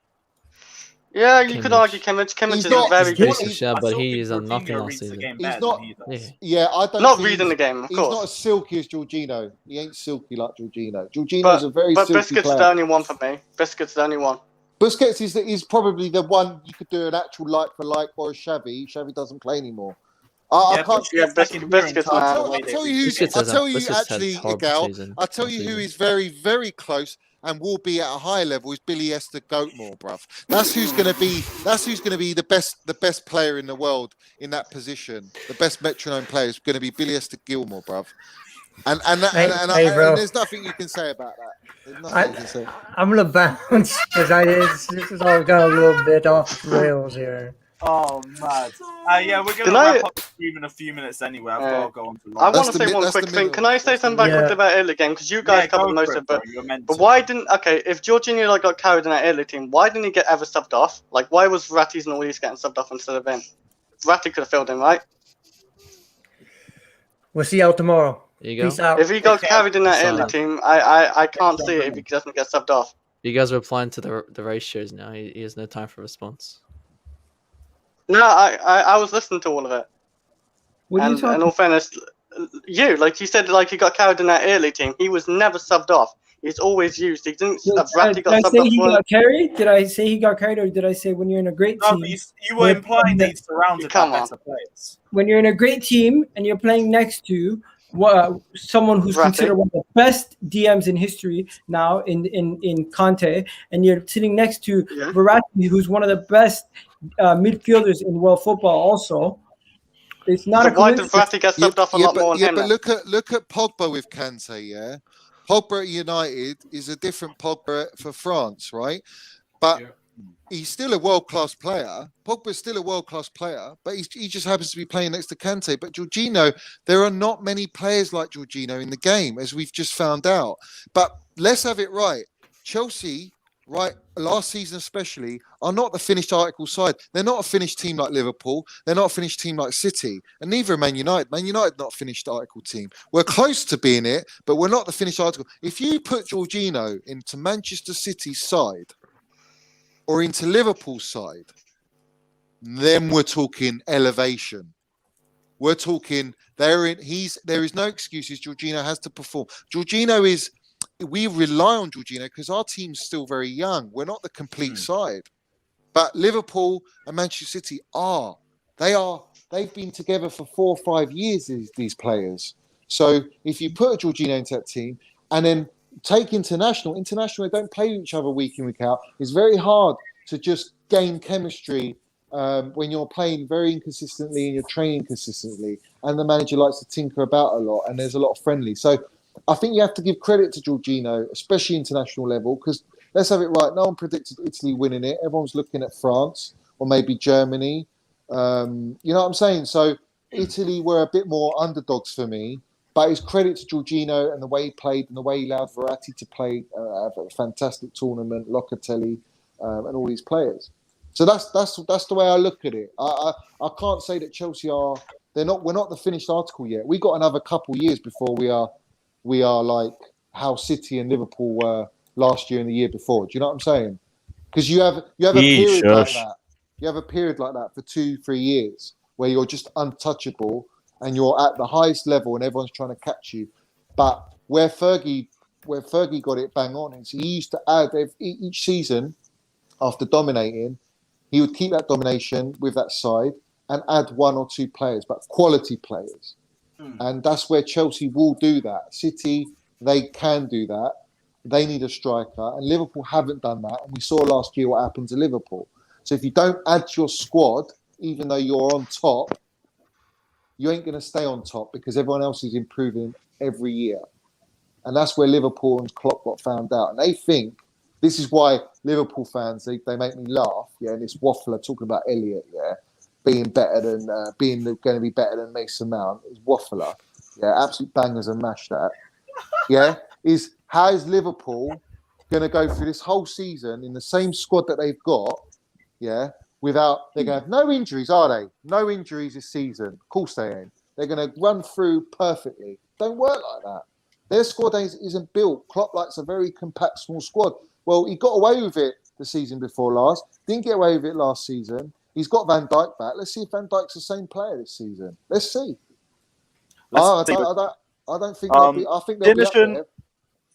Yeah, you could argue Kimmich. Kimmich is a very good. But he is on nothing last season. He's not. Yeah. Yeah, I don't. Not think reading the game, of he's course. not as silky as Jorginho. He ain't silky like Jorginho. Jorginho's a very But silky Biscuits player. is the only one for me. Biscuits is the only one. Busquets is probably the one you could do an actual like for like, or a Xavi. Xavi doesn't play anymore. I can't. Biscuits. I'll tell you actually, horrible Gal. season. I'll tell you who is very, very close and will be at a high level is Billy Esther Goatmore, bruv. That's who's going to be. That's who's going to be the best player in the world in that position. The best metronome player is going to be Billy Esther Gilmore, bruv. And there's nothing you can say about that. There's nothing you can say. I'm gonna bounce because this is all got a little bit off the rails here. oh mad. Yeah, we're gonna wrap up the stream in a few minutes anyway. I've got to go on to I want to say one quick thing. Can I say something back quickly about Italy game? Because you guys covered most of it. But why didn't? Okay, if Jorginho got carried in that Italy team, why didn't he get ever subbed off? Like, why was Verratti's and all these getting subbed off instead of him? Verratti could have filled in, right? We'll see you out tomorrow. There you go. Peace out. If he got carried in that Italy team, I can't see it if he doesn't get subbed off. You guys are applying to the ratios now. He has no time for response. No, I was listening to all of it. What are you And talking in all fairness, you said, like he got carried in that Italy team. He was never subbed off. He's always used. He didn't. Verratti Did got I subbed say off. he got carried? Did I say he got carried, or did I say when you're in a great No, team? but you were implying that he's surrounded by better players. When you're in a great team and you're playing next to someone who's Verratti. considered one of the best DMs in history now in Conte, and you're sitting next to Verratti, who's one of the best midfielders in world football also. It's not So a why did coincidence. Verratti get subbed off a lot more than him? But look at Pogba with Kante, yeah? Pogba at United is a different Pogba for France, right? But he's still a world-class player. Pogba's still a world-class player, but he just happens to be playing next to Kante. But Jorginho, there are not many players like Jorginho in the game, as we've just found out. But let's have it right. Chelsea right, last season especially, are not the finished article side. They're not a finished team like Liverpool. They're not a finished team like City. And neither are Man United. Man United not a finished article team. We're close to being it, but we're not the finished article. If you put Jorginho into Manchester City's side or into Liverpool's side, then we're talking elevation. We're talking there is no excuses. Jorginho has to perform. We rely on Jorginho because our team's still very young. We're not the complete side. But Liverpool and Manchester City are. They've been together for 4 or 5 years, these players. So if you put a Jorginho into that team and then take international, they don't play each other week in, week out. It's very hard to just gain chemistry when you're playing very inconsistently and you're training consistently, and the manager likes to tinker about a lot, and there's a lot of friendly. So I think you have to give credit to Jorginho, especially international level, because let's have it right. No one predicted Italy winning it. Everyone's looking at France or maybe Germany. You know what I'm saying? So Italy were a bit more underdogs for me, but it's credit to Jorginho and the way he played and the way he allowed Verratti to play, have a fantastic tournament, Locatelli, and all these players. So that's the way I look at it. I can't say that Chelsea are. We're not the finished article yet. We got another couple years before we are like how City and Liverpool were last year and the year before. Do you know what I'm saying? Because you have a period like that. You have a period like that for 2-3 years where you're just untouchable and you're at the highest level and everyone's trying to catch you. But where Fergie got it bang on is he used to add each season after dominating. He would keep that domination with that side and add 1 or 2 players, but quality players. And that's where Chelsea will do that. City, they can do that. They need a striker. And Liverpool haven't done that. And we saw last year what happened to Liverpool. So if you don't add to your squad, even though you're on top, you ain't going to stay on top because everyone else is improving every year. And that's where Liverpool and Klopp got found out. And they think, this is why Liverpool fans, they make me laugh. Yeah, and this waffler talking about Elliott, yeah, being going to be better than Mason Mount is waffler. Yeah, absolute bangers and mash that. Yeah, how is Liverpool going to go through this whole season in the same squad that they've got? Yeah, they're going to have no injuries, are they? No injuries this season. Of course they ain't. They're going to run through perfectly. Don't work like that. Their squad isn't built. Klopp likes a very compact, small squad. Well, he got away with it the season before last. Didn't get away with it last season. He's got Van Dijk back. Let's see if Van Dijk's the same player this season. Let's see. I don't think they'll be. I think they'll be up there.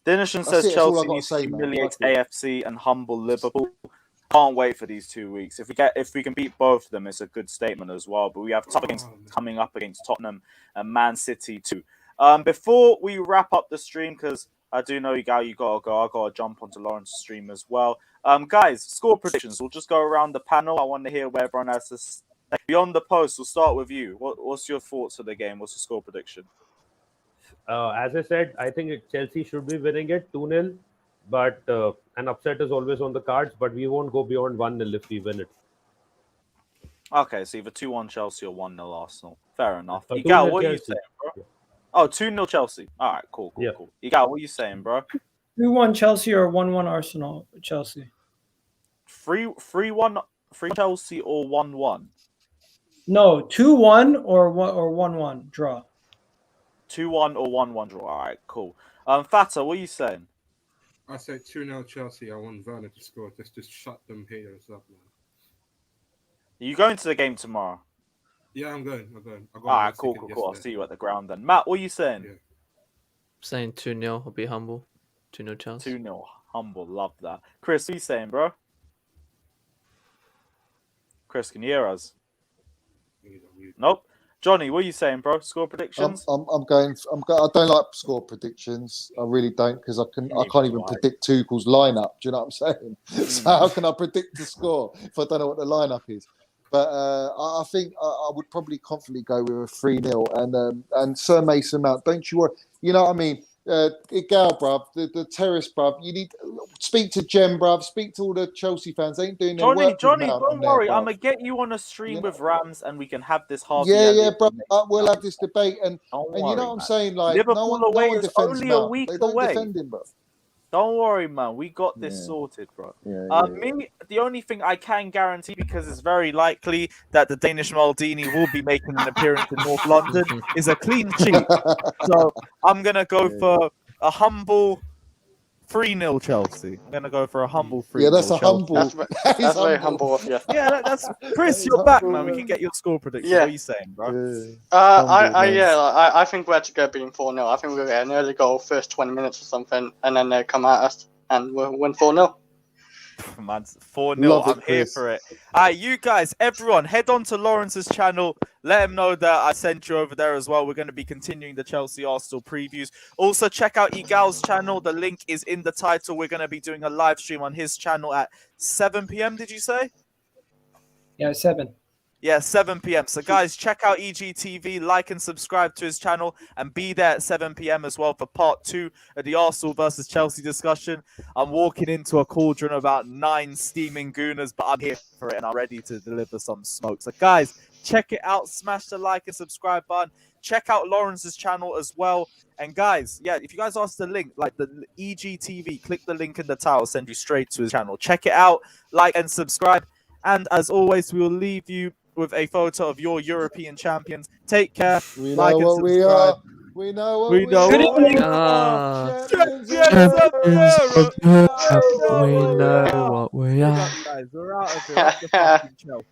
Dinishan says Chelsea needs to humiliate AFC and humble Liverpool. Can't wait for these 2 weeks. If we can beat both of them, it's a good statement as well. But we have tough games coming up against Tottenham and Man City too. Before we wrap up the stream, because I do know you gotta go. I gotta jump onto Lawrence's stream as well. Guys, score predictions. We'll just go around the panel. I want to hear where everyone has to say. Beyond the post, we'll start with you. What's your thoughts of the game? What's the score prediction? As I said, I think Chelsea should be winning it 2-0, but an upset is always on the cards, but we won't go beyond 1-0 if we win it. Okay, so either 2-1 Chelsea or 1-0 Arsenal. Fair enough. Igal, what are you saying, bro? Yeah. Oh, 2-0 Chelsea. All right, cool. Igal, what are you saying, bro? 2-1 Chelsea or 1-1 Arsenal Chelsea? 3-1 Chelsea or 1-1? No, 2-1 or 1-1 draw. 2-1 or 1-1 draw. All right, cool. Fata, what are you saying? I say 2-0 Chelsea. I want Werner to score. Just shut them haters up, man. Are you going to the game tomorrow? Yeah, I'm going. All right, cool. I'll see you at the ground then. Matt, what are you saying? I'm saying 2-0. I'll be humble. 2-0 Chelsea. 2-0 humble. Love that. Chris, what are you saying, bro? Chris, can you hear us? Nope. Johnny, what are you saying, bro? Score predictions? I'm going. I don't like score predictions. I really don't because I can't even predict Tuchel's lineup. Do you know what I'm saying? So how can I predict the score if I don't know what the lineup is? But I think I would probably confidently go with a 3-0 and Sir Mason Mount. Don't you worry. You know what I mean? Gal, bruv, the terrace, bruv. You need speak to Jem, bruv. Speak to all the Chelsea fans. They ain't doing their work. Johnny, don't worry. I'm gonna get you on a stream with Rams, and we can have this hard. Yeah, bruv. We'll have this debate, and you know what I'm saying. Like, Liverpool no one is defends only Mount. a week They don't away. defend him, bruv. Don't worry, man. We got this Yeah. sorted, bro. Yeah, Me, the only thing I can guarantee, because it's very likely that the Danish Maldini will be making an appearance in North London, is a clean sheet. So I'm gonna go for a humble 3-0 Chelsea. I'm gonna go for a humble 3-0 Yeah, that's a Chelsea. humble. That's very humble of you. Yeah, that's Chris. That You're is back, humble, man. We man. can get your score prediction. Yeah. What are you saying, bro? I think we're to go being 4-0. I think we'll get an early goal first 20 minutes or something, and then they come at us and we'll win 4-0. Man, 4-0. Love it, I'm here Chris. for it. Alright, you guys, everyone, head on to Lawrence's channel. Let him know that I sent you over there as well. We're going to be continuing the Chelsea Arsenal previews. Also, check out Igal's channel. The link is in the title. We're going to be doing a live stream on his channel at 7 p.m. Did you say? Yeah, 7. Yeah, 7 p.m. So, guys, check out EGTV, like and subscribe to his channel, and be there at 7 p.m. as well for part 2 of the Arsenal versus Chelsea discussion. I'm walking into a cauldron of about 9 steaming gooners, but I'm here for it, and I'm ready to deliver some smoke. So, guys, check it out. Smash the like and subscribe button. Check out Lawrence's channel as well. And, guys, yeah, if you guys ask the link, like the EGTV, click the link in the title, send you straight to his channel. Check it out, like and subscribe. And, as always, we will leave you with a photo of your European champions. Take care. We like know and what subscribe. we are. We know what we know are. what we Ah. Champions Champions of of Europe. Europe. We know what we Big are. up, guys. We're out of here. Up the fucking Chelsea.